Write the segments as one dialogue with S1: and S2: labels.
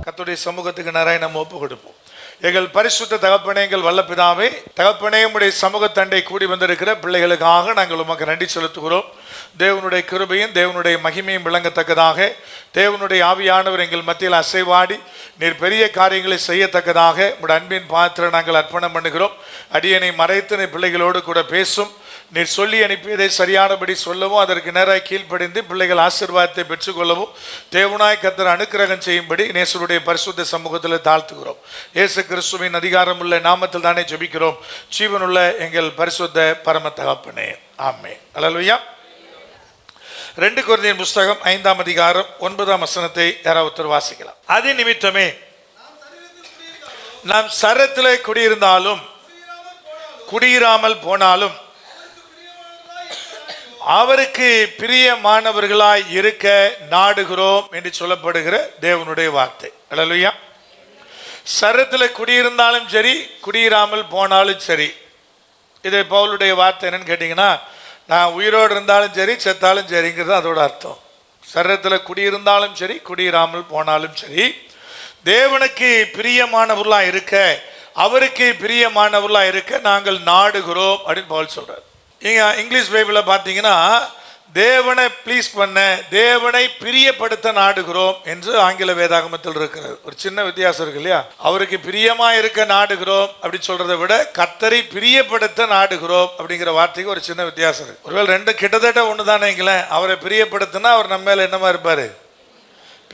S1: கர்த்தருடைய சமூகத்துக்கு நிறைய நம்ம ஒப்பு கொடுப்போம். எங்கள் பரிசுத்த தகப்பனே, எங்கள் வல்ல பிதாவே, தகப்பனே, உம்முடைய சமூகத்தண்டை கூடி வந்திருக்கிற பிள்ளைகளுக்காக நாங்கள் உமக்கு நன்றி செலுத்துகிறோம். தேவனுடைய கிருபையும் தேவனுடைய மகிமையும் விளங்கத்தக்கதாக தேவனுடைய ஆவியானவர் எங்கள் மத்தியில் அசைவாடி நீர் பெரிய காரியங்களை செய்யத்தக்கதாக உம்முடைய அன்பின் பாத்திரம் நாங்கள் அர்ப்பணம் பண்ணுகிறோம். அடியனை மறைத்து நீர் பிள்ளைகளோடு கூட பேசும். நீர் சொல்லி அனுப்பியதை சரியானபடி சொல்லவும் அதற்கு நேராக கீழ்ப்படிந்து பிள்ளைகள் ஆசீர்வாதத்தை பெற்றுக்கொள்ளவும் தேவனாய் கர்த்தர் அனுக்கிரகம் செய்யும்படி நேசருடைய பரிசுத்த சமூகத்தில் தாழ்த்துகிறோம். இயேசு கிறிஸ்துவின் அதிகாரமுள்ள நாமத்தில் தானே ஜெபிக்கிறோம். ஜீவனுள்ள எங்கள் பரிசுத்த பரம தகப்பனே, ஆமென். அல்லேலூயா. 2 கொரிந்தியர் புஸ்தகம் 5ஆம் அதிகாரம் 9ஆம் வசனத்தை யாராவது வாசிக்கலாம். அது நிமித்தமே நாம் சரத்திலே குடியிருந்தாலும் குடியிராமல் போனாலும் அவருக்கு பிரியமானவர்களாய் இருக்க நாடுகிறோம் என்று சொல்லப்படுகிற தேவனுடைய வார்த்தை. அல்லேலூயா. சரத்தில் குடியிருந்தாலும் சரி, குடியிராமல் போனாலும் சரி. இது பவுலுடைய வார்த்தை. என்னன்னு கேட்டீங்கன்னா, நான் உயிரோடு இருந்தாலும் சரி, செத்தாலும் சரிங்கிறது அதோட அர்த்தம். சரத்தில் குடியிருந்தாலும் சரி, குடியிராமல் போனாலும் சரி, தேவனுக்கு பிரியமானவர்களாக இருக்க, அவருக்கு பிரியமானவர்களாக இருக்க நாங்கள் நாடுகிறோம் அப்படின்னு பவுல் சொல்றார். இங்க இங்கிலீஷ் பைபிளில் பார்த்தீங்கன்னா, தேவனை ப்ளீஸ் பண்ண, தேவனை பிரியப்படுத்த நாடுகிறோம் என்று ஆங்கில வேதாகமத்தில் இருக்கிறது. ஒரு சின்ன வித்தியாசம் இருக்கு இல்லையா? அவருக்கு பிரியமா இருக்க நாடுகிறோம் அப்படி சொல்றதை விட கர்த்தரை பிரியப்படுத்த நாடுகிறோம் அப்படிங்கிற வார்த்தைக்கு ஒரு சின்ன வித்தியாசம் இருக்கு. ஒருவேளை ரெண்டு கிட்டத்தட்ட ஒன்று தானேங்களேன். அவரை பிரியப்படுத்தினா அவர் நம்ம மேல என்னமா இருப்பாரு?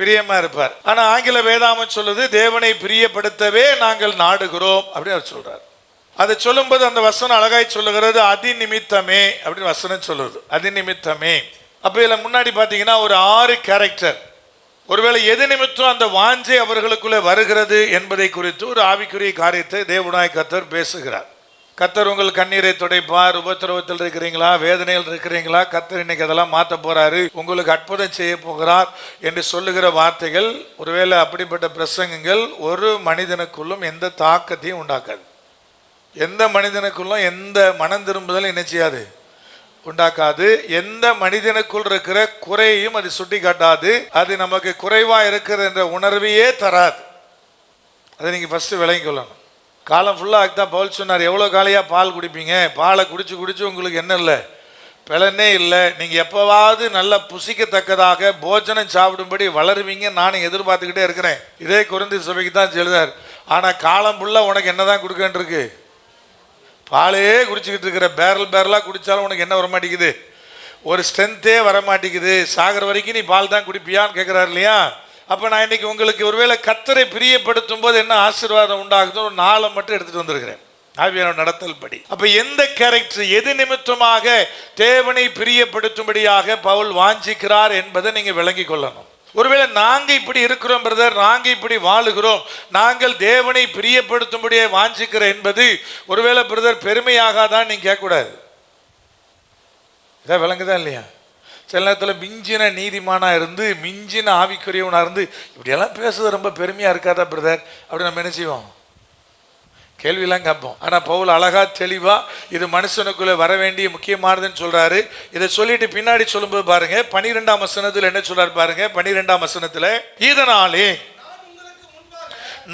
S1: பிரியமா இருப்பார். ஆனா ஆங்கில வேதாகமம் சொல்லுது, தேவனை பிரியப்படுத்தவே நாங்கள் நாடுகிறோம் அப்படின்னு அவர் சொல்றார். அதை சொல்லும்போது அந்த வசனம் அழகாய் சொல்லுகிறது, அதி நிமித்தமே அப்படின்னு வசனம் சொல்லுது. அதி நிமித்தமே. அப்ப இதுல முன்னாடி பாத்தீங்கன்னா ஒரு 6 கேரக்டர். ஒருவேளை எது நிமித்தம் அந்த வாஞ்சை அவர்களுக்குள்ளே வருகிறது என்பதை குறித்து ஒரு ஆவிக்குரிய காரியத்தை தேவனாய் கர்த்தர் பேசுகிறார். கர்த்தர் உங்கள் கண்ணீரை துடைப்பார். உபத்திரவத்தில் இருக்கிறீங்களா, வேதனையில் இருக்கிறீங்களா, கர்த்தர் இன்னைக்கு அதெல்லாம் மாற்ற போறாரு, உங்களுக்கு அற்புதம் செய்ய போகிறார் என்று சொல்லுகிற வார்த்தைகள், ஒருவேளை அப்படிப்பட்ட பிரசங்கங்கள் ஒரு மனிதனுக்குள்ளும் எந்த தாக்கத்தையும் உண்டாக்காது. எந்த மனிதனுக்குள்ளும் எந்த மனம் திரும்புதலும் என்ன செய்யாது? உண்டாக்காது. எந்த மனிதனுக்குள் இருக்கிற குறையையும் அது சுட்டி காட்டாது. அது நமக்கு குறைவா இருக்கிறது என்ற உணர்வையே தராது. அதை நீங்க ஃபர்ஸ்ட் விளங்கி கொள்ளணும். காலம் ஃபுல்லா தான் பவுல் சொன்னார், எவ்வளோ காலையா பால் குடிப்பீங்க? பாலை குடிச்சு குடிச்சு உங்களுக்கு என்ன இல்லை? பலனே இல்லை. நீங்க எப்பவாவது நல்லா புசிக்கத்தக்கதாக போஜனம் சாப்பிடும்படி வளருவீங்க, நானும் எதிர்பார்த்துக்கிட்டே இருக்கிறேன். இதே கொரிந்தியர் சபைக்கு தான் எழுதார். ஆனா காலம் ஃபுல்லா உனக்கு என்னதான் கொடுக்கன்னு இருக்கு? பாலையே குடிச்சுக்கிட்டு இருக்கிற, பேரலா குடிச்சாலும் உனக்கு என்ன வரமாட்டேங்குது? ஒரு ஸ்ட்ரென்த்தே வரமாட்டேங்குது. சாகர வரைக்கும் நீ பால் தான் குடிப்பியான்னு கேட்கிறாரு இல்லையா? அப்ப நான் இன்னைக்கு உங்களுக்கு ஒருவேளை கர்த்தரை பிரியப்படுத்தும் போது என்ன ஆசீர்வாதம் உண்டாகுதோ ஒரு 4 மட்டும் எடுத்துட்டு வந்திருக்கிறேன், ஆவியானவர் நடத்தல் படி. அப்ப எந்த கேரக்டர், எது நிமித்தமாக தேவனை பிரியப்படுத்தும்படியாக பவுல் வாஞ்சிக்கிறார் என்பதை நீங்க விளங்கி கொள்ளணும். ஒருவேளை நாங்க இப்படி இருக்கிறோம் பிரதர், நாங்க இப்படி வாழுகிறோம், நாங்கள் தேவனை பிரியப்படுத்தும்படியே வாஞ்சிக்கிற என்பது ஒருவேளை பிரதர் பெருமையாகாதான் நீங்க கேட்கக்கூடாது. இதான் விளங்குதான் இல்லையா? சில நேரத்தில் மிஞ்சின நீதிமானா இருந்து, மிஞ்சின ஆவிக்குரியவனா இருந்து இப்படியெல்லாம் பேசுறது ரொம்ப பெருமையா இருக்காதா பிரதர் அப்படி நம்ம என்ன செய்வோம்? கேள்வியெல்லாம் கேட்போம். ஆனா பவுல் அழகா தெளிவா இது மனுஷனுக்குள்ள வர வேண்டிய முக்கியமானதுன்னு சொல்றாரு. இதை சொல்லிட்டு பின்னாடி சொல்லும்போது பாருங்க, 12ஆம் வசனத்துல என்ன சொல்றாரு பாருங்க. 12ஆம் வசனத்துல, இதனாலே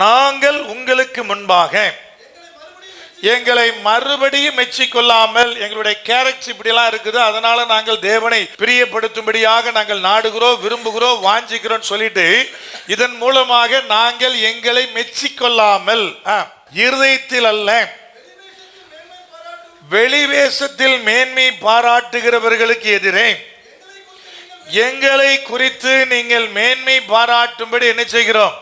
S1: நாங்கள் உங்களுக்கு முன்பாக எங்களை மறுபடியும் மெச்சிக்கொள்ளாமல், எங்களுடைய கேரக்டர் இப்படிலாம் இருக்குது, அதனால நாங்கள் தேவனை பிரியப்படுத்தும்படியாக நாங்கள் நாடுகிறோம், விரும்புகிறோம், வாஞ்சிக்கிறோம் சொல்லிட்டு, இதன் மூலமாக நாங்கள் எங்களை மெச்சிக்கொள்ளாமல், இருதயத்தில் அல்ல வெளிவேசத்தில் மேன்மை பாராட்டுகிறவர்களுக்கு எதிரே எங்களை குறித்து நீங்கள் மேன்மை பாராட்டும்படி என்ன செய்கிறோம்?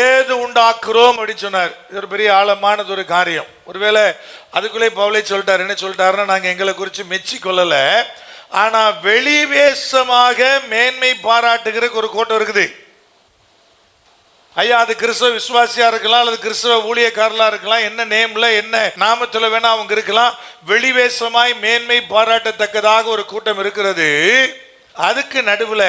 S1: ஏது உண்டாக்குறோம் அப்படி சொன்னார். இது ஒரு பெரிய ஆழமானது ஒரு காரியம். ஒருவேளை அதுக்குள்ளே பவுலே சொல்லிட்டார். என்ன சொல்லிட்டாருன்னா, நாங்கள் எங்களை குறித்து மெச்சி கொள்ளல, ஆனா வெளிவேசமாக மேன்மை பாராட்டுகிற ஒரு கோட்டம் இருக்குது. ஐயா, அது கிறிஸ்தவ விசுவாசியா இருக்கலாம், அல்லது கிறிஸ்தவ ஊழியக்காரலா இருக்கலாம், என்ன நேம்ல என்ன நாமத்துல வேணா அவங்க இருக்கலாம். வெளிவேசமாய் மேன்மை பாராட்டத்தக்கதாக ஒரு கூட்டம் இருக்கிறது. அதுக்கு நடுவுல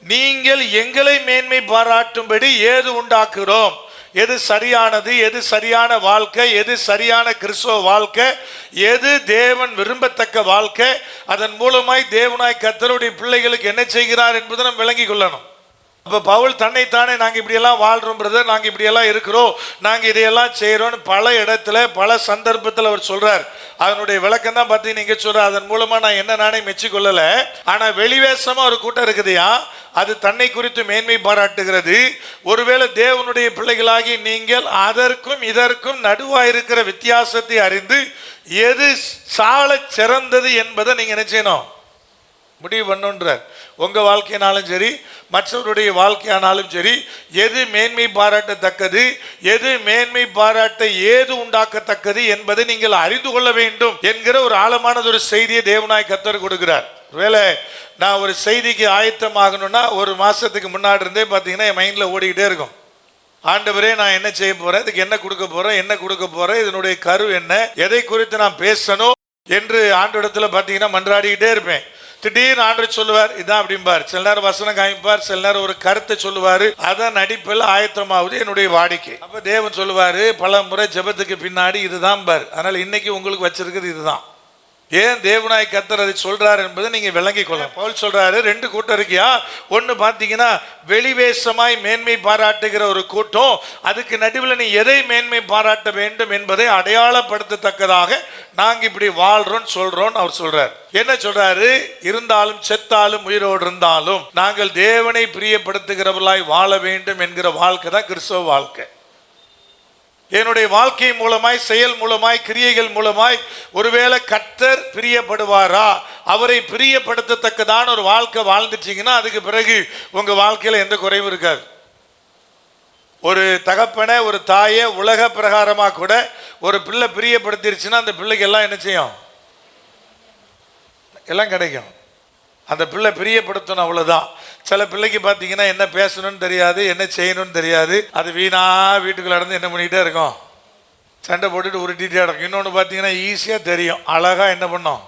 S1: நீங்கள் எங்களை மேன்மை பாராட்டும்படி ஏது உண்டாக்குறோம், எது சரியானது, எது சரியான வாழ்க்கை, எது சரியான கிறிஸ்தவ வாழ்க்கை, எது தேவன் விரும்பத்தக்க வாழ்க்கை, அதன் மூலமாய் தேவனாய் கர்த்தருடைய பிள்ளைகளுக்கு என்ன செய்கிறார் என்பதை நாம் விளங்கி கொள்ளணும். அப்ப பவுல் தன்னைத்தானே நாங்க இப்படியெல்லாம் வாழ்றோம் பிரதர், நாங்க இப்படியெல்லாம் இருக்கிறோம், நாங்க இதையெல்லாம் செய்யறோம்னு பல இடத்துல பல சந்தர்ப்பத்தில் அவர் சொல்றார். அதனுடைய விளக்கம் தான் பார்த்தீங்க நீங்க சொல்ற. அதன் மூலமா நான் என்ன நானே மெச்சிக்கொள்ளல. ஆனா வெளிவேசமா ஒரு கூட்டம் இருக்குதுயா, அது தன்னை குறித்து மேன்மை பாராட்டுகிறது. ஒருவேளை தேவனுடைய பிள்ளைகளாகி நீங்கள் அதற்கும் இதற்கும் நடுவாயிருக்கிற வித்தியாசத்தை அறிந்து எது சால சிறந்தது என்பதை நீங்க என்ன செய்யணும், முடிவு பண்ணுன்றார். உங்க வாழ்க்கையானாலும் சரி, மற்றவருடைய வாழ்க்கையானாலும் சரி, எது மேன்மை பாராட்டத்தக்கது, எது மேன்மை பாராட்ட ஏது உண்டாக்கத்தக்கது என்பதை நீங்கள் அறிந்து கொள்ள வேண்டும் என்கிற ஒரு ஆழமானது ஒரு செய்தியை தேவனாய் கர்த்தர் கொடுக்கிறார். ஒருவேளை நான் ஒரு செய்திக்கு ஆயத்தமாகணும்னா ஒரு மாசத்துக்கு முன்னாடி இருந்தே பார்த்தீங்கன்னா என் மைண்ட்ல ஓடிக்கிட்டே இருக்கும். ஆண்டவரே நான் என்ன செய்ய போறேன், இதுக்கு என்ன கொடுக்க போறேன், இதனுடைய கரு என்ன, எதை குறித்து நான் பேசணும் என்று ஆண்டவரிடத்துல பார்த்தீங்கன்னா மன்றாடிக்கிட்டே இருப்பேன். திடீர்னு ஆண்டவர் சொல்லுவார் இதான் அப்படிம்பார். சில நேரம் வசனம் காமிப்பார், சில நேரம் ஒரு கருத்தை சொல்லுவாரு. அதான் நடிப்பில் ஆயத்தமாவது என்னுடைய வாடிக்கை. அப்ப தேவன் சொல்லுவாரு பல முறை ஜெபத்துக்கு பின்னாடி இதுதான் பார். அதனால இன்னைக்கு உங்களுக்கு வச்சிருக்கிறது இதுதான். ஏன் தேவனாய் கர்த்தர் அதை சொல்றாரு என்பதை நீங்க விளங்கிக் கொள்ள. பவுல் சொல்றாரு ரெண்டு கூட்டம் இருக்கியா. ஒன்னு பாத்தீங்கன்னா வெளிவேசமாய் மேன்மை பாராட்டுகிற ஒரு கூட்டம், அதுக்கு நடுவில் நீ எதை மேன்மை பாராட்ட வேண்டும் என்பதை அடையாளப்படுத்தத்தக்கதாக நாங்க இப்படி வாழ்றோம் சொல்றோம் அவர் சொல்றாரு. என்ன சொல்றாரு, இருந்தாலும் செத்தாலும் உயிரோடு இருந்தாலும் நாங்கள் தேவனை பிரியப்படுத்துகிறவர்களாய் வாழ வேண்டும் என்கிற வாழ்க்கை தான் கிறிஸ்தவ வாழ்க்கை. என்னுடைய வாழ்க்கை மூலமாய், செயல் மூலமாய், கிரியைகள் மூலமாய் ஒருவேளை கர்த்தர் பிரியப்படுவாரா, அவரை பிரியப்படுத்தத்தக்கதான ஒரு வாழ்க்கை வாழ்ந்துட்டீங்கன்னா அதுக்கு பிறகு உங்க வாழ்க்கையில எந்த குறைவும் இருக்காது. ஒரு தகப்பனை ஒரு தாயை உலக பிரகாரமா கூட ஒரு பிள்ளை பிரியப்படுத்திருச்சுன்னா அந்த பிள்ளைக்கு எல்லாம் என்ன செய்யும், எல்லாம் கிடைக்கும். அந்த பிள்ளை பிரியப்படுத்தணும், அவ்வளவுதான். சில பிள்ளைக்கு பார்த்தீங்கன்னா என்ன பேசணும்னு தெரியாது, என்ன செய்யணும்னு தெரியாது. அது வீணா வீட்டுக்குள்ள நடந்து என்ன பண்ணிக்கிட்டே இருக்கும், சண்டை போட்டுட்டு உருட்டிகிட்டே இருக்கும். இன்னொன்று பார்த்தீங்கன்னா ஈஸியாக தெரியும், அழகா என்ன பண்ணோம்.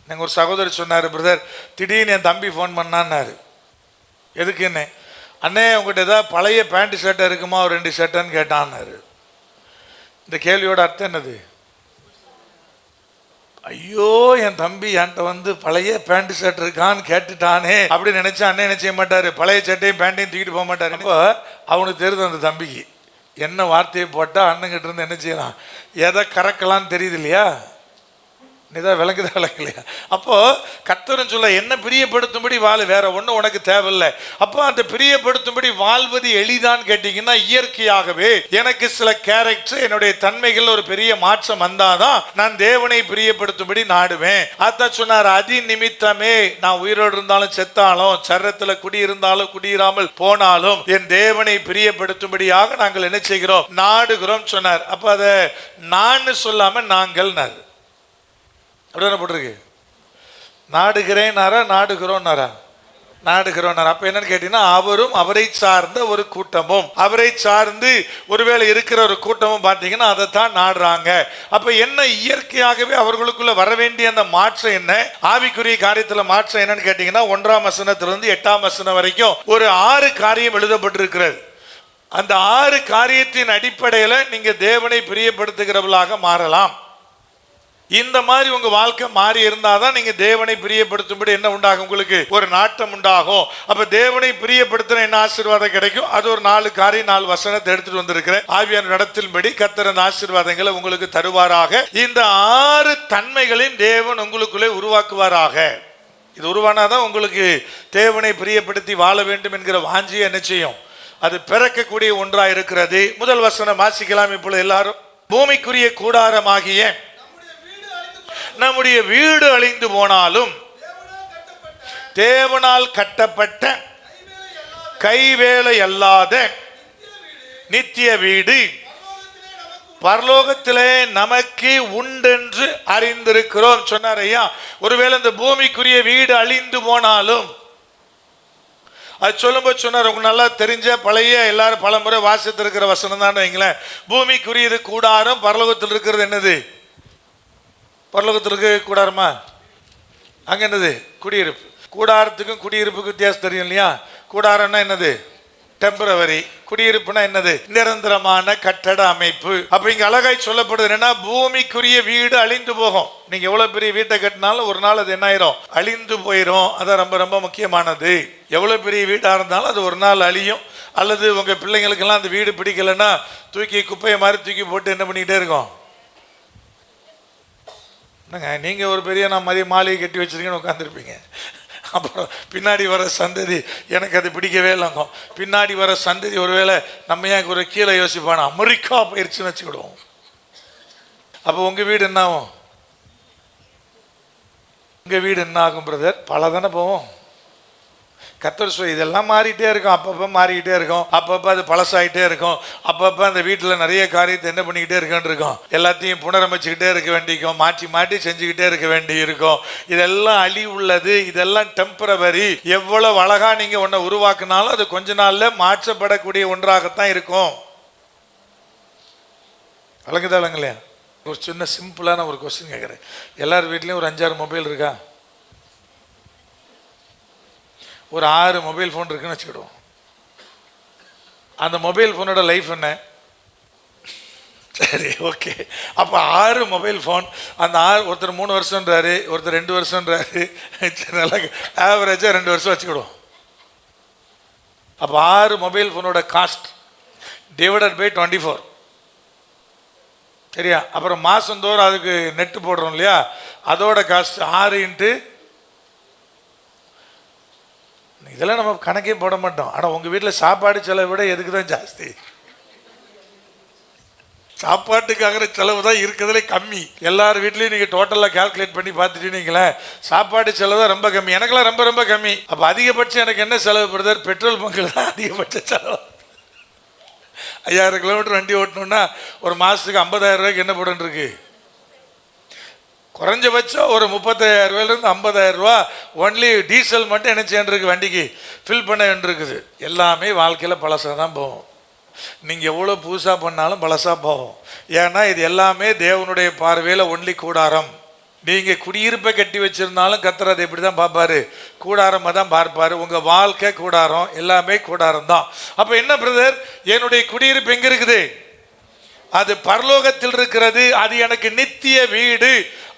S1: நாங்கள் ஒரு சகோதரர் சொன்னார், பிரதர் திடீர்னு என் தம்பி ஃபோன் பண்ணான்னாரு. எதுக்குன்னு, அண்ணே உங்கள்கிட்ட ஏதாவது பழைய பேண்ட் ஷர்ட்டை இருக்குமா ஒரு 2 ஷர்ட்டுன்னு கேட்டான்னாரு. இந்த கேள்வியோட அர்த்தம் என்னது, ஐயோ என் தம்பி என்கிட்ட வந்து பழைய பேண்ட் ஷர்ட் இருக்கான்னு கேட்டுட்டானே அப்படின்னு நினைச்சா அண்ணன் என்ன செய்ய மாட்டாரு, பழைய சட்டையும் பேண்டையும் தூக்கிட்டு போக மாட்டாரு. இப்போ அவனுக்கு தெரியுது அந்த தம்பிக்கு என்ன வார்த்தையை போட்டா அண்ணங்கிட்ட இருந்து என்ன செய்யலாம், எதை கறக்கலான்னு தெரியுது இல்லையா, நீதான் விளங்குலையா. அப்போ கர்த்தரும் சொல்ல என்ன பிரியப்படுத்தும்படி வாழு, வேற ஒன்றும் உனக்கு தேவையில்லை. அப்போ அந்த பிரியப்படுத்தும்படி வாழ்வது எளிதான்னு கேட்டீங்கன்னா இயற்கையாகவே எனக்கு சில கேரக்டர், என்னுடைய தன்மைகள் ஒரு பெரிய மாற்றம் வந்தாதான் நான் தேவனை பிரியப்படுத்தும்படி நாடுவேன். அதான் சொன்னார், அதி நிமித்தமே நான் உயிரோடு இருந்தாலும் செத்தாலும், சரத்துல குடியிருந்தாலும் குடியிராமல் போனாலும் என் தேவனை பிரியப்படுத்தும்படியாக நாங்கள் என்ன செய்கிறோம், நாடுகிறோம் சொன்னார். அப்ப அதை நான் சொல்லாம நாங்கள் அப்படியே போட்டிருக்கு. நாடுகிறேன்னாரா நாடுகிறோன்னாரா, நாடுகிறோன்னாரா. அப்ப என்னன்னு கேட்டீங்கன்னா அவரும் அவரை சார்ந்த ஒரு கூட்டமும், அவரை சார்ந்து ஒருவேளை இருக்கிற ஒரு கூட்டமும் பார்த்தீங்கன்னா அதைத்தான் நாடுறாங்க. அப்ப என்ன இயற்கையாகவே அவர்களுக்குள்ள வர வேண்டிய அந்த மாற்றம் என்ன, ஆவிக்குரிய காரியத்துல மாற்றம் என்னன்னு கேட்டீங்கன்னா 1ஆம் வசனத்திலிருந்து 8ஆம் வசனம் வரைக்கும் ஒரு 6 காரியம் எழுதப்பட்டிருக்கிறது. அந்த 6 காரியத்தின் அடிப்படையில நீங்க தேவனை பிரியப்படுத்துகிறவர்களாக மாறலாம். இந்த மாதிரி உங்க வாழ்க்கை மாறி இருந்தாதான் நீங்க தேவனை பிரியப்படுத்தும்படி என்ன உண்டாகும், உங்களுக்கு ஒரு நாட்டம் உண்டாகும். அப்ப தேவனை பிரியப்படுத்தின என்ன ஆசீர்வாதம் கிடைக்கும், அது ஒரு 4 காரியம் 4 வசனத்தை எடுத்துட்டு வந்திருக்கிறேன். ஆவியான நடத்தின்படி கர்த்தர் அந்த ஆசீர்வாதங்களை உங்களுக்கு தருவாராக. இந்த 6 தன்மைகளையும் தேவன் உங்களுக்குள்ளே உருவாக்குவாராக. இது உருவானாதான் உங்களுக்கு தேவனை பிரியப்படுத்தி வாழ வேண்டும் என்கிற வாஞ்சியை என்ன செய்யும், அது பிறக்கக்கூடிய ஒன்றா இருக்கிறது. முதல் வசனம் வாசிக்கலாம் இப்பொழுது எல்லாரும். பூமிக்குரிய கூடாரமாகிய நம்முடைய வீடு அழிந்து போனாலும் தேவனால் கட்டப்பட்ட கைவேலை அல்லாத நித்திய வீடு பரலோகத்திலே நமக்கு உண்டென்று அறிந்திருக்கிறோம் சொன்னார் ஐயா. ஒருவேளை இந்த பூமிக்குரிய வீடு அழிந்து போனாலும், அது சொல்லும்போது சொன்னார், உங்களுக்கு நல்லா தெரிஞ்ச பழைய எல்லாரும் பல முறை வாசித்திருக்கிற வசனம் தான் வைங்களேன். பூமிக்குரியது கூடாரம், பரலோகத்தில் இருக்கிறது என்னது, பரலோகத்திற்கு கூடாரமா, அங்க என்னது குடியிருப்பு. கூடாரத்துக்கும் குடியிருப்புக்கும் வித்தியாசம் தெரியும் இல்லையா. கூடாரம்னா என்னது, டெம்பரவரி. குடியிருப்புனா என்னது? நிரந்தரமான கட்டட அமைப்பு. அப்ப இங்க அழகாய் சொல்லப்படுது என்னன்னா, பூமிக்குரிய வீடு அழிந்து போகும். நீங்க எவ்வளவு பெரிய வீட்டை கட்டினாலும் ஒரு நாள் அது என்ன ஆயிரும்? அழிந்து போயிரும். அதான் ரொம்ப ரொம்ப முக்கியமானது. எவ்வளவு பெரிய வீடா இருந்தாலும் அது ஒரு நாள் அழியும். அல்லது உங்க பிள்ளைங்களுக்கெல்லாம் அந்த வீடு பிடிக்கலன்னா தூக்கி குப்பையை மாதிரி தூக்கி போட்டு என்ன பண்ணிக்கிட்டே இருக்கோம்? என்னங்க நீங்க ஒரு பெரிய நான் மதிய மாளிகை கட்டி வச்சிருக்கீங்கன்னு உட்காந்துருப்பீங்க. அப்புறம் பின்னாடி வர சந்ததி எனக்கு அது பிடிக்கவே இல்லைங்க. பின்னாடி வர சந்ததி ஒருவேளை நம்ம ஏன் ஒரு கீழே யோசிப்பான அமெரிக்கா போயிருச்சுன்னு வச்சுக்கிடுவோம். அப்போ உங்க வீடு என்ன ஆகும்? உங்க வீடு என்ன ஆகும் பிரதர்? பல தானே போவோம். கர்த்தர் இதெல்லாம் மாறிட்டே இருக்கும். அப்பப்போ மாறிக்கிட்டே இருக்கும். அப்பப்போ அது பழசாயிட்டே இருக்கும். அப்பப்போ அந்த வீட்டில் நிறைய காரியத்தை என்ன பண்ணிக்கிட்டே இருக்கேன்னு இருக்கும். எல்லாத்தையும் புனரமைச்சுக்கிட்டே இருக்க வேண்டியிருக்கும். மாற்றி மாற்றி செஞ்சுக்கிட்டே இருக்க வேண்டி இருக்கும். இதெல்லாம் அழி உள்ளது. இதெல்லாம் டெம்பரவரி. எவ்வளவு அழகா நீங்க ஒன்றை உருவாக்குனாலும் அது கொஞ்ச நாள்ல மாற்றப்படக்கூடிய ஒன்றாகத்தான் இருக்கும். விளங்குதாங்களா? ஒரு சின்ன சிம்பிளான ஒரு கொஸ்டின் கேட்குறேன். எல்லார் வீட்லேயும் ஒரு 5-6 மொபைல் இருக்கா? ஒரு 6 மொபைல் ஃபோன் இருக்குன்னு வச்சுக்கிடுவோம். அந்த மொபைல் ஃபோனோட லைஃப் என்ன? சரி, ஓகே. அப்போ 6 மொபைல் ஃபோன். அந்த 6 ஒருத்தர் 3 வருஷம்ன்றாரு, ஒருத்தர் 2 வருஷம்ன்றாரு. நல்லா ஆவரேஜாக 2 வருஷம் வச்சுக்கிடுவோம். அப்போ 6 மொபைல் ஃபோனோட காஸ்ட் டிவைடட் பை 24. சரியா? அப்புறம் மாதந்தோறும் அதுக்கு நெட்டு போடுறோம் இல்லையா? அதோட காஸ்ட் 6 இன்ட்டு. இதெல்லாம் நம்ம கணக்கே போட மாட்டோம். ஆனால் உங்கள் வீட்டில் சாப்பாடு செலவை விட எதுக்கு தான் ஜாஸ்தி? சாப்பாட்டுக்காகிற செலவு தான் இருக்கிறதுல கம்மி. எல்லார் வீட்லையும் நீங்கள் டோட்டலாக கால்குலேட் பண்ணி பார்த்துட்டீங்களே, சாப்பாடு செலவு தான் ரொம்ப கம்மி. எனக்கெல்லாம் ரொம்ப ரொம்ப கம்மி. அப்போ அதிகபட்சம் எனக்கு என்ன செலவு பிரதர்? பெட்ரோல் பங்கில் தான் அதிகபட்ச செலவு. 5000 கிலோமீட்டர் வண்டி ஓட்டணும்னா ஒரு மாதத்துக்கு 50,000 ரூபாய்க்கு என்ன போடணும் இருக்கு? குறைஞ்சபட்சம் ஒரு 35,000 ரூபாயிலிருந்து 50,000 ரூபா ஒன்லி டீசல் மட்டும் என்ன செய்யறதுக்கு வண்டிக்கு ஃபில் பண்ண வேண்டியிருக்குது. எல்லாமே வாழ்க்கையில் பழசாக தான் போகும். நீங்கள் எவ்வளோ புதுசாக பண்ணாலும் பழசாக போகும். ஏன்னா இது எல்லாமே தேவனுடைய பார்வையில் ஒன்லி கூடாரம். நீங்கள் குடியிருப்பை கட்டி வச்சிருந்தாலும் கர்த்தர் அதை எப்படி தான் பார்ப்பாரு? கூடாரமாக தான் பார்ப்பாரு. உங்கள் வாழ்க்கை கூடாரம், எல்லாமே கூடாரம் தான். அப்போ என்ன பிரதர், என்னுடைய குடியிருப்பு எங்கே இருக்குது? அது பரலோகத்தில் இருக்கிறது. அது எனக்கு நித்திய வீடு.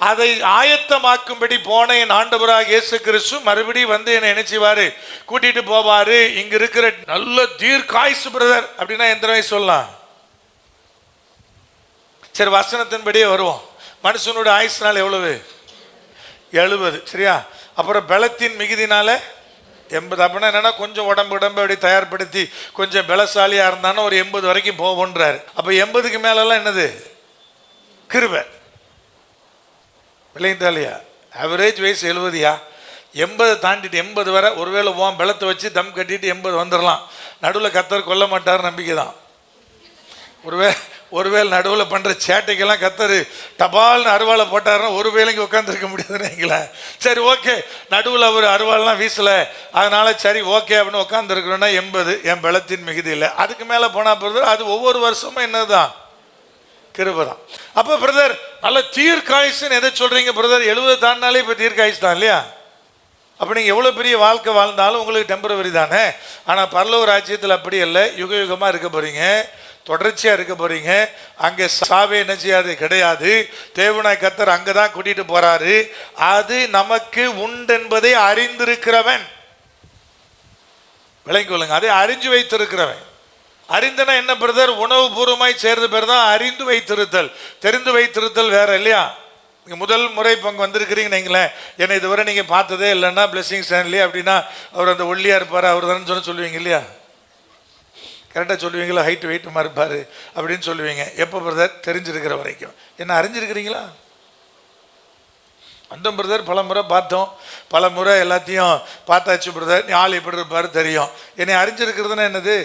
S1: அதை ஆயத்தமாக்கும்படி போன என் ஆண்டவராக இயேசு கிறிஸ்து மறுபடியும் வந்து என்னை நினைச்சுவாரு, கூட்டிட்டு போவாரு. இங்க இருக்கிற நல்ல தீர்க்காயுசு பிரதர் அப்படின்னா எந்த வயசு சொல்லலாம்? சரி, வசனத்தின்படியே வருவோம். மனுஷனுடைய ஆயுசுனால எவ்வளவு? 70. சரியா? அப்புறம் பலத்தின் மிகுதினால 80. அப்படின்னா என்னன்னா கொஞ்சம் உடம்பு அப்படி தயார்படுத்தி கொஞ்சம் பலசாலியா இருந்தானா ஒரு 80 வரைக்கும் போவோன்றாரு. அப்ப 80க்கு மேலெல்லாம் என்னது? கிருபை. விளைந்தாலியா ஆவரேஜ் வயசு 70யா? 80 தாண்டிட்டு 80 வரை ஒருவேளை ஓம் பலத்தை வச்சு தம் கட்டிட்டு 80 வந்துடலாம். நடுவில் கர்த்தர் கொல்ல மாட்டார் நம்பிக்கை தான். ஒருவேளை நடுவில் பண்ணுற சேட்டைக்கெல்லாம் கர்த்தர் டபால்னு அருவாளை போட்டாருன்னா ஒரு வேலைக்கு உட்காந்துருக்க முடியாதுன்னு. சரி, ஓகே, நடுவில் அவர் அருவாள்லாம் வீசலை, அதனால சரி ஓகே அப்படின்னு உட்காந்துருக்கிறோன்னா 80 என் பலத்தின் மிகுதி இல்லை. அதுக்கு மேலே போனால் பிரதர் அது ஒவ்வொரு வருஷமும் என்னதுதான்? கிருபை தான். அப்போ பிரதர் நல்ல தீர்க்காயுசுன்னு எதை சொல்றீங்க பிரதர்? 70 தாண்டினாலே இப்போ தீர்க்காயுசு தான் இல்லையா? அப்போ நீங்கள் எவ்வளோ பெரிய வாழ்க்கை வாழ்ந்தாலும் உங்களுக்கு டெம்பரவரி தானே. ஆனால் பரலோக ராஜ்யத்தில் அப்படி இல்லை. யுக யுகமாக இருக்க போறீங்க, தொடர்ச்சியாக இருக்க போறீங்க. அங்கே சாவே என்ன செய்யாது? கிடையாது. தேவனாய் கர்த்தர் அங்கே தான் கூட்டிட்டு போறாரு. அது நமக்கு உண்டென்பதை அறிந்திருக்கிறவன். விளங்கி கொள்ளுங்க, அதை அறிஞ்சு வைத்திருக்கிறவன். அறிந்தனா என்ன பிரதர்? உணவு பூர்வமாய் சேர்ந்த பேர் தான் அறிந்து வைத்திருத்தல். தெரிந்து வைத்திருத்தல் வேற இல்லையா? நீங்கள் முதல் முறை இப்போ அங்கே வந்திருக்கிறீங்க நீங்களேன், என்னை இதுவரை நீங்கள் பார்த்ததே இல்லைன்னா பிளெஸிங் ஸ்டான்லி அப்படின்னா அவர் அந்த ஒல்லியாக இருப்பார் அவர் தானே சொல்லுவீங்க இல்லையா? கரெக்டாக சொல்லுவீங்களா? ஹைட்டு வெயிட்டுமா இருப்பார் அப்படின்னு சொல்லுவீங்க. எப்போ பிரதர்? தெரிஞ்சிருக்கிற வரைக்கும். என்ன அறிஞ்சிருக்கிறீங்களா? அந்த பிரதர் பல முறை பார்த்தோம், பல முறை எல்லாத்தையும் பார்த்தாச்சு பிரதர். ஆள் எப்படி இருப்பார் தெரியும். என்னை அறிஞ்சிருக்கிறதுனா என்னது?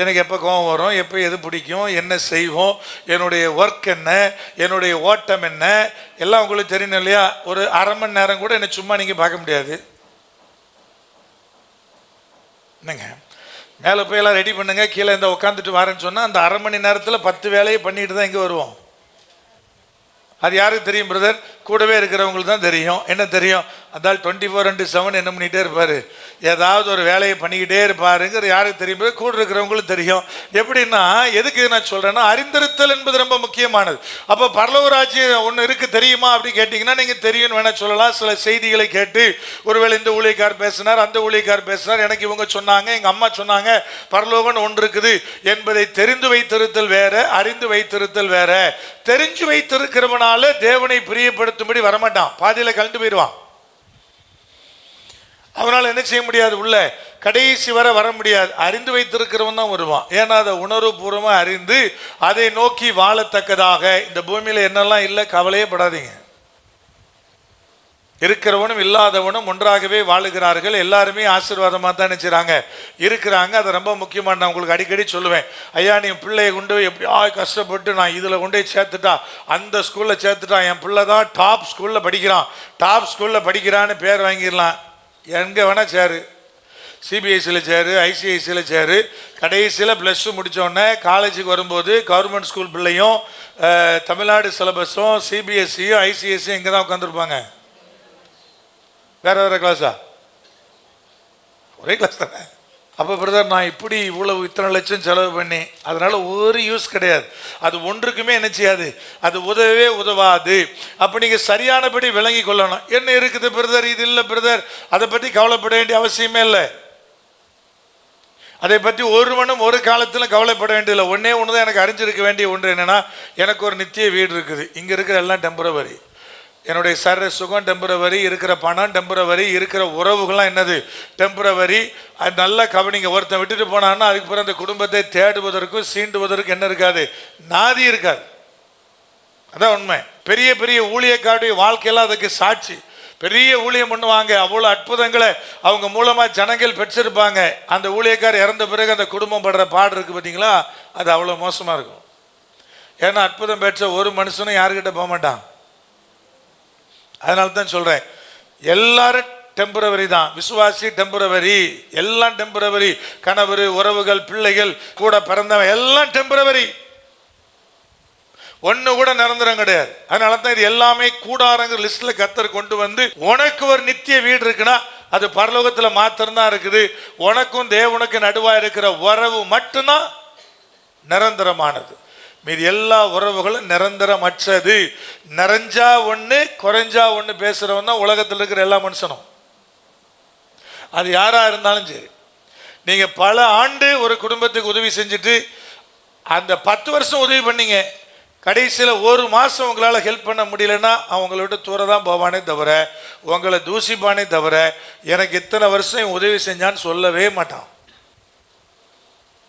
S1: எனக்கு எப்போ கோபம் வரும், எப்போ எது பிடிக்கும், என்ன செய்வோம், என்னுடைய ஒர்க் என்ன, என்னுடைய ஓட்டம் என்ன, எல்லாம் உங்களுக்கு தெரியணும் இல்லையா? ஒரு அரை மணி நேரம் கூட என்னை சும்மா நீங்கள் பார்க்க முடியாது. என்னங்க மேலே போய் எல்லாம் ரெடி பண்ணுங்க, கீழே இந்த உட்காந்துட்டு வரேன்னு சொன்னால் அந்த அரை மணி நேரத்தில் 10 வேலையை பண்ணிட்டு தான் இங்கே வருவோம். அது யாருக்கு தெரியும் பிரதர்? கூடவே இருக்கிறவங்களுக்கு தான் தெரியும். என்ன தெரியும்? அதால் 24/7 என்ன பண்ணிகிட்டே இருப்பார், ஏதாவது ஒரு வேலையை பண்ணிக்கிட்டே இருப்பாருங்கிற யாருக்கு தெரியும்? கூட இருக்கிறவங்களுக்கு தெரியும். எப்படின்னா, எதுக்கு நான் சொல்கிறேன்னா, அறிந்திருத்தல் என்பது ரொம்ப முக்கியமானது. அப்போ பரலோக ராஜ்யம் ஒன்று இருக்குது தெரியுமா அப்படி கேட்டிங்கன்னா, நீங்கள் தெரியும்னு வேணால் சொல்லலாம். சில செய்திகளை கேட்டு, ஒருவேளை இந்த ஊழியக்கார் பேசினார், அந்த ஊழியக்கார் பேசினார், எனக்கு இவங்க சொன்னாங்க, எங்கள் அம்மா சொன்னாங்க, பரலோகம்னு ஒன்று இருக்குது என்பதை தெரிந்து வைத்திருத்தல் வேற, அறிந்து வைத்திருத்தல் வேற. தெரிஞ்சு வைத்திருக்கிறவனால தேவனை பிரியப்படுத்தும்படி வரமாட்டான், பாதியில் கலந்து போயிடுவான். அவனால் என்ன செய்ய முடியாது, உள்ள கடைசி வர முடியாது. அறிந்து வைத்திருக்கிறவன் தான் வருவான். ஏன்னா அதை உணர்வுபூர்வமாக அறிந்து அதை நோக்கி வாழத்தக்கதாக. இந்த பூமியில் என்னெல்லாம் இல்லை கவலையே படாதீங்க. இருக்கிறவனும் இல்லாதவனும் ஒன்றாகவே வாழுகிறார்கள். எல்லாருமே ஆசீர்வாதமாக தான் நினைச்சாங்க இருக்கிறாங்க. அது ரொம்ப முக்கியமான, நான் உங்களுக்கு அடிக்கடி சொல்லுவேன், ஐயா நீ பிள்ளையை கொண்டு போய் எப்படியா கஷ்டப்பட்டு நான் இதில் கொண்டு போய் சேர்த்துட்டா, அந்த ஸ்கூலில் சேர்த்துட்டா, என் பிள்ளை தான் டாப் ஸ்கூலில் படிக்கிறான், டாப் ஸ்கூலில் படிக்கிறான்னு பேர் வாங்கிடலாம். எங்கே வேணால் சேரு, சிபிஎஸ்சியில் சேரு, ஐசிஐசியில் சேரு. கடைசியில் +2 முடித்தோடனே காலேஜுக்கு வரும்போது கவர்மெண்ட் ஸ்கூல் பிள்ளையும் தமிழ்நாடு சிலபஸும் சிபிஎஸ்சியும் ஐசிஎஸ்சியும் இங்கே தான் உட்காந்துருப்பாங்க. வேற கிளாஸா? ஒரே கிளாஸ் தானே. அப்போ பிரதர் நான் இப்படி இவ்வளவு இத்தனை லட்சம் செலவு பண்ணி அதனால ஒரு யூஸ் கிடையாது, அது ஒன்றுக்குமே என்ன செய்யாது, அது உதவவே உதவாது. அப்போ நீங்கள் சரியானபடி விளங்கி கொள்ளணும். என்ன இருக்குது பிரதர், இது இல்லை பிரதர், அதை பற்றி கவலைப்பட வேண்டிய அவசியமே இல்லை. அதை பற்றி ஒருவனும் ஒரு காலத்தில் கவலைப்பட வேண்டியதில்லை. ஒன்றே ஒன்று தான் எனக்கு அறிஞ்சிருக்க வேண்டிய ஒன்று என்னென்னா, எனக்கு ஒரு நித்திய வீடு இருக்குது. இங்கே இருக்கிற எல்லாம் டெம்பரவரி. என்னுடைய சுகம் டெம்பரவரி, இருக்கிற பணம் டெம்பரவரி, இருக்கிற உறவுகள்லாம் என்னது டெம்பரவரி. அது நல்லா கவனிங்க. ஒருத்தன் விட்டுட்டு போனான்னா அதுக்கு பிறகு அந்த குடும்பத்தை தேடுவதற்கும் சீண்டுவதற்கும் என்ன இருக்காது, நாதி இருக்காது. அதான் உண்மை. பெரிய பெரிய ஊழியக்காருடைய வாழ்க்கையெல்லாம் அதுக்கு சாட்சி. பெரிய ஊழியம் பண்ணுவாங்க, அவ்வளோ அற்புதங்களை அவங்க மூலமாக ஜனங்கள் பெற்றிருப்பாங்க. அந்த ஊழியக்கார் இறந்த பிறகு அந்த குடும்பம் படுற பாடு இருக்குது பார்த்தீங்களா, அது அவ்வளோ மோசமாக இருக்கும். ஏன்னா அற்புதம் பெற்ற ஒரு மனுஷனும் யாருக்கிட்ட போக மாட்டான். அதனால தான் சொல்கிறேன், எல்லாரும் டெம்பரவரி தான். விசுவாசி டெம்பரவரி, எல்லாம் டெம்பரவரி. கணவர், உறவுகள், பிள்ளைகள், கூட பிறந்தவன் எல்லாம் டெம்பரவரி. ஒன்று கூட நிரந்தரம் கிடையாது. அதனால தான் இது எல்லாமே கூடாரங்கிற லிஸ்ட்டில் கர்த்தர் கொண்டு வந்து, உனக்கு ஒரு நித்திய வீடு இருக்குன்னா அது பரலோகத்தில் மாத்திரம்தான் இருக்குது. உனக்கும் தேவனுக்கு நடுவாக இருக்கிற உறவு மட்டும்தான் நிரந்தரமானது. மீது எல்லா உறவுகளும் நிரந்தரமற்றது. நிறைஞ்சா ஒன்று குறைஞ்சா ஒன்று பேசுகிறவன் தான் உலகத்தில் இருக்கிற எல்லா மனுஷனும். அது யாராக இருந்தாலும் சரி. நீங்கள் பல ஆண்டு ஒரு குடும்பத்துக்கு உதவி செஞ்சுட்டு அந்த 10 வருஷம் உதவி பண்ணீங்க, கடைசியில் ஒரு மாதம் உங்களால் ஹெல்ப் பண்ண முடியலன்னா அவங்கள விட்டு தூர தான் போவானே தவிர, உங்களை தூசிப்பானே தவிர, எனக்கு இத்தனை வருஷம் உதவி செஞ்சான்னு சொல்லவே மாட்டான்.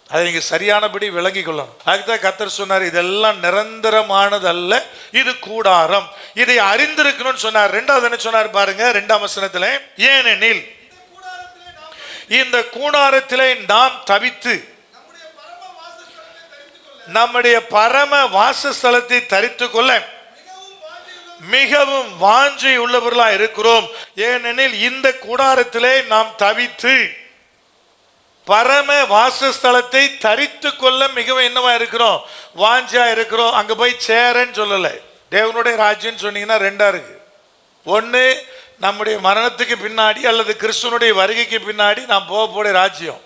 S1: அதை நீங்கள் சரியானபடி விளங்கி கொள்ளணும். அதுக்குதான் கர்த்தர் சொன்னார், இதெல்லாம் நிரந்தரமானது அல்ல, இது கூடாரம். இதை அறிந்திருக்கணும்னு சொன்னார். 2வது என்ன சொன்னார் பாருங்க, 2ஆம் வசனத்தில், ஏனெனில் இந்த கூடாரத்திலே நாம் தவித்து நம்முடைய பரம வாசஸ்தலத்தை தரித்து கொள்ள மிகவும் வாஞ்சை உள்ளவர்களா இருக்கிறோம். ஏனெனில் இந்த கூடாரத்திலே நாம் தவித்து பரம வாசஸ்தலத்தை தரித்து கொள்ள மிகவும் என்னவா இருக்கிறோம், வாஞ்சா இருக்கிறோம். அங்க போய் சேரன்னு சொல்லலை. தேவனுடைய ராஜ்யம் சொன்னீங்கன்னா 2ஆ இருக்கு. ஒன்று நம்முடைய மரணத்துக்கு பின்னாடி அல்லது கிறிஸ்துவனுடைய வருகைக்கு பின்னாடி நாம் போகக்கூடிய ராஜ்யம்.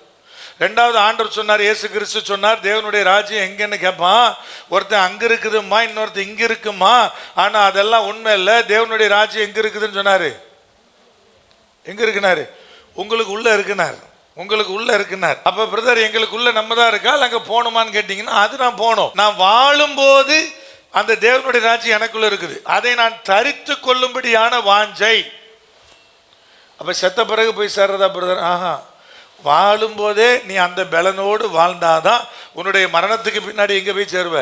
S1: 2வது ஆண்டவர் சொன்னார், இயேசு கிறிஸ்து சொன்னார், தேவனுடைய ராஜ்யம் எங்கன்னு கேட்பான். ஒருத்தன் அங்க இருக்குதுமா, இன்னொருத்தன் இங்க இருக்குமா. ஆனா அதெல்லாம் உண்மை இல்லை. தேவனுடைய ராஜ்யம் எங்க இருக்குதுன்னு சொன்னாரு. எங்க இருக்குனாரு? உங்களுக்கு உள்ள இருக்குனார். உங்களுக்கு உள்ள இருக்குனார். அப்ப பிரதர் எங்களுக்குள்ள நம்ம தான் இருக்கா, அங்க போகணுமான்னு கேட்டீங்கன்னா, அது நான் போகணும். நான் வாழும் போது அந்த தேவனுடைய ராஜ்யம் எனக்குள்ள இருக்குது. அதை நான் தரித்து கொள்ளும்படியான வாஞ்சை. அப்ப செத்த பிறகு போய் சேர்றதா பிரதர்? ஆஹா, வாழும் போதே நீ அந்த பலனோடு வாழ்ந்தாதான் உன்னுடைய மரணத்துக்கு பின்னாடி எங்க போய் சேருவ.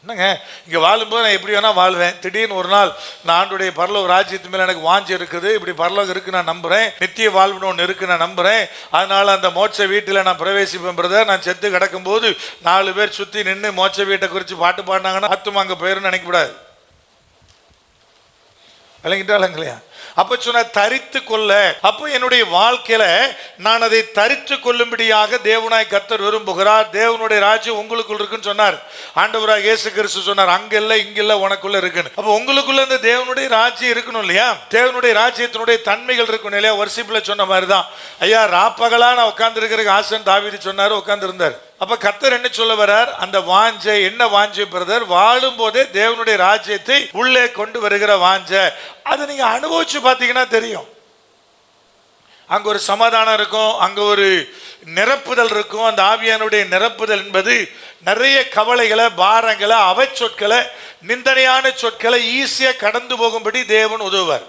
S1: என்னங்க, இங்கே வாழும்போது நான் எப்படி வேணால் வாழ்வேன். திடீர்னு ஒரு நாள் நான் ஆண்டுடைய பரலோக ராஜ்யத்து மேலே எனக்கு வாஞ்சி இருக்குது, இப்படி பரலோகம் இருக்குது நான் நம்புகிறேன், நித்திய வாழ்வுன்னு ஒன்று இருக்குது நான் நம்புகிறேன், அதனால் அந்த மோட்ச வீட்டில் நான் பிரவேசிப்பேன் பிரதர். நான் செத்து கிடக்கும்போது 4 பேர் சுற்றி நின்று மோட்ச வீட்டை குறித்து பாட்டு பாடினாங்கன்னா ஆத்துமா அங்கே போயிருந்து நினைக்கக்கூடாது. விளங்கிட்டாலும் இல்லையா? அப்ப சொன்ன தரித்து கொள்ள. அப்போ என்னுடைய வாழ்க்கையில நான் அதை தரித்து கொள்ளும்படியாக தேவனாய் கர்த்தர் விரும்புகிறார். தேவனுடைய ராஜ்யம் உங்களுக்குள் இருக்குன்னு சொன்னார். ஆண்டவராக இயேசு கிறிஸ்து சொன்னார், அங்க இல்ல இங்க இல்ல உனக்குள்ள இருக்குன்னு. அப்ப உங்களுக்குள்ள இந்த தேவனுடைய ராஜ்யம் இருக்கணும் இல்லையா? தேவனுடைய ராஜ்யத்தினுடைய தன்மைகள் இருக்கணும் இல்லையா? வர்ஷிப்ல சொன்ன மாதிரிதான், ஐயா ராப்பகலா நான் உட்கார்ந்து இருக்கிற ஆசன் தாவீது சொன்னாரு, உட்கார்ந்து இருந்தார். அப்ப கர்த்தர் என்ன சொல்ல வர்றார்? அந்த வாஞ்சை என்ன வாஞ்சை பிரதர்? வாழும் போதே தேவனுடைய ராஜ்யத்தை உள்ளே கொண்டு வருகிற வாஞ்சை. அதை நீங்க அனுபவிச்சு பார்த்தீங்கன்னா தெரியும். அங்க ஒரு சமாதானம் இருக்கும், அங்க ஒரு நிரப்புதல் இருக்கும். அந்த ஆவியானுடைய நிரப்புதல் என்பது நிறைய கவலைகளை, பாரங்களை, அவச்சொற்களை, நிந்தனையான சொற்களை ஈஸியா கடந்து போகும்படி தேவன் உதவுவார்.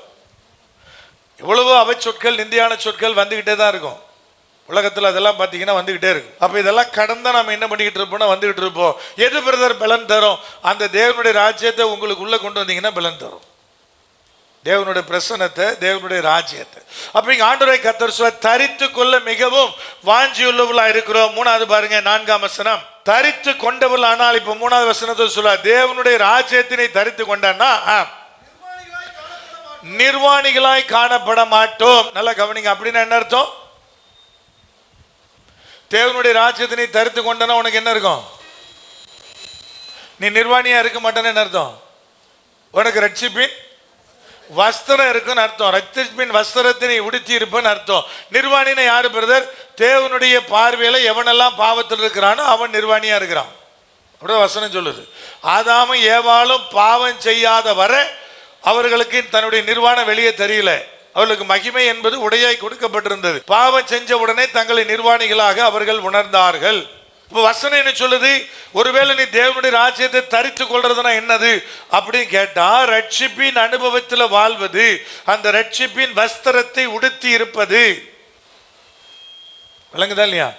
S1: எவ்வளவோ அவச்சொற்கள், நிந்தையான சொற்கள் வந்துகிட்டே தான் இருக்கும் உலகத்தில். அதெல்லாம் பார்த்தீங்கன்னா வந்துகிட்டே இருக்கு. அப்ப இதெல்லாம் கடந்தா நம்ம என்ன பண்ணிக்கிட்டு இருப்போம்னா வந்துகிட்டு இருப்போம். எது பிரதர் பலன் தரும்? அந்த தேவனுடைய ராஜ்யத்தை உங்களுக்கு உள்ள கொண்டு வந்தீங்கன்னா பலன் தரும். தேவனுடைய பிரசன்னத்தை, தேவனுடைய ராஜ்யத்தை. அப்ப இங்க ஆண்டவரை கர்த்தர் சொல்ல தரித்து கொள்ள மிகவும் வாஞ்சியுள்ளவர்களா இருக்கிறோம். மூணாவது பாருங்க, 4ஆம் வசனம். தரித்து கொண்டவர்கள். ஆனால் இப்ப 3ஆவது வசனத்தை சொல்ல தேவனுடைய ராஜ்யத்தினை தரித்து கொண்டான்னா நிர்வாணிகளாய் காணப்பட மாட்டோம். நல்லா கவனிங்க. அப்படின்னா என்ன அர்த்தம்? தேவனுடைய ராஜ்யத்தினை தரித்து கொண்டனா உனக்கு என்ன இருக்கும்? நீ நிர்வாணியா இருக்க மாட்டேன்னு என்ன அர்த்தம்? உனக்கு ரட்சிப்பின் வஸ்திரம் இருக்குன்னு அர்த்தம். ரட்சிப்பின் வஸ்திரத்தினை உடுத்தி இருப்பேன்னு அர்த்தம். நிர்வாணின யாரு பிரதர்? தேவனுடைய பார்வையில எவனெல்லாம் பாவத்தில் இருக்கிறானோ அவன் நிர்வாணியா இருக்கிறான். அப்படியே வசனம் சொல்லுது. ஆதாமும் ஏவாளும் பாவம் செய்யாத வர அவர்களுக்கு தன்னுடைய நிர்வாணம் வெளியே தெரியல. அவர்களுக்கு மகிமை என்பது உடையாய் கொடுக்கப்பட்டிருந்தது. பாவம் செஞ்ச உடனே தங்களை நிர்வாணிகளாக அவர்கள் உணர்ந்தார்கள். இப்ப வசனம் என்ன சொல்லுது? ஒருவேளை நீ தேவனுடைய ராஜ்யத்தை தரித்து கொள்றதுனா என்னது அப்படின்னு கேட்டா, ரட்சிப்பின் அனுபவத்தில் வாழ்வது, அந்த ரட்சிப்பின் வஸ்திரத்தை உடுத்தி இருப்பது. விளங்குதா இல்லையா?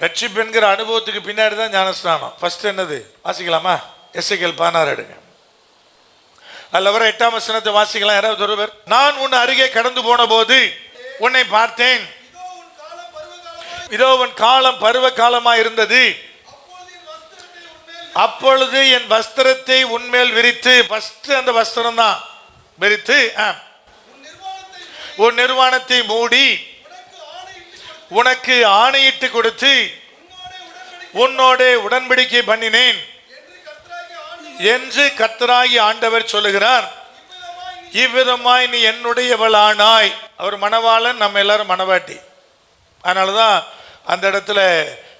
S1: ரட்சிப்பு என்கிற அனுபவத்துக்கு பின்னாடி தான் ஞானஸ்நானம். ஃபர்ஸ்ட் என்னது வாசிக்கலாமா? எசேக்கியேல் 16 எடுங்க. அதுல வர 8ஆம் வசனத்தை வாசிக்கலாம் யாராவது ஒருவர். நான் உன் அருகே கடந்து போன போது உன்னை பார்த்தேன். இதோ உன் காலம் பருவ காலமா இருந்தது. அப்பொழுது என் வஸ்திரத்தை உன்மேல் விரித்து, ஃபர்ஸ்ட் அந்த வஸ்திரம் தான் விரித்து, உன் நிர்வாணத்தை மூடி உனக்கு ஆணையிட்டு கொடுத்து உன்னோட உடன்படிக்கை பண்ணினேன் என்று கர்த்தராகிய ஆண்டவர் சொல்லுகிறார். இவ்விதமாய் நீ என்னுடையவளானாய். அவர் மணவாளன், நம்ம எல்லாரும் மணவாட்டி. அதனாலதான் அந்த இடத்துல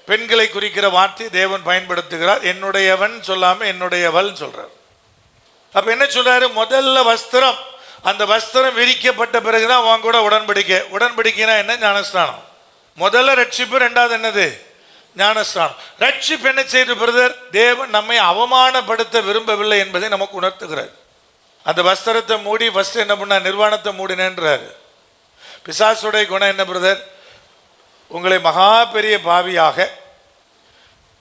S1: பெண்களை குறிக்கிற வார்த்தை தேவன் பயன்படுத்துகிறார். என்னுடையவன் சொல்லாம என்னுடையவள் சொல்றார். அப்ப என்ன சொல்றாரு? முதல்ல வஸ்திரம், அந்த வஸ்திரம் விரிக்கப்பட்ட பிறகுதான் அவங்க கூட உடன்படிக்கை. உடன்படிக்கைனா என்ன? ஞானஸ்நானம். முதல்ல ரட்சிப்பு, ரெண்டாவது என்னது? ஞானஸ்நானம். ரட்சிப்பு என்ன செய்து பிரதர்? தேவன் நம்மை அவமானப்படுத்த விரும்பவில்லை என்பதை நமக்கு உணர்த்துகிறார். அந்த வஸ்திரத்தை மூடி ஃபர்ஸ்ட் என்ன பண்ண? நிர்வாணத்தை மூடினேன்றாரு. பிசாசுடைய குணம் என்ன பிரதர்? உங்களை மகா பெரிய பாவியாக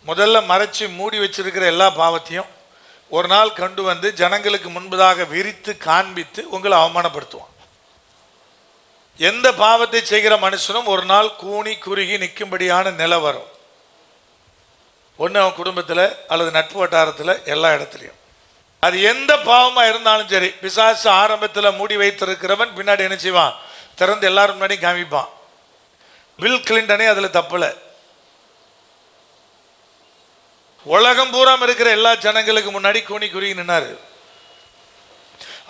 S1: முதல்ல மறைச்சு மூடி வச்சிருக்கிற எல்லா பாவத்தையும் ஒரு நாள் கொண்டு வந்து ஜனங்களுக்கு முன்பதாக விரித்து காண்பித்து உங்களை அவமானப்படுத்துவான். எந்த பாவத்தை செய்கிற மனுஷனும் ஒரு நாள் கூனி குறுகி நிற்கும்படியான நிலை வரும். ஒன்று அவன் குடும்பத்தில் அல்லது நட்பு வட்டாரத்தில், எல்லா இடத்துலையும். அது எந்த பாவமாக இருந்தாலும் சரி, பிசாசு ஆரம்பத்தில் மூடி வைத்திருக்கிறவன் பின்னாடி என்ன செய்வான்? திறந்து எல்லாரும் முன்னாடி காமிப்பான். பில் கிளின்டனே அதில் தப்பல. உலகம் பூரா இருக்கிற எல்லா ஜனங்களுக்கு முன்னாடி கூனி குறுகி நின்னாரு.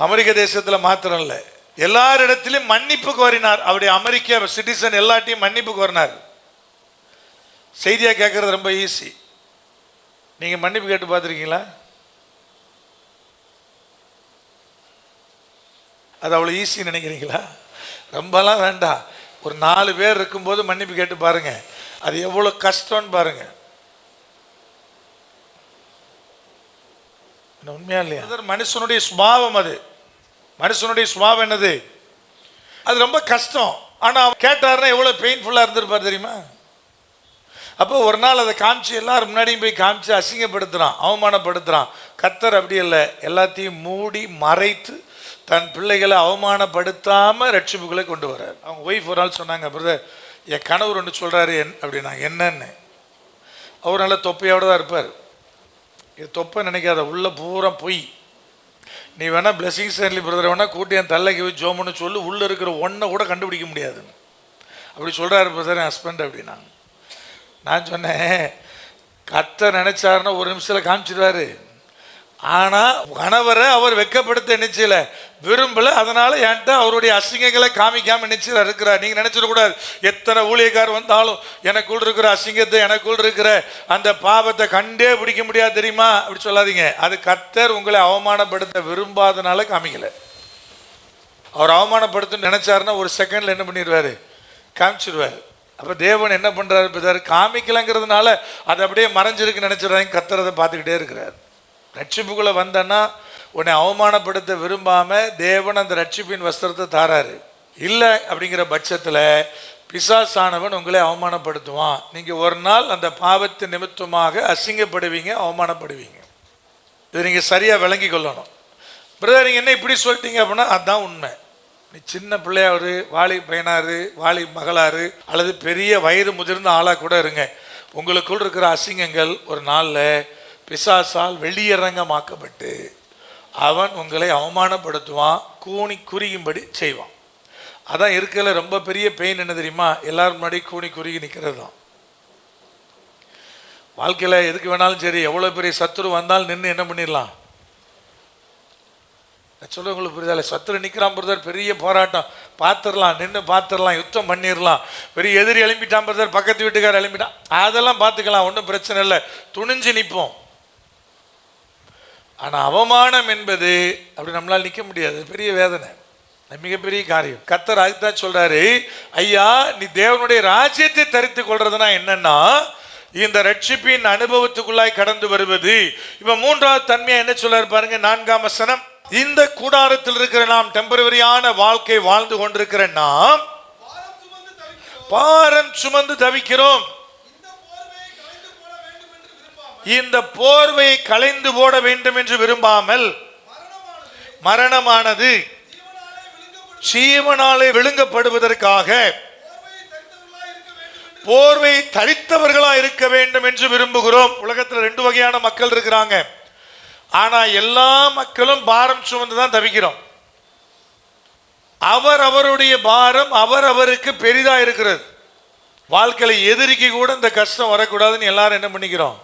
S1: அமெரிக்க தேசத்தில் மாத்திரம் இல்லை, எல்லாரிடத்திலும் மன்னிப்பு கோரினார். அவருடைய அமெரிக்க சிட்டிசன் எல்லாத்தையும் மன்னிப்பு கோரினார். செய்தியா கேட்கறது ரொம்ப ஈஸி. நீங்க மன்னிப்பு கேட்டு பார்த்துருக்கீங்களா? அது அவ்வளோ ஈஸி நினைக்கிறீங்களா? ரொம்பலாம் வேண்டாம். ஒரு 4 பேர் இருக்கும்போது மன்னிப்பு கேட்டு பாருங்க, அது எவ்வளோ கஷ்டம்னு பாருங்க. உண்மையா இல்லையா? மனுஷனுடைய சுபாவம். அது மனுஷனுடைய சுபாவம் என்னது? அது ரொம்ப கஷ்டம். ஆனால் கேட்டாருன்னா எவ்வளோ பெயின்ஃபுல்லாக இருந்திருப்பார் தெரியுமா? அப்போ ஒரு நாள் அதை காமிச்சு எல்லாரும் முன்னாடியும் போய் காமிச்சு அசிங்கப்படுத்துகிறான், அவமானப்படுத்துகிறான். கர்த்தர் அப்படி இல்லை, எல்லாத்தையும் மூடி மறைத்து தன் பிள்ளைகளை அவமானப்படுத்தாமல் ரட்சிப்புகளை கொண்டு வர்றார். அவங்க ஒய்ஃப் ஒரு நாள் சொன்னாங்க, பிரதர் என் கணவர் ஒன்று சொல்கிறாரு அப்படின்னா என்னன்னு. அவர் நல்ல தொப்பையோடு தான் இருப்பார். இது தொப்பை நினைக்காத, உள்ள பூரா பொய். நீ வேணா பிளெஸிங் ஸ்டான்லி பிரதர் வேணா கூட்டி என் தலைக்கு போய் ஜோமுன்னு சொல்லி உள்ளே இருக்கிற ஒன்றை கூட கண்டுபிடிக்க முடியாதுன்னு அப்படி சொல்கிறாரு பிரதர் என் ஹஸ்பண்ட் அப்படின்னா. நான் சொன்னேன், கர்த்தர் நினைச்சாருன்னா ஒரு நிமிஷத்தில் காமிச்சிடுவாரு. ஆனால் கணவரை அவர் வெட்கப்படுத்த நினைச்சல, விரும்பல. அதனால என்கிட்ட அவருடைய அசிங்கங்களை காமிக்காம நினைச்சல இருக்கிறார். நீங்க நினைச்சிடக்கூடாது, எத்தனை ஊழியக்கார் வந்தாலும் எனக்குள் இருக்கிற அசிங்கத்தை, எனக்குள் இருக்கிற அந்த பாவத்தை கண்டே பிடிக்க முடியாது தெரியுமா அப்படி சொல்லாதீங்க. அது கர்த்தர் உங்களை அவமானப்படுத்த விரும்பாதனால காமிக்கல. அவர் அவமானப்படுத்த நினைச்சாருன்னா ஒரு செகண்ட்ல என்ன பண்ணிடுவாரு, காமிச்சிடுவார். அப்ப தேவன் என்ன பண்றாரு, காமிக்கலங்கிறதுனால அது அப்படியே மறைஞ்சிருக்கு நினைச்சிடறாங்க. கர்த்தர் அதை பார்த்துக்கிட்டே இருக்கிறார். ரட்சிப்புக்குள்ள வந்தன்னா உன்னை அவமானப்படுத்த விரும்பாம தேவன் அந்த ரட்சிப்பின் வஸ்திரத்தை தாராரு. இல்லை அப்படிங்கிற பட்சத்தில் பிசாசானவன் உங்களை அவமானப்படுத்துவான். நீங்க ஒரு நாள் அந்த பாவத்து நிமித்தமாக அசிங்கப்படுவீங்க, அவமானப்படுவீங்க. இதை நீங்க சரியா விளங்கி கொள்ளணும். பிரதர் நீங்க என்ன இப்படி சொல்லிட்டீங்க அப்படின்னா அதுதான் உண்மை. நீ சின்ன பிள்ளையாரு, வாலி பையனாரு, வாலி மகளாரு, அல்லது பெரிய வயது முதிர்ந்த ஆளா கூட இருங்க, உங்களுக்குள் இருக்கிற அசிங்கங்கள் ஒரு நாளில் பிசாசால் வெளியரங்கமாக்கப்பட்டு அவன் உங்களை அவமானப்படுத்துவான், கூனி குறுகும்படி செய்வான். அதான் இருக்கல ரொம்ப பெரிய பெயின் என்ன தெரியுமா, எல்லாரும் முன்னாடி கூனி குறுகி நிற்கிறது தான். வாழ்க்கையில் எதுக்கு வேணாலும் சரி, எவ்வளோ பெரிய சத்துரு வந்தாலும் நின்று என்ன பண்ணிடலாம் சொல்ல உங்களுக்கு புரியுதா? சத்துரு நிற்கிறான் பிரதர், பெரிய போராட்டம், பார்த்துடலாம், நின்று பார்த்துடலாம், யுத்தம் பண்ணிடலாம். பெரிய எதிரி எழும்பிட்டான் பிரதர், பக்கத்து வீட்டுக்கார எழும்பிட்டான், அதெல்லாம் பார்த்துக்கலாம், ஒன்றும் பிரச்சனை இல்லை, துணிஞ்சு நிற்போம். ஆனால் அவமானம் என்பது அப்படி நம்மளால் நிற்க முடியாது, பெரிய வேதனை, மிகப்பெரிய காரியம். கர்த்தர் அதுதான் சொல்றாரு, ஐயா நீ தேவனுடைய ராஜ்யத்தை தரித்து கொள்றதுனா என்னன்னா இந்த ரட்சிப்பின் அனுபவத்துக்குள்ளாய் கடந்து வருவது. இப்ப மூன்றாவது தன்மையா என்ன சொல்றாரு பாருங்க, 4ஆம் வசனம். இந்த கூடாரத்தில் இருக்கிற நாம், டெம்பரவரியான வாழ்க்கை வாழ்ந்து கொண்டிருக்கிற நாம் பாரம் சுமந்து தவிக்கிறோம். இந்த போர்வையை களைந்து போட வேண்டும் என்று விரும்பாமல் மரணமானது ஜீவனாலே விழுங்கப்படுவதற்காக போர்வை தரித்தவர்களா இருக்க வேண்டும் என்று விரும்புகிறோம். உலகத்தில் 2 வகையான மக்கள் இருக்கிறாங்க. ஆனா எல்லா மக்களும் பாரம் சுமந்துதான் தவிக்கிறோம். அவருடைய பாரம் அவருக்கு பெரிதா இருக்கிறது. வாழ்க்கையில எதிரிக்கு கூட இந்த கஷ்டம் வரக்கூடாதுன்னு எல்லாரும் என்ன பண்ணிக்கிறோம்,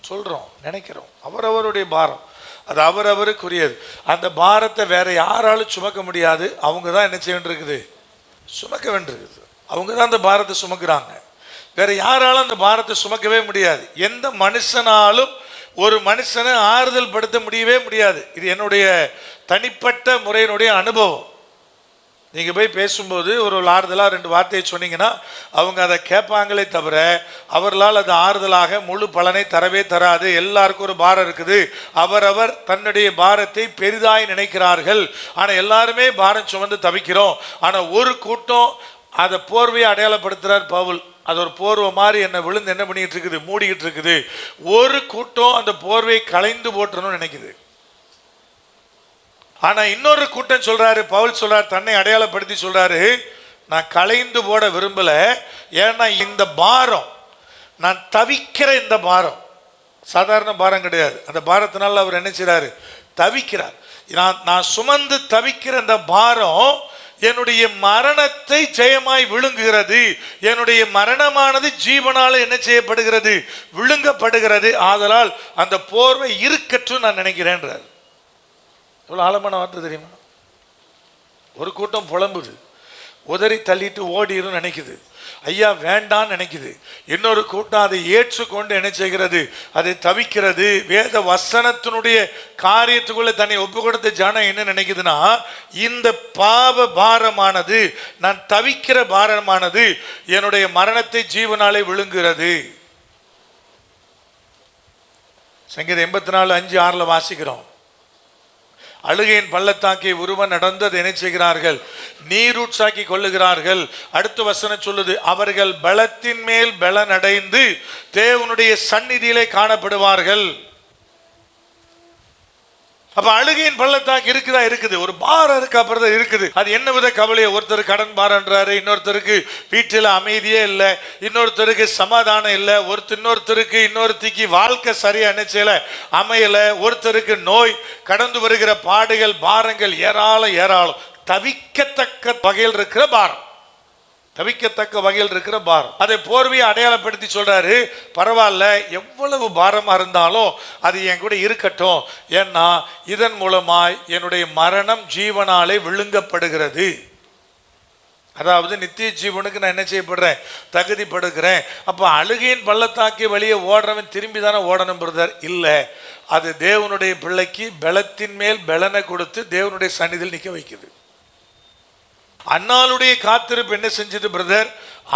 S1: சொல்றோம், நினைக்கிறோம். அவருடைய பாரம் அது அவருக்குரியது. அந்த பாரத்தை வேற யாராலும் சுமக்க முடியாது. அவங்க தான் என்ன செய்ய வேண்டியிருக்குது, சுமக்க வேண்டியிருக்குது. அவங்க தான் அந்த பாரத்தை சுமக்கிறாங்க. வேற யாராலும் அந்த பாரத்தை சுமக்கவே முடியாது. எந்த மனுஷனாலும் ஒரு மனுஷனை ஆறுதல் படுத்த முடியவே முடியாது. இது என்னுடைய தனிப்பட்ட முறையினுடைய அனுபவம். நீங்க போய் பேசும்போது ஒரு ஆறுதலா 2 வார்த்தையை சொன்னீங்கன்னா அவங்க அதை கேட்பாங்களே தவிர அவர்களால் அது ஆறுதலாக முழு பலனை தரவே தராது. எல்லாருக்கும் ஒரு பாரம் இருக்குது. அவரவர் தன்னுடைய பாரத்தை பெரிதாய் நினைக்கிறார்கள். ஆனா எல்லாருமே பாரம் சுமந்து தவிக்கிறோம். ஆனா ஒரு கூட்டம் அதை போர்வையை அடையாளப்படுத்துறார் பவுல். அது ஒரு போர்வை மாதிரி என்ன விழுந்து என்ன பண்ணிட்டு இருக்குது, மூடிக்கிட்டு இருக்குது. ஒரு கூட்டம் அந்த போர்வையை களைந்து போட்டணும்னு நினைக்குது. ஆனா இன்னொரு கூட்டம் சொல்றாரு, பவுல் சொல்றாரு, தன்னை அடையாளப்படுத்தி சொல்றாரு, நான் களைந்து போட விரும்பல. ஏன்னா இந்த பாரம், நான் தவிக்கிற இந்த பாரம் சாதாரண பாரம் கிடையாது. அந்த பாரத்தினால அவர் என்ன செய்றாரு, தவிக்கிறார். நான் சுமந்து தவிக்கிற இந்த பாரம் என்னுடைய மரணத்தை ஜெயமாய் விழுங்குகிறது. என்னுடைய மரணமானது ஜீவனால என்ன செய்யப்படுகிறது, விழுங்கப்படுகிறது. ஆதலால் அந்த போர்வை இருக்கட்டும் நான் நினைக்கிறேன்றார். எவ்வளவு ஆழமான வார்த்தை தெரியுமா? ஒரு கூட்டம் புலம்புது, உதறி தள்ளிட்டு ஓடிடும் நினைக்குது, ஐயா வேண்டான்னு நினைக்குது. இன்னொரு கூட்டம் அதை ஏற்றுக்கொண்டு என்ன செய்கிறது, அதை தவிக்கிறது. வேத வசனத்தினுடைய காரியத்துக்குள்ள தன்னை ஒப்பு கொடுத்த ஜனம் என்ன நினைக்குதுன்னா, இந்த பாவ பாரமானது, நான் தவிக்கிற பாரமானது என்னுடைய மரணத்தை ஜீவனாலே விழுங்குகிறது. சங்கீதம் 84:5-6 வாசிக்கிறோம். அழுகையின் பள்ளத்தாக்கை ஒருவன் நடந்தது என்ன செய்கிறார்கள், நீரூற்றாக்கி கொள்ளுகிறார்கள். அடுத்த வசனம் சொல்லுது, அவர்கள் பலத்தின் மேல் பலன் அடைந்து தேவனுடைய சந்நிதியிலே காணப்படுவார்கள். அப்ப அழுகையின் பள்ளத்தாக்கு இருக்குது, ஒரு பாரம் இருக்கா பிரதர்? இருக்குது. அது என்ன வித கவலையை? ஒருத்தர் கடன் பாரன்றாரு, இன்னொருத்தருக்கு வீட்டில் அமைதியே இல்லை, இன்னொருத்தருக்கு சமாதானம் இல்லை, இன்னொருத்திக்கு வாழ்க்கை சரியா நினைச்சல அமையல, ஒருத்தருக்கு நோய், கடந்து வருகிற பாடுகள், பாரங்கள் ஏராளம். தவிக்கத்தக்க வகையில் இருக்கிற பாரம், அதை போர்வையை அடையாளப்படுத்தி சொல்றாரு. பரவாயில்ல, எவ்வளவு பாரமா இருந்தாலும் அது என் கூட இருக்கட்டும், ஏன்னா இதன் மூலமாய் என்னுடைய மரணம் ஜீவனாலே விழுங்கப்படுகிறது. அதாவது நித்திய ஜீவனுக்கு நான் என்ன செய்யப்படுறேன்? தகுதிப்படுகிறேன். அப்ப அழுகையின் பள்ளத்தாக்கி வெளியே ஓடுறவன் திரும்பி தானே ஓடணும் பிரதர்? இல்லை, அது தேவனுடைய பிள்ளைக்கு பலத்தின் மேல் பலனை கொடுத்து தேவனுடைய சந்நிதியில் நிற்க வைக்குது. அன்னாளுடைய காத்திருப்பு என்ன செஞ்சது பிரதர்?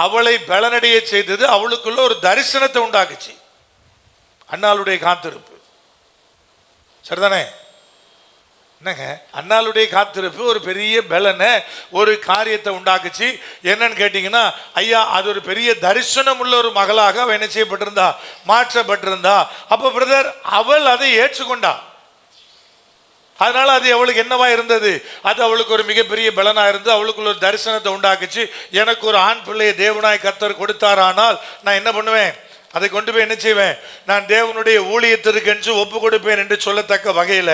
S1: அவளை பலனடைய செய்தது, அவளுக்குள்ள ஒரு தரிசனத்தை உண்டாக்குச்சு. அன்னாளுடைய காத்திருப்பு சரிதானே? என்னங்க, அன்னாளுடைய காத்திருப்பு ஒரு பெரிய பலனை, ஒரு காரியத்தை உண்டாக்குச்சு. என்னன்னு கேட்டீங்கன்னா, ஐயா, அது ஒரு பெரிய தரிசனம் உள்ள ஒரு மகளாக அவ என்ன செய்யப்பட்டிருந்தா? மாற்றப்பட்டிருந்தா. அப்ப பிரதர், அவள் அதை ஏற்றுக்கொண்டா. அதனால அது அவளுக்கு என்னவா இருந்தது? அது அவளுக்கு ஒரு மிகப்பெரிய பலனா இருந்து அவளுக்குள்ள ஒரு தரிசனத்தை உண்டாக்குச்சு. எனக்கு ஒரு ஆண் பிள்ளையை தேவனாய் கர்த்தர் கொடுத்தாரானால் நான் என்ன பண்ணுவேன்? அதை கொண்டு போய் என்ன செய்வேன்? நான் தேவனுடைய ஊழியத்திற்கு என்று ஒப்பு கொடுப்பேன் என்று சொல்லத்தக்க வகையில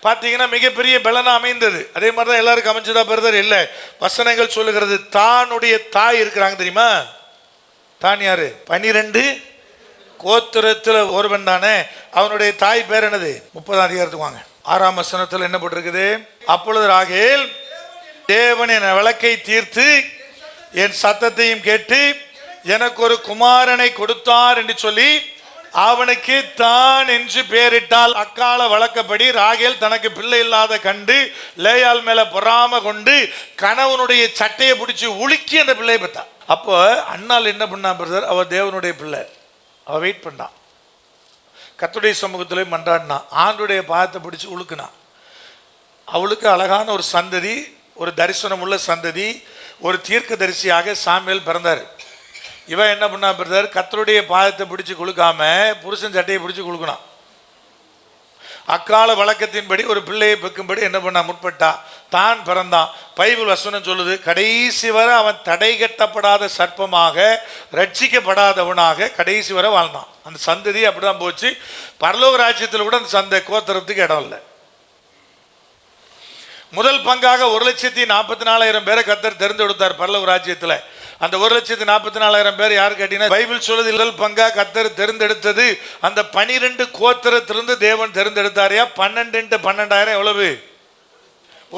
S1: பாத்தீங்கன்னா மிகப்பெரிய பலனா அமைந்தது. அதே மாதிரிதான் எல்லாருக்கும் அமைஞ்சதா பிரதர்? இல்லை. வசனங்கள் சொல்லுகிறது, தானுடைய தாய் இருக்கிறாங்க தெரியுமா? தான் யாரு? 12 கோத்திரத்துல ஒருவன் தானே. அவனுடைய தாய் பேர் என்னது? 30ஆம் அதிகாரத்துக்கு வாங்க. 6ஆம் வசனத்தில் என்ன போட்டிருக்குது? அப்பொழுது ராகேல், தேவன் என் விளக்கை தீர்த்து என் சத்தத்தையும் கேட்டு எனக்கு ஒரு குமாரனை கொடுத்தார் என்று சொல்லி அவனுக்கு தான் என்று பெயரிட்டால். அக்கால வழக்கப்படி ராகேல் தனக்கு பிள்ளை இல்லாத கண்டு லேயாள் மேல பொறாம கொண்டு கணவனுடைய சட்டையை பிடிச்சி உலுக்கி அந்த பிள்ளையை பெற்றா. அப்போ அண்ணாள் என்ன பண்ணா பிரதர்? அவ தேவனுடைய பிள்ளை, அவ வெயிட் பண்ணான். கர்த்தருடைய சமூகத்திலே மன்றாடினா, ஆண்டுடைய பாதத்தை பிடிச்சு உழுக்குனா. அவளுக்கு அழகான ஒரு சந்ததி, ஒரு தரிசனம் உள்ள சந்ததி, ஒரு தீர்க்க தரிசியாக சாமுவேல் பிறந்தார். இவன் என்ன பண்ணா பிரதர்? கர்த்தருடைய பாதத்தை பிடிச்சு குலுக்காம புருஷன் சட்டையை பிடிச்சு குலுக்கினான். அக்கால வழக்கத்தின்படி ஒரு பிள்ளையை பெக்கும்படி என்ன பண்ணா? முற்பட்டா. தான் பிறந்தான். பைபிள் வசனம் சொல்லுது, கடைசி வரை அவன் தடை கட்டப்படாத சர்ப்பமாக, ரட்சிக்கப்படாதவனாக கடைசி வரை வாழ்ந்தான். அந்த சந்ததி அப்படிதான் போச்சு. பரலோக ராஜ்யத்தில் கூட அந்த கோத்திரத்துக்கு இடம் இல்லை. முதல் பங்காக 1,44,000 பேரை கர்த்தர் தெரிந்தெடுத்தார் பரலோக ராஜ்யத்தில். அந்த 1,44,000 பேர் யாரு கேட்டீங்கன்னா, பைபிள் சொல்லுது முதல் பங்கா கர்த்தர் தெரிந்தெடுத்தது அந்த 12 கோத்திரத்திலிருந்து தேவன் தெரிந்தெடுத்தாரியா. 12 × 12,000 எவ்வளவு?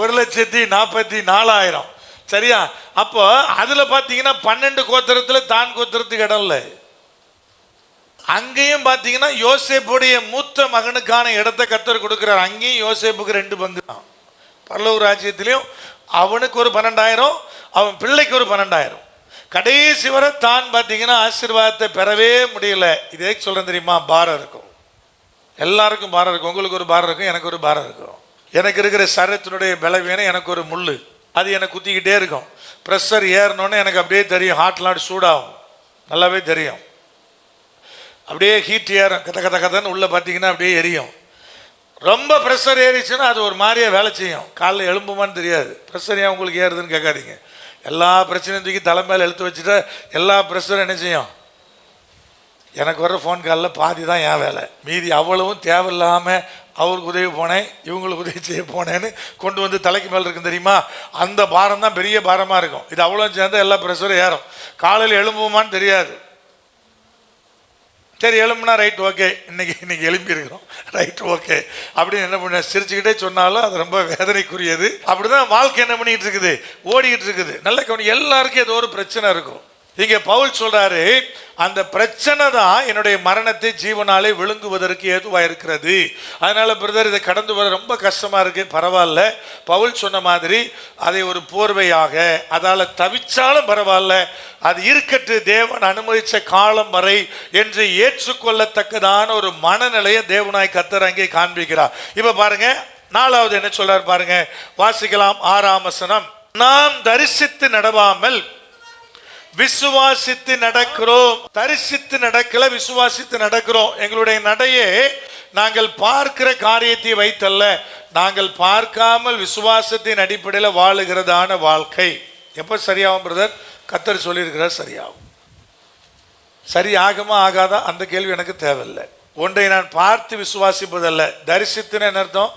S1: 1,44,000. சரியா? அப்போ அதுல பாத்தீங்கன்னா 12 கோத்திரத்துல தான் கோத்திரத்துக்கு இடம் இல்லை. அங்கேயும் பாத்தீங்கன்னா யோசேப்புடைய மூத்த மகனுக்கான இடத்தை கர்த்தர் கொடுக்கிறார். அங்கேயும் யோசேப்புக்கு 2 பங்கு தான். பரலோக ராஜ்யத்திலையும் அவனுக்கு ஒரு 12,000, அவன் பிள்ளைக்கு ஒரு 12,000. கடைசி வரை தான் பாத்தீங்கன்னா ஆசீர்வாதத்தை பெறவே முடியல. இதே சொல்றேன் தெரியுமா? பாரம் இருக்கும், எல்லாருக்கும் பாரம் இருக்கும். உங்களுக்கு ஒரு பாரம் இருக்கும், எனக்கு ஒரு பாரம் இருக்கும். எனக்கு இருக்கிற சரீரத்தினுடைய பலவீனம் எனக்கு ஒரு முள்ளு, அது எனக்கு குத்திக்கிட்டே இருக்கும். ப்ரெஷர் ஏறணும்னு எனக்கு அப்படியே தெரியும். ஹார்ட்லாம் சூடாகும், நல்லாவே தெரியும். அப்படியே ஹீட் ஏறும், கதன்னு உள்ள பார்த்தீங்கன்னா அப்படியே எரியும். ரொம்ப ப்ரெஷர் ஏறிச்சுன்னா அது ஒரு மாதிரியே வேலை செய்யும். காலைல எழும்புமான்னு தெரியாது. ப்ரெஷர் ஏன் உங்களுக்கு ஏறுதுன்னு கேட்காதீங்க. எல்லா பிரச்சனையும் தூக்கி தலைமையில் எழுத்து வச்சுட்டா எல்லா ப்ரெஷரும் என்ன செய்யும்? எனக்கு வர்ற ஃபோன் காலில் பாதி தான் என் வேலை, மீதி அவ்வளவும் தேவையில்லாமல் அவருக்கு உதவி போனேன், இவங்களுக்கு உதவி செய்ய போனேன்னு கொண்டு வந்து தலைக்கு மேலே இருக்கும் தெரியுமா? அந்த பாரம் தான் பெரிய பாரமாக இருக்கும். இது அவ்வளோ சேர்ந்து எல்லா ப்ரெஷரும் ஏறும். காலையில் எழும்புமான்னு தெரியாது. சரி எழும்புனா ரைட், ஓகே, இன்னைக்கு எழுப்பி இருக்கிறோம், ரைட், ஓகே அப்படின்னு என்ன பண்ண சிரிச்சுக்கிட்டே சொன்னாலும் அது ரொம்ப வேதனைக்குரியது. அப்படிதான் வாழ்க்கை என்ன பண்ணிட்டு இருக்குது? ஓடிக்கிட்டு இருக்குது. நல்ல கவனி, எல்லாருக்கும் ஏதோ ஒரு பிரச்சனை இருக்கும். இங்க பவுல் சொல்றாரு, அந்த பிரச்சனை தான் என்னுடைய மரணத்தை ஜீவனாலே விழுங்குவதற்கு ஏதுவா இருக்கிறது. அதனால பிரதர் இதை கடந்து வர ரொம்ப கஷ்டமா இருக்கு. பரவாயில்ல, பவுல் சொன்ன மாதிரி அதை ஒரு போர்வையாக, அதால தவிச்சாலும் பரவாயில்ல, அது இருக்கட்டு, தேவன் அனுமதிச்ச காலம் வரை என்று ஏற்றுக்கொள்ளத்தக்கதான ஒரு மனநிலையை தேவனாய் கர்த்தர் அங்கே காண்பிக்கிறார். இப்ப பாருங்க, 4வது என்ன சொல்றாரு பாருங்க, வாசிக்கலாம். 6ஆம் வசனம். நாம் தரிசித்து நடவாமல் விசுவாசித்து நடக்கிறோம். தரிசித்து நடக்கல, விசுவாசித்து நடக்கிறோம். எங்களுடைய நடையே நாங்கள் பார்க்கிற காரியத்தை வைத்தல்ல, நாங்கள் பார்க்காமல் விசுவாசத்தின் அடிப்படையில் வாழுகிறதான வாழ்க்கை. எப்ப சரியாகும் பிரதர்? கர்த்தர் சொல்லியிருக்கிறார் சரியாகும். சரியாகுமா ஆகாதா அந்த கேள்வி எனக்கு தேவையில்லை. ஒன்றை நான் பார்த்து விசுவாசிப்பதல்ல. தரிசித்துன்னு என்ன அர்த்தம்?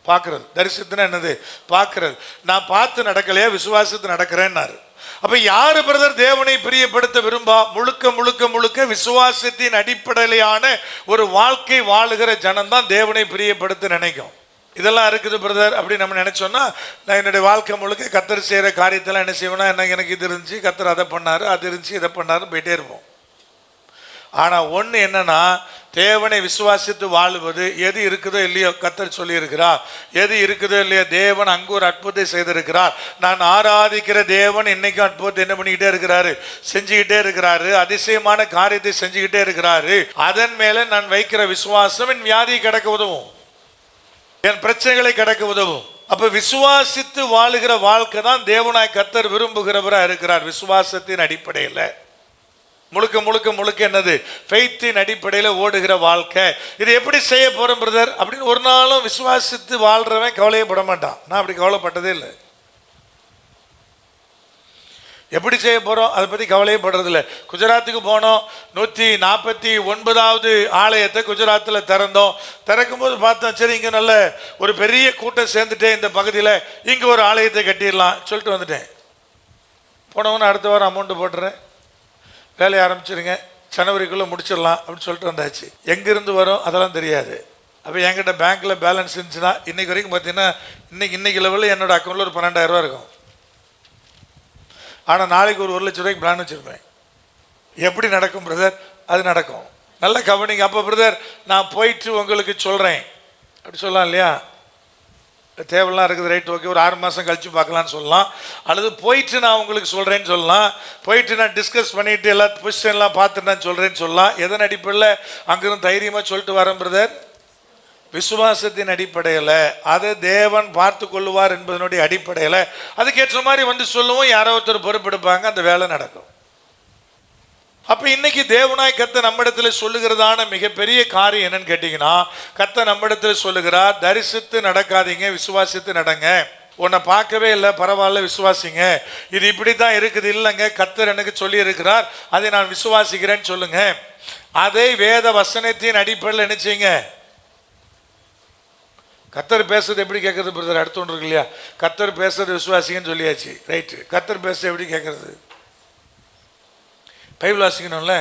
S1: பார்க்கறது. தரிசித்துன்னு என்னது? பார்க்கறது. நான் பார்த்து நடக்கலையா, விசுவாசித்து நடக்கிறேன்னாரு. அப்ப யாரு பிரதர் தேவனை பிரியப்படுத்த விரும்பா? முழுக்க முழுக்க முழுக்க விசுவாசத்தின் அடிப்படையிலான ஒரு வாழ்க்கை வாழுகிற ஜனம்தான் தேவனை பிரியப்படுத்த நினைக்கும். இதெல்லாம் இருக்குது பிரதர் அப்படி நம்ம நினைச்சோம்னா, நான் என்னுடைய வாழ்க்கை முழுக்க கர்த்தர் செய்கிற காரியத்தெல்லாம் என்ன செய்வேன்னா, எனக்கு இது இருந்துச்சு, கர்த்தர் அதை பண்ணாரு, அது இருந்துச்சு, இதை பண்ணாரு, போயிட்டே இருப்போம். ஆனால் ஒன்று என்னன்னா, தேவனை விசுவாசித்து வாழுவது. எது இருக்குதோ இல்லையோ கர்த்தர் சொல்லியிருக்கிறார், எது இருக்குதோ இல்லையோ தேவன் அங்கு ஒரு அற்புதத்தை செய்திருக்கிறார். நான் ஆராதிக்கிற தேவன் இன்னைக்கும் அற்புதத்தை என்ன பண்ணிக்கிட்டே இருக்கிறாரு, செஞ்சுக்கிட்டே இருக்கிறாரு. அதிசயமான காரியத்தை செஞ்சுக்கிட்டே இருக்கிறாரு. அதன் மேலே நான் வைக்கிற விசுவாசம் என் வியாதியை கடக்க உதவும், என் பிரச்சனைகளை கடக்க உதவும். அப்ப விசுவாசித்து வாழுகிற வாழ்க்கை தான் தேவனாய் கர்த்தர் விரும்புகிறவரா இருக்கிறார். விசுவாசத்தின் அடிப்படையில் முழுக்க முழுக்க முழுக்க என்னது? ஃபெய்த்தின் அடிப்படையில் ஓடுகிற வாழ்க்கை. இது எப்படி செய்ய போறோம் பிரதர் அப்படின்னு ஒரு நாளும் விசுவாசித்து வாழ்றவன் கவலையப்பட மாட்டான். நான் அப்படி கவலைப்பட்டதே இல்லை. எப்படி செய்ய போறோம் அதை பத்தி கவலையே படுறது இல்லை. குஜராத்துக்கு போனோம், 149வது ஆலயத்தை குஜராத்தில் திறந்தோம். திறக்கும் போது பார்த்தோம், சரி இங்க நல்ல ஒரு பெரிய கூட்டம் சேர்ந்துட்டேன், இந்த பகுதியில் இங்க ஒரு ஆலயத்தை கட்டிடலாம் சொல்லிட்டு வந்துட்டேன். போனவொன்னு அடுத்த வாரம் அமௌண்ட் போட்டுறேன், வேலையை ஆரம்பிச்சிருங்க, ஜனவரிக்குள்ளே முடிச்சிடலாம் அப்படின்னு சொல்லிட்டு வந்தாச்சு. எங்கேருந்து வரும் அதெல்லாம் தெரியாது. அப்போ என்கிட்ட பேங்க்கில் பேலன்ஸ் இருந்துச்சுன்னா இன்னைக்கு வரைக்கும் பார்த்தீங்கன்னா இன்னைக்கு லெவலில் என்னோட அக்கௌண்ட்டில் ஒரு 12,000 ரூபா இருக்கும். ஆனால் நாளைக்கு ஒரு 1 லட்ச ரூபாய்க்கு பிளான் வச்சுருப்பேன். எப்படி நடக்கும் பிரதர்? அது நடக்கும். நல்ல கவனிங்க. அப்போ பிரதர் நான் போயிட்டு உங்களுக்கு சொல்கிறேன் அப்படி சொல்லலாம் இல்லையா? தேவைலாம் இருக்குது, ரைட், ஓகே, ஒரு 6 மாதம் கழித்து பார்க்கலான்னு சொல்லலாம். அல்லது போயிட்டு நான் உங்களுக்கு சொல்கிறேன்னு சொல்லலாம். போயிட்டு நான் டிஸ்கஸ் பண்ணிவிட்டு எல்லா பொசிஷன்லாம் பார்த்துட்டு நான் சொல்கிறேன்னு சொல்லலாம். எதன் அடிப்படையில்? அங்கிருந்து தைரியமாக சொல்லிட்டு வரேன் பிரதர், விசுவாசத்தின் அடிப்படையில், அதை தேவன் பார்த்து கொள்ளுவார் என்பதனுடைய அடிப்படையில் அதுக்கேற்ற மாதிரி வந்து சொல்லுவோம். யாரோ ஒருத்தர் பொறுப்பெடுப்பாங்க, அந்த வேலை நடக்கும். அப்ப இன்னைக்கு தேவனாய் கர்த்தர் நம்மிடத்துல சொல்லுகிறதான மிகப்பெரிய காரியம் என்னன்னு கேட்டீங்கன்னா, கர்த்தர் நம்மிடத்துல சொல்லுகிறார், தரிசித்து நடக்காதீங்க, விசுவாசித்து நடங்க. உன்னை பார்க்கவே இல்லை, பரவாயில்ல, விசுவாசிங்க. இது இப்படித்தான் இருக்குது இல்லைங்க, கர்த்தர் எனக்கு சொல்லி இருக்கிறார், அதை நான் விசுவாசிக்கிறேன்னு சொல்லுங்க. அதை வேத வசனத்தின் அடிப்படையில் என்ன செய்யுங்க. கர்த்தர் பேசுறது எப்படி கேட்கறது பிரதர்? அடுத்து ஒன்று இருக்கு இல்லையா, கர்த்தர் பேசுறது விசுவாசிங்கன்னு சொல்லியாச்சு, ரைட்டு. கர்த்தர் பேசுறது எப்படி கேட்கறது? பைபிள் வாசிக்கணும்ல.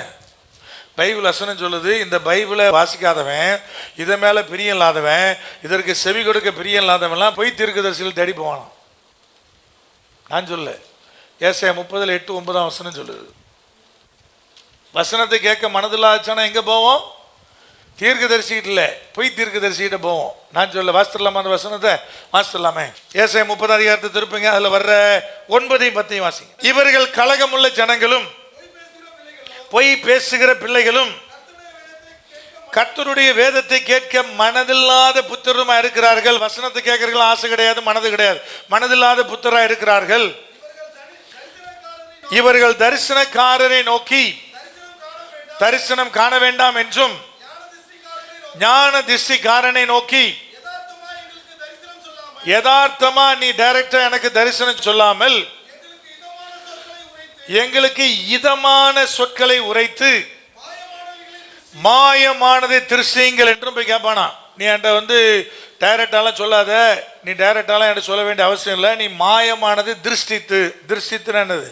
S1: பைபிள் வசனம் சொல்லுது, இந்த பைபிளை வாசிக்காதவன், இதை மேலே பிரியம் இல்லாதவன், இதற்கு செவி கொடுக்க பிரியம் இல்லாதவன்லாம் போய் தீர்க்கதரிசிகள் தேடி போவானாம். நான் சொல்ல, ஏசாயா 30:8-9 வசனம் சொல்லுது. வசனத்தை கேட்க மனதில்லாச்சானா எங்கே போவோம்? தீர்க்கதரிசிக்கிட்ட இல்லை, போய் தீர்க்கதரிசிக்கிட்ட போவோம். நான் சொல்ல, வாசித்துடலாமா அந்த வசனத்தை? வாசித்துடலாமே. ஏசாயா 30 அதிகாரத்தை திருப்புங்க, அதில் வர்ற 9-10 வாசிங்க. இவர்கள் கலகமுள்ள ஜனங்களும் பொய் பேசுகிற பிள்ளைகளும் கர்த்தருடைய வேதத்தை கேட்க மனதில்லாத புத்திரமா இருக்கிறார்கள். வசனத்தை கேட்கறதுக்கு ஆசை கிடையாது, மனது கிடையாது, மனதில்லாத புத்திரா இருக்கிறார்கள். இவர்கள் தரிசனக்காரரை நோக்கி தரிசனம் காண வேண்டாம் என்றும், ஞான திஷ்டிக்காரனை நோக்கி யதார்த்தமா நீ டைரக்டா எனக்கு தரிசனம் சொல்லாமல் எங்களுக்கு இதமான சொற்களை உரைத்து மாயமானதை திருஷ்டிங்கள் என்றும் போய் கேட்பானா. நீ என்கிட்ட வந்து டைரக்டாலாம் சொல்லாத, நீ டைரக்டாலாம் என்கிட்ட சொல்ல வேண்டிய அவசியம் இல்லை, நீ மாயமானது திருஷ்டித்து. திருஷ்டித்துன்னு என்னது?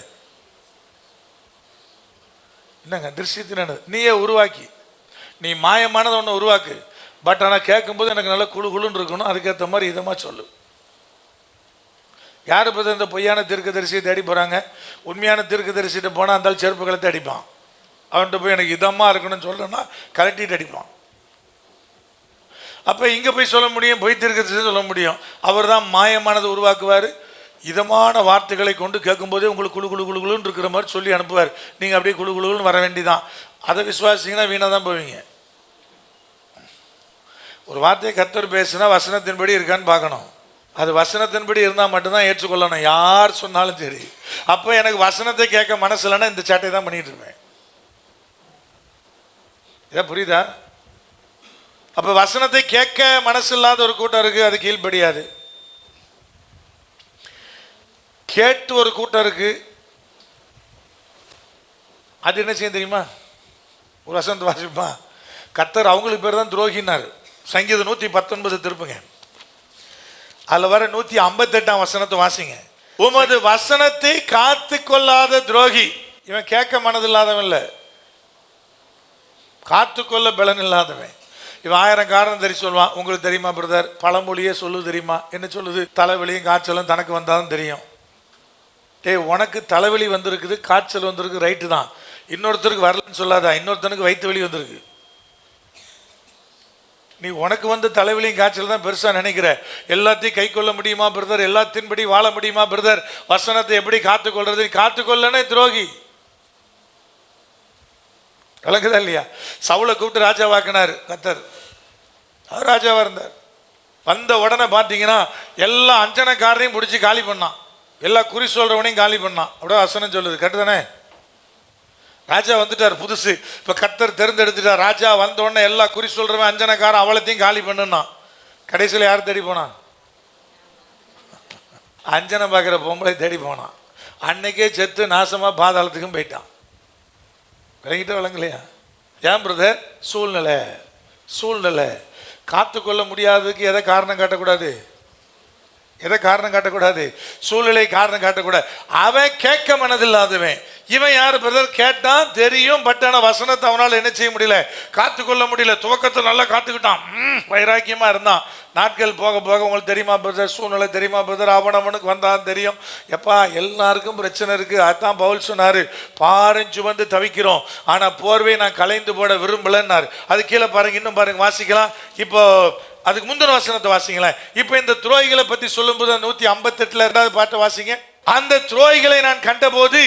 S1: என்னங்க திருஷ்டித்துன்னு என்னது? நீயே உருவாக்கி, நீ மாயமானதை ஒன்று உருவாக்கு. பட் ஆனால் கேட்கும்போது எனக்கு நல்லா குழு குழுன்னு இருக்கணும், அதுக்கேற்ற மாதிரி இதமாக சொல்லு. யார் இப்போ இந்த பொய்யான தீர்க்கதரிசியை தேடி போகிறாங்க? உண்மையான தீர்க்கதரிசிகிட்ட போனால் அந்த செருப்பு கலத்தை அடிப்பான். அவன்கிட்ட போய் எனக்கு இதமாக இருக்கணும்னு சொல்கிறேன்னா கலட்டிட்டு அடிப்பான். அப்போ இங்கே போய் சொல்ல முடியும், பொய் தீர்க்கதரிசி சொல்ல முடியும். அவர் தான் மாயமானதை உருவாக்குவார். இதமான வார்த்தைகளை கொண்டு கேட்கும்போதே உங்களுக்கு குழு குழு குழுன்னு இருக்கிற மாதிரி சொல்லி அனுப்புவார். நீங்கள் அப்படியே குழு குழுன்னு வர வேண்டிதான். அதை விசுவாசிங்கன்னா வீணாக தான் போவீங்க. ஒரு வார்த்தையை கர்த்தர் பேசுனா வசனத்தின்படி இருக்கான்னு பார்க்கணும். அது வசனத்தின்படி இருந்தால் மட்டும்தான் ஏற்றுக்கொள்ளணும், யார் சொன்னாலும் சரி. அப்போ எனக்கு வசனத்தை கேட்க மனசு இல்லைன்னா இந்த சேட்டை தான் பண்ணிட்டு இருப்பேன். இதை புரியுதா? அப்போ வசனத்தை கேட்க மனசு இல்லாத ஒரு கூட்டம் இருக்கு, அது கீழ்படியாது. கேட்டு ஒரு கூட்டம் இருக்கு, அது என்ன செய்ய தெரியுமா? ஒரு வசனத்தை வாசிப்பா, கர்த்தர் அவங்களுக்கு பேர் தான் துரோகினார். சங்கீதம் 119 திருப்புங்க, அதில் வர 158 வசனத்தை வாசிங்க. உமது வசனத்தை காத்து கொள்ளாத துரோகி. இவன் கேட்க மனதில்லாதவன் இல்லை, காத்துக்கொள்ள பலன் இல்லாதவன். இவன் 1000 காரணம் தெரியும் சொல்லுவான். உங்களுக்கு தெரியுமா பிரதர், பழமொழியே சொல்லுது தெரியுமா? என்ன சொல்லுது? தலைவலியும் காய்ச்சலும் தனக்கு வந்தாலும் தெரியும். உனக்கு தலைவலி வந்திருக்குது, காய்ச்சல் வந்திருக்கு, ரைட்டு தான். இன்னொருத்தருக்கு வரலன்னு சொல்லாதா, இன்னொருத்தனுக்கு வயிற்று வலி வந்திருக்கு. நீ உனக்கு வந்து தலைவலியும் காய்ச்சல் தான் பெருசா நினைக்கிற. எல்லாத்தையும் கை கொள்ள முடியுமா பிரதர்? எல்லாத்தின்படி வாழ முடியுமா பிரதர்? வசனத்தை எப்படி காத்துக்கொள்றது? காத்துக்கொள்ளனே துரோகி. விளங்குதா இல்லையா? சவுலை கூப்பிட்டு ராஜாவாக்கினார் கர்த்தர், அவர் ராஜாவா இருந்தார். வந்த உடனே பார்த்தீங்கன்னா எல்லா அஞ்சனக்காரரையும் பிடிச்சி காலி பண்ணான், எல்லா குறி சொல்றவனையும் காலி பண்ணான். அப்படியே வசனம் சொல்லுது, கரெக்டு தானே? ராஜா வந்துட்டார் புதுசு, இப்போ கர்த்தர் தேர்ந்தெடுத்துட்டார். ராஜா வந்த உடனே எல்லா குறி சொல்றவன் அஞ்சனக்காரன் அவளத்தையும் காலி பண்ணுனா. கடைசியில் யார் தேடி போனான்? அஞ்சனை பார்க்குற பொம்பளை தேடி போனான். அன்னைக்கே செத்து நாசமா பாதாளத்துக்கும் போயிட்டான். விளங்கிட்ட விளங்கலையா? ஏன் பிரதர்? சூழ்நிலை. சூழ்நிலை காத்துக்கொள்ள முடியாததுக்கு எதை காரணம் காட்டக்கூடாது? எதை காரணம் காட்டக்கூடாது? சூழ்நிலை காரணம் காட்டக்கூடாது. அவன் கேட்க மனதில்லாதவன். இவன் யாரு பிரதர்? கேட்டான் தெரியும், பட் ஆனால் வசனத்தை அவனால் என்ன செய்ய முடியல, காத்துக்கொள்ள முடியல. துவக்கத்தை நல்லா காத்துக்கிட்டான், வைராக்கியமா இருந்தான். நாட்கள் போக போக உங்களுக்கு தெரியுமா பிரதர், சூழ்நிலை தெரியுமா பிரதர், அவனுக்கு வந்தான் தெரியும். எப்பா எல்லாருக்கும் பிரச்சனை இருக்கு. அதான் பவுல் சொன்னாரு, பாரஞ்சு வந்து தவிக்கிறோம், ஆனா போர்வை நான் கலைந்து போட விரும்பலன்னாரு. அது கீழே பாருங்க, இன்னும் பாருங்க, வாசிக்கலாம். இப்போ அதுக்கு முந்தின வசனத்தை வாசிங்களேன். இப்ப இந்த துரோகிகளை பத்தி சொல்லும் போது 158 2வது பாட்டை வாசிங்க. அந்த துரோகிகளை நான் கண்டபோது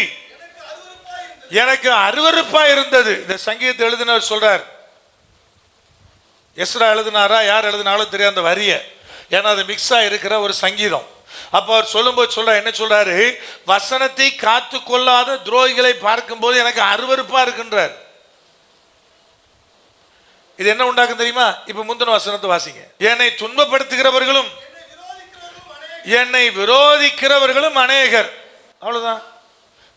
S1: எனக்கு அருவருப்பா இருந்தது. இந்த சங்கீதத்தை எழுதினவர் சொல்றார். எஸ்ரா எழுதினாரா யார் எழுதினாலும் தெரியாது அந்த வரிய, ஏன்னா அது மிக்ஸா இருக்கிற ஒரு சங்கீதம். அப்ப அவர் சொல்லும்போது சொல்ற என்ன சொல்றாரு? வசனத்தை காத்து கொள்ளாத துரோகிகளை பார்க்கும் போது எனக்கு அருவருப்பா இருக்குன்றார். இது என்ன உண்டாக்கும் தெரியுமா? இப்ப முந்தின வசனத்தை வாசிங்க. என்னை துன்பப்படுத்துகிறவர்களும் என்னை விரோதிக்கிறவர்களும் அநேகர். அவ்வளவுதான்.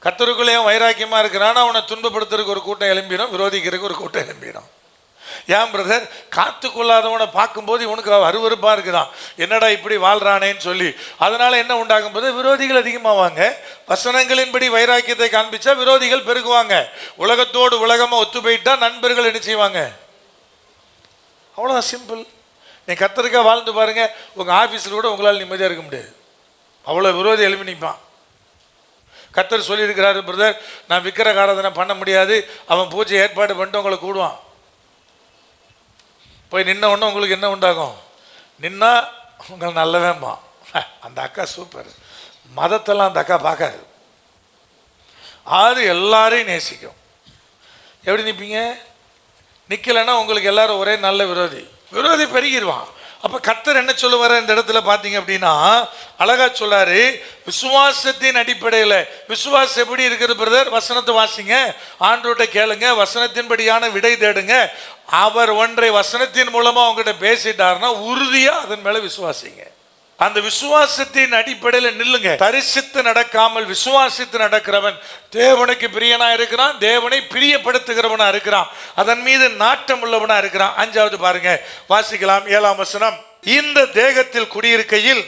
S1: கர்த்தருக்குள்ளேயும் வைராக்கியமா இருக்கிறான், அவனை துன்பப்படுத்துறதுக்கு ஒரு கூட்டம் எழும்பிடும், விரோதிக்கிறதுக்கு ஒரு கூட்டம் எழும்பிடும். ஏன் பிரதர்? காத்து கொள்ளாதவனை பார்க்கும்போது இவனுக்கு அருவருப்பா இருக்குதான், என்னடா இப்படி வாழ்றானேன்னு சொல்லி. அதனால என்ன உண்டாகும் போது விரோதிகள் அதிகமாவாங்க. வசனங்களின்படி வைராக்கியத்தை காண்பிச்சா விரோதிகள் பெருகுவாங்க. உலகத்தோடு உலகமா ஒத்து போயிட்டா நண்பர்கள் என்ன செய்வாங்க? அவ்வளோதான், சிம்பிள். நீ கர்த்தருக்கா வாழ்ந்து பாருங்க, உங்க ஆஃபீஸில் கூட உங்களால் நிம்மதியாக இருக்க முடியாது. அவ்வளோ விரோதி எழுப்பி நிற்பான். கர்த்தர் சொல்லியிருக்கிறாரு பிரதர், நான் விக்கிரக ஆராதனை பண்ண முடியாது, அவன் பூஜை ஏற்பாடு பண்ணிட்டு உங்களை கூடுவான். போய் நின்ன உடனே உங்களுக்கு என்ன உண்டாகும்? நின்னா உங்களை நல்லவேம்மா, அந்த அக்கா சூப்பர், மதத்தெல்லாம் அந்த அக்கா பார்க்காது, அது எல்லாரையும் நேசிக்கும். எப்படி நிற்பீங்க? நிக்கலைன்னா உங்களுக்கு எல்லாரும் ஒரே நல்ல விரோதி, விரோதி பெருகிடுவான். அப்ப கர்த்தர் என்ன சொல்லுவாரு இந்த இடத்துல பாத்தீங்க அப்படின்னா, அழகா சொல்லாரு, விசுவாசத்தின் அடிப்படையில். விசுவாசம் எப்படி இருக்கிறது பிரதர்? வசனத்தை வாசிங்க, ஆண்டவர்கிட்ட கேளுங்க, வசனத்தின்படியான விடை தேடுங்க. அவர் ஒன்றை வசனத்தின் மூலமா உங்ககிட்ட பேசிட்டாருன்னா உறுதியா அதன் மேல விசுவாசிங்க. அந்த விசுவாசத்தின் அடிப்படையில் நில்லுங்க. தரிசித்து நடக்காமல் விசுவாசித்து நடக்கிறவன் தேவனுக்கு பிரியனா இருக்கிறான், தேவனை பிரியப்படுத்துகிறவனா இருக்கிறான், அதன் மீது நாட்டம் உள்ளவனா இருக்கிறான். 5வது பாருங்க, வாசிக்கலாம் 7ஆம் வசனம். இந்த தேகத்தில் குடியிருக்கையில்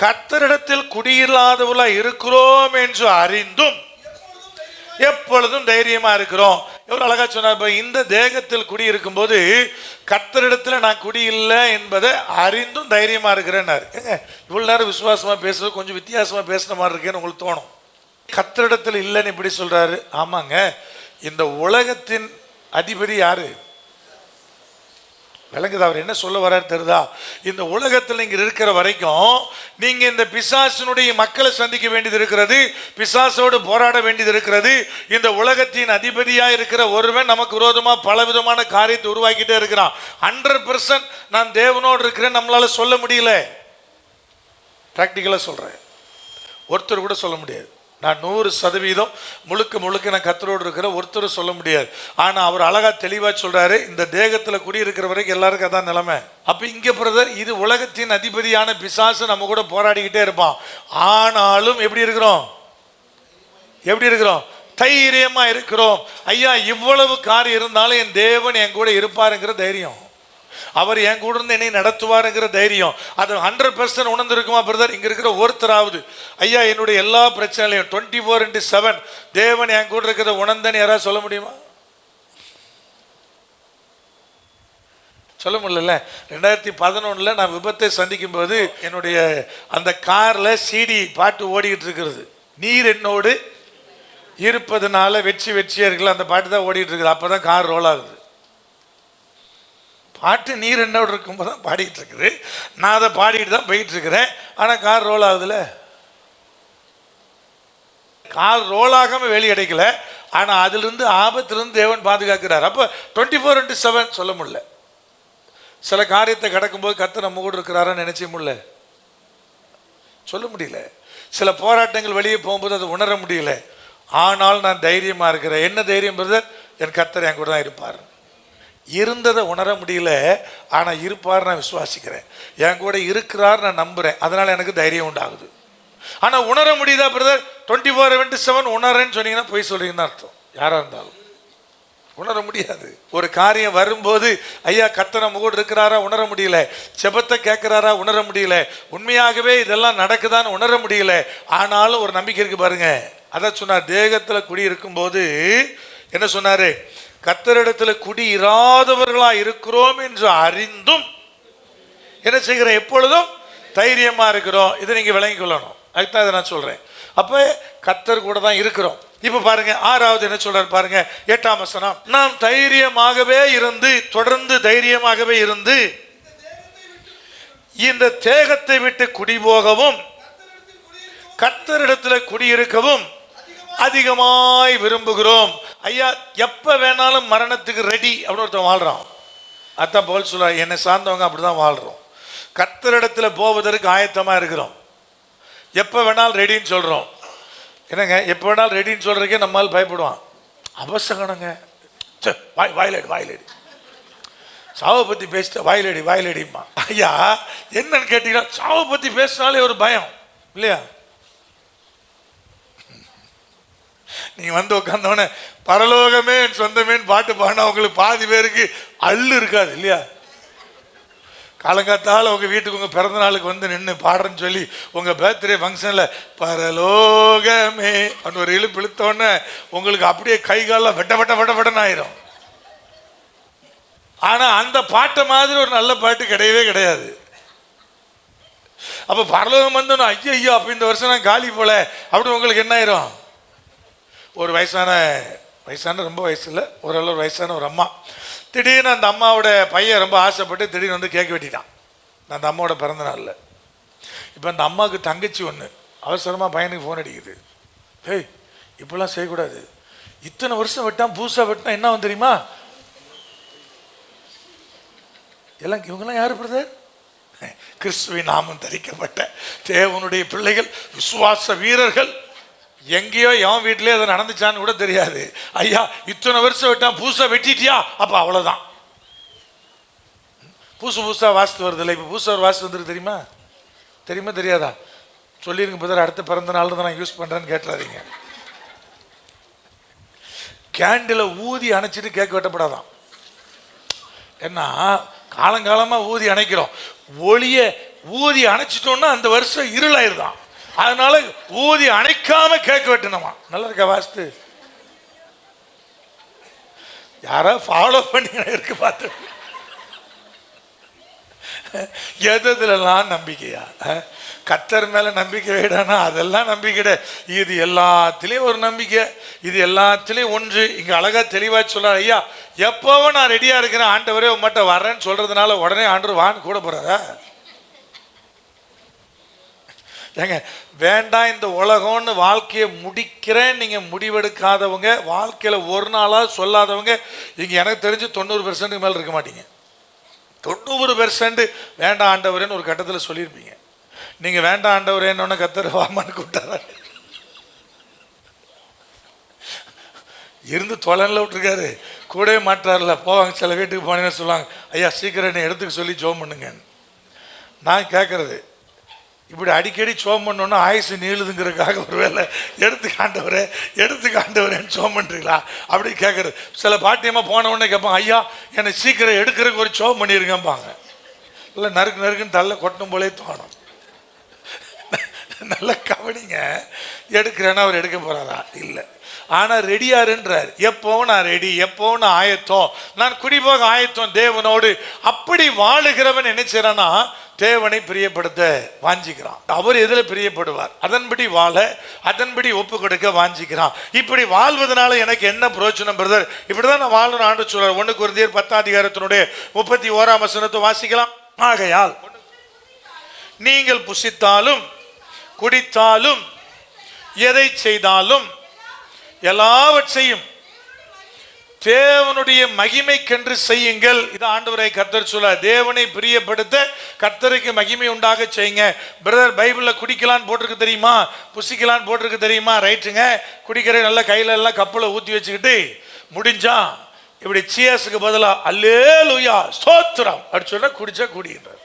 S1: கர்த்தரிடத்தில் குடியில்லாதவளா இருக்கிறோம் என்று அறிந்தும் எப்பொழுதும் தைரியமா இருக்கிறோம். எவ்வளவு அழகா சொன்னார். இந்த தேகத்தில் குடி இருக்கும் போது கர்த்தரிடத்துல நான் குடி இல்லை என்பதை அறிந்தும் தைரியமா இருக்கிறேன்னாரு. இவ்வளவு நேரம் விசுவாசமா பேசுறது கொஞ்சம் வித்தியாசமா பேசுற மாதிரி இருக்கேன்னு உங்களுக்கு தோணும். கர்த்தரிடத்தில் இல்லைன்னு இப்படி சொல்றாரு. ஆமாங்க, இந்த உலகத்தின் அதிபதி யாரு? விளங்குது அவர் என்ன சொல்ல வர்றாரு தெரியுதா? இந்த உலகத்தில் நீங்க இருக்கிற வரைக்கும் நீங்க இந்த பிசாசினுடைய மக்களை சந்திக்க வேண்டியது இருக்கிறது, பிசாசோடு போராட வேண்டியது இருக்கிறது. இந்த உலகத்தின் அதிபதியா இருக்கிற ஒருவன் நமக்கு விரோதமா பல விதமான காரியத்தை உருவாக்கிட்டே இருக்கிறான். 100% நான் தேவனோடு இருக்கிறேன் நம்மளால சொல்ல முடியல. பிராக்டிக்கலா சொல்றேன், ஒருத்தர் கூட சொல்ல முடியாது. நான் 100% முழுக்க நான் கர்த்தரோடு இருக்கிற ஒருத்தர் சொல்ல முடியாது. ஆனா அவர் அழகா தெளிவா சொல்றாரு, இந்த தேகத்துல குடியிருக்கிற வரைக்கும் எல்லாருக்கும் அதான் நிலைமை. அப்ப இங்க பிரதர், இது உலகத்தின் அதிபதியான பிசாசு நம்ம கூட போராடிக்கிட்டே இருப்பான். ஆனாலும் எப்படி இருக்கிறோம்? தைரியமா இருக்கிறோம். ஐயா, இவ்வளவு காரியம் இருந்தாலும் என் தேவன் என் கூட இருப்பாருங்கிற தைரியம், அவர் என் கூட இருந்து என்னை நடத்துவாருங்கிற தைரியம், அது 100% உணர்ந்து இருக்குமா பிரதர்? இங்க இருக்கிற ஒருத்தராவது ஐயா என்னுடைய எல்லா பிரச்சனையும் 24/7 தேவன் என் கூட இருக்கிற உணர்ந்தன்னு யாராவது சொல்ல முடியுமா? சொல்ல முடியல. 2011 நான் விபத்தை சந்திக்கும் போது என்னுடைய அந்த கார்ல சிடி பாட்டு ஓடிக்கிட்டு இருக்கிறது. நீர் என்னோடு இருப்பதனால வெற்றியா இருக்குல்ல, அந்த பாட்டு தான் ஓடிட்டு இருக்குது. அப்பதான் கார் ரோல் ஆகுது. பாட்டு நீர் என்னோட இருக்கும்போது தான் பாடிட்டு இருக்குது. நான் அதை பாடிட்டு தான் போயிட்டு இருக்கிறேன். ஆனால் கார் ரோல் ஆகுதுல்ல. கார் ரோல் ஆகாம வெளி அடைக்கல, ஆனால் அதிலிருந்து ஆபத்திலிருந்து தேவன் பாதுகாக்கிறார். அப்போ 24/7 சொல்ல முடியல. சில காரியத்தை கடக்கும்போது கர்த்தர் நம்ம கூட இருக்கிறாரான்னு நினைச்ச முடியல, சொல்ல முடியல. சில போராட்டங்கள் வெளியே போகும்போது அதை உணர முடியல. ஆனால் நான் தைரியமா இருக்கிறேன். என்ன தைரியம் பிரதர்? என் கர்த்தர் என் கூட தான் இருப்பார். இருந்ததை உணர முடியல, ஆனா இருப்பார் நான் விசுவாசிக்கிறேன். என் கூட இருக்கிறார் நான் நம்புறேன். அதனால எனக்கு தைரியம் உண்டாகுது. ஆனா உணர முடியுதா பிரதர்? 24/7 உணரேன்னு சொன்னீங்கன்னா போய் சொல்றீங்கன்னு அர்த்தம். யாரா இருந்தாலும் உணர முடியாது. ஒரு காரியம் வரும்போது ஐயா கர்த்தர் நம்ம கூட இருக்கிறாரா உணர முடியல, செபத்தை கேட்கிறாரா உணர முடியல, உண்மையாகவே இதெல்லாம் நடக்குதான்னு உணர முடியல. ஆனாலும் ஒரு நம்பிக்கை இருக்கு பாருங்க. அதான் சொன்னார், தேகத்துல குடி இருக்கும் போது என்ன சொன்னாரு? கர்த்தரிடத்துல குடி இராதவர்களா இருக்கிறோம் என்று அறிந்தும் என்ன செய்கிறோம்? எப்பொழுதும் தைரியமா இருக்கிறோம். இதை நீங்க விளங்கிக் கொள்ளணும். அதுதான் இதை நான் சொல்றேன். அப்ப கர்த்தர் கூட தான் இருக்கிறோம். இப்ப பாருங்க, 6வது என்ன சொல்றாரு பாருங்க, 8ஆம் வசனம். நாம் தைரியமாகவே இருந்து, தொடர்ந்து தைரியமாகவே இருந்து இந்த தேகத்தை விட்டு குடி போகவும் கர்த்தரிடத்துல குடியிருக்கவும் அதிகமாய் விரும்புகிறோம். ஐயா, எப்ப வேணாலும் மரணத்துக்கு ரெடி அப்படின்னு ஒருத்தன் வாழ்றான். அதான் போல் சொல்ல, என்னை சார்ந்தவங்க அப்படிதான் வாழ்றோம். கர்த்தரிடத்துல போவதற்கு ஆயத்தமா இருக்கிறோம். எப்ப வேணாலும் ரெடின்னு சொல்றோம். என்னங்க, எப்ப வேணாலும் ரெடின்னு சொல்றதுக்கே நம்மால் பயப்படுவான். அவசகனங்க, வாயிலடி சாவை பத்தி பேசிட்ட வாயிலடிமா. ஐயா என்னன்னு கேட்டீங்கன்னா, சாவை பத்தி பேசினாலே ஒரு பயம் இல்லையா? நீங்க வந்து உட்கார்ந்தவன பரலோகமே சொந்தமேன்னு பாட்டு பாடினா உங்களுக்கு பாதி பேருக்கு அள்ளு இருக்காது இல்லையா? காலங்காத்தால உங்க வீட்டுக்கு உங்க பிறந்த நாளுக்கு வந்து நின்று பாடுறேன்னு சொல்லி உங்க பர்த்டே ஃபங்க்ஷன்ல பரலோகமே அப்படின்னு ஒரு இழுப்பு இழுத்தோடனே உங்களுக்கு அப்படியே கை காலம் வெட்டன்னு ஆயிரும். ஆனா அந்த பாட்டை மாதிரி ஒரு நல்ல பாட்டு கிடையவே கிடையாது. அப்ப பரலோகம் வந்து ஐயோ அப்ப இந்த வருஷம் நான் காலி போல அப்படி உங்களுக்கு என்ன ஆயிரும்? ஒரு வயசான ரொம்ப வயசு இல்லை, ஓரளவு வயசான ஒரு அம்மா, திடீர்னு அந்த அம்மாவோட பையன் ரொம்ப ஆசைப்பட்டு திடீர்னு வந்து கேக் வெட்டிட்டான் அந்த அம்மாவோட பிறந்த நாளில். இப்போ அந்த அம்மாவுக்கு தங்கச்சி ஒன்று அவசரமாக பையனுக்கு ஃபோன் அடிக்குது. ஹேய், இப்பெல்லாம் செய்யக்கூடாது, இத்தனை வருஷம் வெட்டான் புதுசாக வெட்டினா என்ன வந்து தெரியுமா? எல்லாம் இவங்கெல்லாம் யாரு பிரதர்? கிறிஸ்துவின் நாமம் தரிக்கப்பட்ட தேவனுடைய பிள்ளைகள், விசுவாச வீரர்கள். எங்கேயோ எவன் வீட்டிலே அதை நடந்துச்சான்னு கூட தெரியாது. ஐயா இத்தனை வருஷம் வெட்டான் புதுசா வெட்டிட்டியா? அப்ப அவ்வளவுதான். புதுசா வாசித்து வருது இல்லை? இப்ப புதுசா ஒரு வாசித்து வந்துருக்கு தெரியுமா தெரியாதா? சொல்லிருங்க பிரதர், அடுத்த பிறந்த நாள் தான் நான் யூஸ் பண்றேன்னு கேட்டுறாதீங்க. கேண்டில ஊதி அணைச்சிட்டு கேக் வெட்டப்படாதான். ஏன்னா காலங்காலமா ஊதி அணைக்கிறோம், ஒளிய ஊதி அணைச்சிட்டோம்னா அந்த வருஷம் இருளாயிருதான். அதனால ஊதி அணைக்காம கேக் வெட்டணுமா? நல்லா இருக்க வாஸ்து? யாரா ஃபாலோ பண்ணி இருக்கு பார்த்து எதுலாம் நம்பிக்கையா? கர்த்தர் மேல நம்பிக்கை வைடானா அதெல்லாம் நம்பிக்கை. இது எல்லாத்திலையும் ஒரு நம்பிக்கை, இது எல்லாத்திலையும் ஒன்று. இங்க அழகா தெளிவா சொல்றாரு, ஐயா எப்பவும் நான் ரெடியா இருக்கிறேன், ஆண்டவரே உம்மட்ட வர்றேன்னு சொல்றதுனால உடனே ஆண்டவர் வான்னு கூட போறாரா? ஏங்க வேண்டாம் இந்த உலகம்னு வாழ்க்கையை முடிக்கிறேன் நீங்க முடிவெடுக்காதவங்க, வாழ்க்கையில ஒரு நாளா சொல்லாதவங்க இங்க எனக்கு தெரிஞ்சு 90% மேல இருக்க மாட்டீங்க. 90% வேண்டாம் ஆண்டவரேன்னு ஒரு கட்டத்தில் சொல்லியிருப்பீங்க. நீங்க வேண்டாம் ஆண்டவரேன்னு கர்த்தர் வாமான்னு கூப்பிட்டாரா? இருந்து தொலைல விட்டுருக்காரு, கூடவே மாட்டார்ல. போவாங்க சில வீட்டுக்கு போனீங்கன்னு சொல்லுவாங்க, ஐயா சீக்கிரம் என்னை எடுத்துக்க சொல்லி ஜோம் பண்ணுங்க. நான் கேட்கறது, இப்படி அடிக்கடி சோம் பண்ணோன்னா ஆயுசு நீளுதுங்கிறதுக்காக ஒரு வேலை எடுத்துக்காண்டவரேன்னு சோம் பண்ணுறீங்களா அப்படி கேட்குறது. சில பாட்டியமாக போன உடனே கேட்பாங்க, ஐயா என்னை சீக்கிரம் எடுக்கிறதுக்கு ஒரு சோம் பண்ணியிருக்கேன்பாங்க. இல்லை நறுக்குன்னு தள்ள கொட்டணும் போலே தோணும். நல்லா கவனிங்க, எடுக்கிறேன்னா அவர் எடுக்க போகிறாரா? இல்லை. ஆனால் ரெடியாருன்றார். எப்பவும் நான் ரெடி, எப்பவும் நான் ஆயத்தம், நான் குடிபோக ஆயத்தம் தேவனோடு. அப்படி வாழுகிறவன் என்ன செய்யறான்னா தேவனை பிரியப்படுத்த வாஞ்சிக்கிறான். அவர் எதில் பிரியப்படுவார் அதன்படி வாழ, அதன்படி ஒப்பு கொடுக்க வாஞ்சிக்கிறான். இப்படி வாழ்வதனால எனக்கு என்ன பிரயோஜனம் பிரதர்? இப்படிதான் நான் வாழணும் ஆண்டு சொல்றார். 1 கொரிந்தியர் 10:31 வாசிக்கலாம். ஆகையால் நீங்கள் புசித்தாலும் குடித்தாலும் எதை செய்தாலும் எல்லாவற்றையும் தேவனுடைய மகிமைக்கென்று செய்யுங்கள். இது ஆண்டவரை கர்த்தர் சொல்ல. தேவனை பிரியப்படுத்த கர்த்தருக்கு மகிமை உண்டாக செய்யுங்க. பிரதர் பைபிள்ல குடிக்கலான்னு போட்டிருக்கு தெரியுமா, புசிக்கலான்னு போட்டிருக்கு தெரியுமா? ரைட்டுங்க, குடிக்கிற நல்ல கையில எல்லாம் கப்பலை ஊற்றி வச்சுக்கிட்டு முடிஞ்சா இப்படி சியர்ஸுக்கு பதிலா அல்லேலூயா ஸ்தோத்திரம் அப்படி சொன்னா குடிச்சா குடிக்கிறார்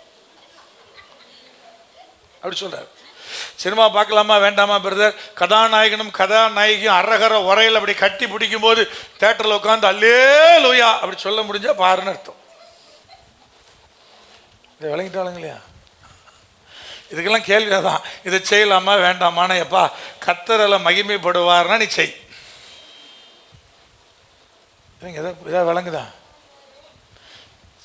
S1: அப்படி சொல்றாரு. சினிமா பார்க்கலாமா வேண்டாமா பிரதர்? கதாநாயகனும் கதாநாயகியும் அரகர உரையில் அப்படி கட்டி பிடிக்கும் போது தியேட்டரில் உட்காந்து அல்லேலூயா அப்படி சொல்ல முடிஞ்சா பாருன்னு அர்த்தம். இதை விளங்கிட்டாளுங்க இல்லையா? இதுக்கெல்லாம் கேள்விதான், இதை செய்யலாமா வேண்டாமான்னு. எப்பா கர்த்தரில் மகிமைப்படுவார்னா நீ செய். இதை விளங்குதா?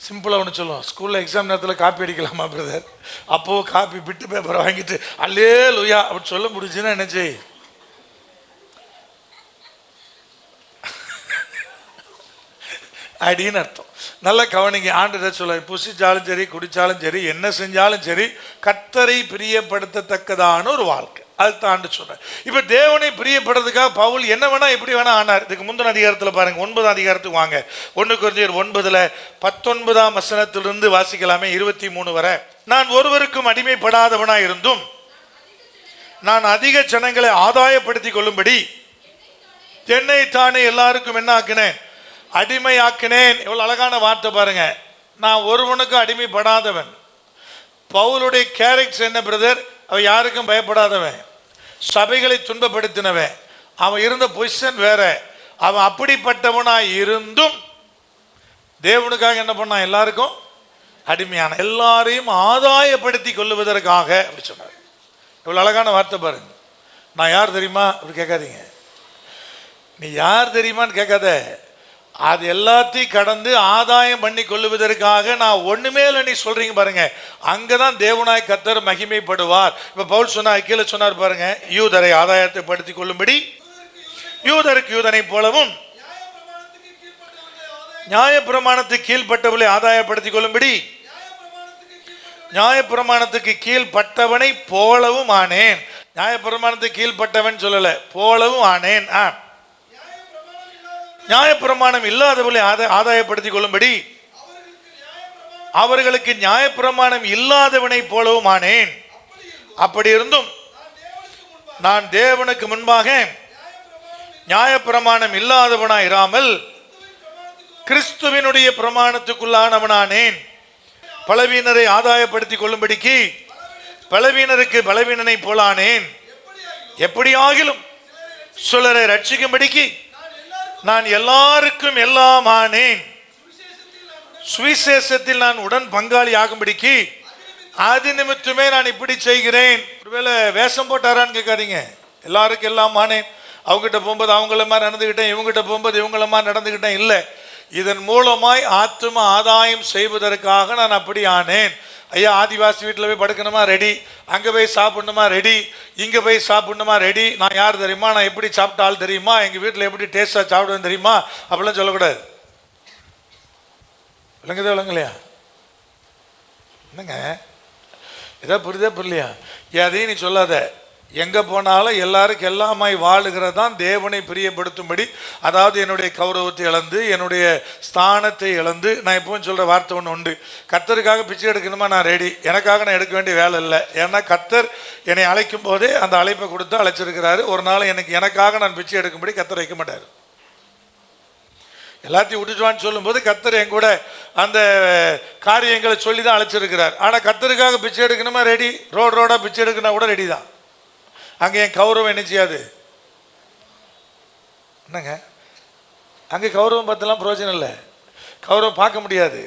S1: சிம்பிளாக ஒன்று சொல்லுவோம், ஸ்கூலில் எக்ஸாம் நேரத்தில் காப்பி அடிக்கலாமா பிரதர்? அப்போது காப்பி பிட்டு பேப்பரை வாங்கிட்டு அல்லேலூயா அப்படி சொல்ல முடிஞ்சுன்னா என்ன செய்? அப்படின்னு அர்த்தம். நல்லா கவனிங்க, ஆண்டு சொல்ல, புசிச்சாலும் சரி குடித்தாலும் சரி என்ன செஞ்சாலும் சரி கர்த்தரை பிரியப்படுத்தத்தக்கதான ஒரு வாழ்க்கை. அதுதான் ஆண்டு சொல்ற. இப்ப தேவனை பிரியப்படுறதுக்காக பவுல் என்ன வேணா எப்படி வேணா ஆனார். இதுக்கு முந்தின அதிகாரத்தில் பாருங்க, 9ஆம் அதிகாரத்துக்கு வாங்க. 1 கொரிந்தியர் 9:19 வாசிக்கலாமே, 23 வரை. நான் ஒருவருக்கும் அடிமைப்படாதவனா இருந்தும் நான் அதிக ஜனங்களை ஆதாயப்படுத்திக் கொள்ளும்படி என்னை தானே எல்லாருக்கும் என்ன ஆக்கினேன்? அடிமை ஆக்கினேன். எவ்வளவு அழகான வார்த்தை பாருங்க. நான் ஒருவனுக்கும் அடிமைப்படாதவன். பவுலுடைய கேரக்டர் என்ன பிரதர்? அவன் யாருக்கும் பயப்படாதவன், சபைகளை துன்பப்படுத்தினவன், அவன் இருந்த பொசிஷன் வேற. அவன் அப்படிப்பட்டவனாய் இருந்தும் தேவனுக்காக என்ன பண்ணான்? எல்லாருக்கும் அடிமையான, எல்லாரையும் ஆதாயப்படுத்தி கொள்ளுவதற்காக அப்படி சொன்னார். இவ்வளவு அழகான வார்த்தை பாருங்க. நான் யார் தெரியுமா அப்படி கேட்காதீங்க. நீ யார் தெரியுமான்னு கேட்காத. அது எல்லாத்தையும் கடந்து ஆதாயம் பண்ணி கொள்ளுவதற்காக நான் ஒண்ணுமே இல்லை நீ சொல்றீங்க பாருங்க. அங்கதான் தேவனாய் கர்த்தர் மகிமைப்படுவார். இப்ப பவுல் சொன்னார், கீழே சொன்னார் பாருங்க, யூதரை ஆதாயத்தை படுத்திக் கொள்ளும்படி யூதருக்கு யூதனை போலவும் நியாயப்பிரமாணத்துக்கு கீழ்பட்டவளை ஆதாயப்படுத்திக் கொள்ளும்படி நியாயப்பிரமாணத்துக்கு கீழ்பட்டவனை போலவும் ஆனேன். நியாயப்பிரமாணத்துக்கு கீழ்பட்டவன் சொல்லல, போலவும் ஆனேன். நியாயப்பிரமாணம் இல்லாதவர்களை ஆதாயப்படுத்திக் கொள்ளும்படி அவர்களுக்கு நியாயப்பிரமாணம் இல்லாதவனை போலவும் ஆனேன். அப்படி இருந்தும் நான் தேவனுக்கு முன்பாக நியாயப்பிரமாணம் இல்லாதவனாய் இராமல் கிறிஸ்துவினுடைய பிரமாணத்துக்குள்ளானவனானேன். பலவீனரை ஆதாயப்படுத்திக் கொள்ளும்படிக்கு பலவீனருக்கு பலவீனனை போலானேன். எப்படியாகிலும் சிலரை ரட்சிக்கும்படிக்கு நான் எல்லாருக்கும் எல்லாம் ஆனேன். சுவிசேஷத்தில் நான் உடன் பங்காளி ஆகும்படிக்கு அது நிமித்தமே நான் இப்படி செய்கிறேன். ஒருவேளை வேஷம் போட்டாரான்னு கேட்காதீங்க. எல்லாருக்கும் எல்லாம் ஆனேன். அவங்ககிட்ட போகும்போது அவங்கள மாதிரி நடந்துக்கிட்டேன், இவங்ககிட்ட போகும்போது இவங்கள மாதிரி நடந்துக்கிட்டேன். இல்லை, இதன் மூலமாய் ஆத்தும ஆதாயம் செய்வதற்காக நான் அப்படி ஆனேன். ஐயா ஆதிவாசி வீட்டில் போய் படுக்கணுமா ரெடி, அங்கே போய் சாப்பிடணுமா ரெடி, இங்கே போய் சாப்பிடணுமா ரெடி, நான் யார் தெரியுமா, நான் எப்படி சாப்பிட்ட ஆள் தெரியுமா, எங்கள் வீட்டில் எப்படி டேஸ்ட்டாக சாப்பிடுவேன் தெரியுமா, அப்படிலாம் சொல்லக்கூடாது. விளங்குதா விளங்கலையா? என்னங்க ஏதாவது புரியுதா புரியலையா? எதையும் நீ சொல்லாத. எங்கே போனாலும் எல்லாருக்கும் எல்லாமாய் வாழுகிறது தான் தேவனை பிரியப்படுத்தும்படி. அதாவது என்னுடைய கௌரவத்தை இழந்து, என்னுடைய ஸ்தானத்தை இழந்து, நான் எப்பவும் சொல்கிற வார்த்தை ஒன்று உண்டு, கர்த்தருக்காக பிச்சை எடுக்கணுமா நான் ரெடி, எனக்காக நான் எடுக்க வேண்டிய வேலை இல்லை. ஏன்னா கர்த்தர் என்னை அழைக்கும் போதே அந்த அழைப்பை கொடுத்து அழைச்சிருக்கிறாரு. ஒரு நாள் எனக்காக நான் பிச்சை எடுக்கும்படி கர்த்தர் வைக்க மாட்டார். எல்லாத்தையும் விட்டுட்டுவான்னு சொல்லும்போது கர்த்தர் என் கூட அந்த காரியங்களை சொல்லி தான் அழைச்சிருக்கிறார். ஆனால் கர்த்தருக்காக பிச்சை எடுக்கணுமா ரெடி, ரோடாக பிச்சை எடுக்கணும்னா கூட ரெடி தான். அங்கே என் கௌரவம் என்ன செய்யாது? என்னங்க அங்கே கௌரவம் பார்த்தெல்லாம் பிரயோஜனம் இல்லை. கௌரவம் பார்க்க முடியாது.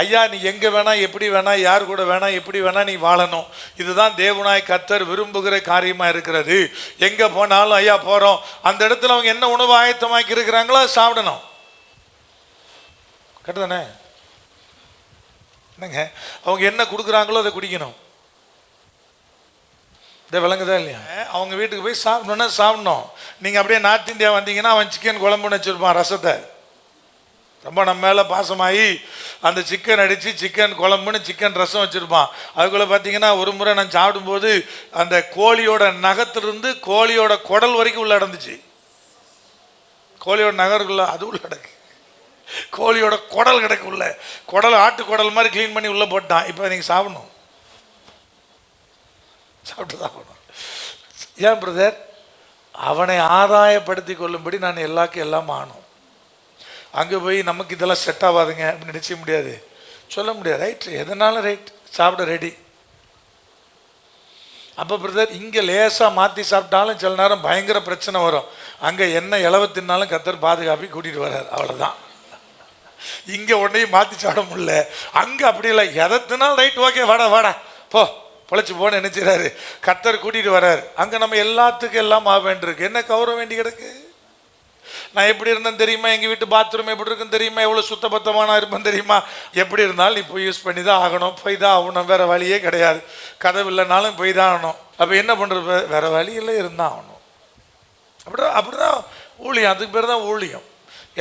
S1: ஐயா நீ எங்கே வேணா, எப்படி வேணா, யார் கூட வேணா, எப்படி வேணா நீ வாழணும். இதுதான் தேவனாய் கர்த்தர் விரும்புகிற காரியமாக இருக்கிறது. எங்கே போனாலும் ஐயா போகிறோம், அந்த இடத்துல அவங்க என்ன உணவு ஆயத்தமாக்கி இருக்கிறாங்களோ சாப்பிடணும். கரெக்டு தானே? என்னங்க அவங்க என்ன கொடுக்குறாங்களோ அதை குடிக்கணும். இதை விளங்குதா இல்லையா? அவங்க வீட்டுக்கு போய் சாப்பிடணுன்னா சாப்பிடணும். நீங்கள் அப்படியே நார்த் இந்தியா வந்தீங்கன்னா அவன் சிக்கன் குழம்புன்னு வச்சுருப்பான், ரசத்தை ரொம்ப நம்ம மேலே பாசமாகி அந்த சிக்கன் அடித்து சிக்கன் குழம்புன்னு சிக்கன் ரசம் வச்சுருப்பான். அதுக்குள்ளே பார்த்தீங்கன்னா ஒரு முறை நான் சாப்பிடும்போது அந்த கோழியோட நகத்திலிருந்து கோழியோட குடல் வரைக்கும் உள்ள அடந்துச்சு. கோழியோட நகருக்குள்ள அது உள்ள அடக்கு, கோழியோட குடல் கிடக்கு உள்ள, குடல் ஆட்டு குடல் மாதிரி க்ளீன் பண்ணி உள்ளே போட்டான். இப்போ நீங்கள் சாப்பிடணும், சாப்பிட்டு தான் போகணும். ஏன் பிரதர்? அவனை ஆதாயப்படுத்தி கொள்ளும்படி நான் எல்லாருக்கும் எல்லாம் ஆனும். அங்கே போய் நமக்கு இதெல்லாம் செட் ஆகாதுங்க அப்படின்னு நினைச்ச முடியாது, சொல்ல முடியாது. ரைட், எதனாலும் ரைட், சாப்பிட ரெடி. அப்போ பிரதர் இங்கே லேசாக மாற்றி சாப்பிட்டாலும் சில நேரம் பயங்கர பிரச்சனை வரும். அங்கே என்ன இளவு தின்னாலும் கர்த்தர் பாதுகாப்பி கூட்டிகிட்டு வர்றார், அவ்வளோதான். இங்கே உடனே மாற்றி சாப்பிட முடியல, அங்கே அப்படி இல்லை, எதை தின்னாலும் ரைட், ஓகே வாடா வாடா போ பொழைச்சி போன்னு நினைச்சிடாரு, கர்த்தர் கூட்டிகிட்டு வர்றாரு. அங்கே நம்ம எல்லாத்துக்கும் எல்லாம் ஆக வேண்டியிருக்கு. என்ன கௌரவம் வேண்டி கிடக்கு? நான் எப்படி இருந்தேன் தெரியுமா, எங்கள் வீட்டு பாத்ரூம் எப்படி இருக்குன்னு தெரியுமா, எவ்வளோ சுத்தபத்தமான இருப்பேன் தெரியுமா, எப்படி இருந்தாலும் நீ போய் யூஸ் பண்ணி தான் ஆகணும், போய் தான் ஆகணும், வேறு வழியே கிடையாது. கதவு இல்லைனாலும் போய் தான் ஆகணும். அப்போ என்ன பண்ணுறது, வேறு வழியில் இருந்தால் ஆகணும். அப்படிதான் ஊழியம், அதுக்கு பேர் தான் ஊழியம்.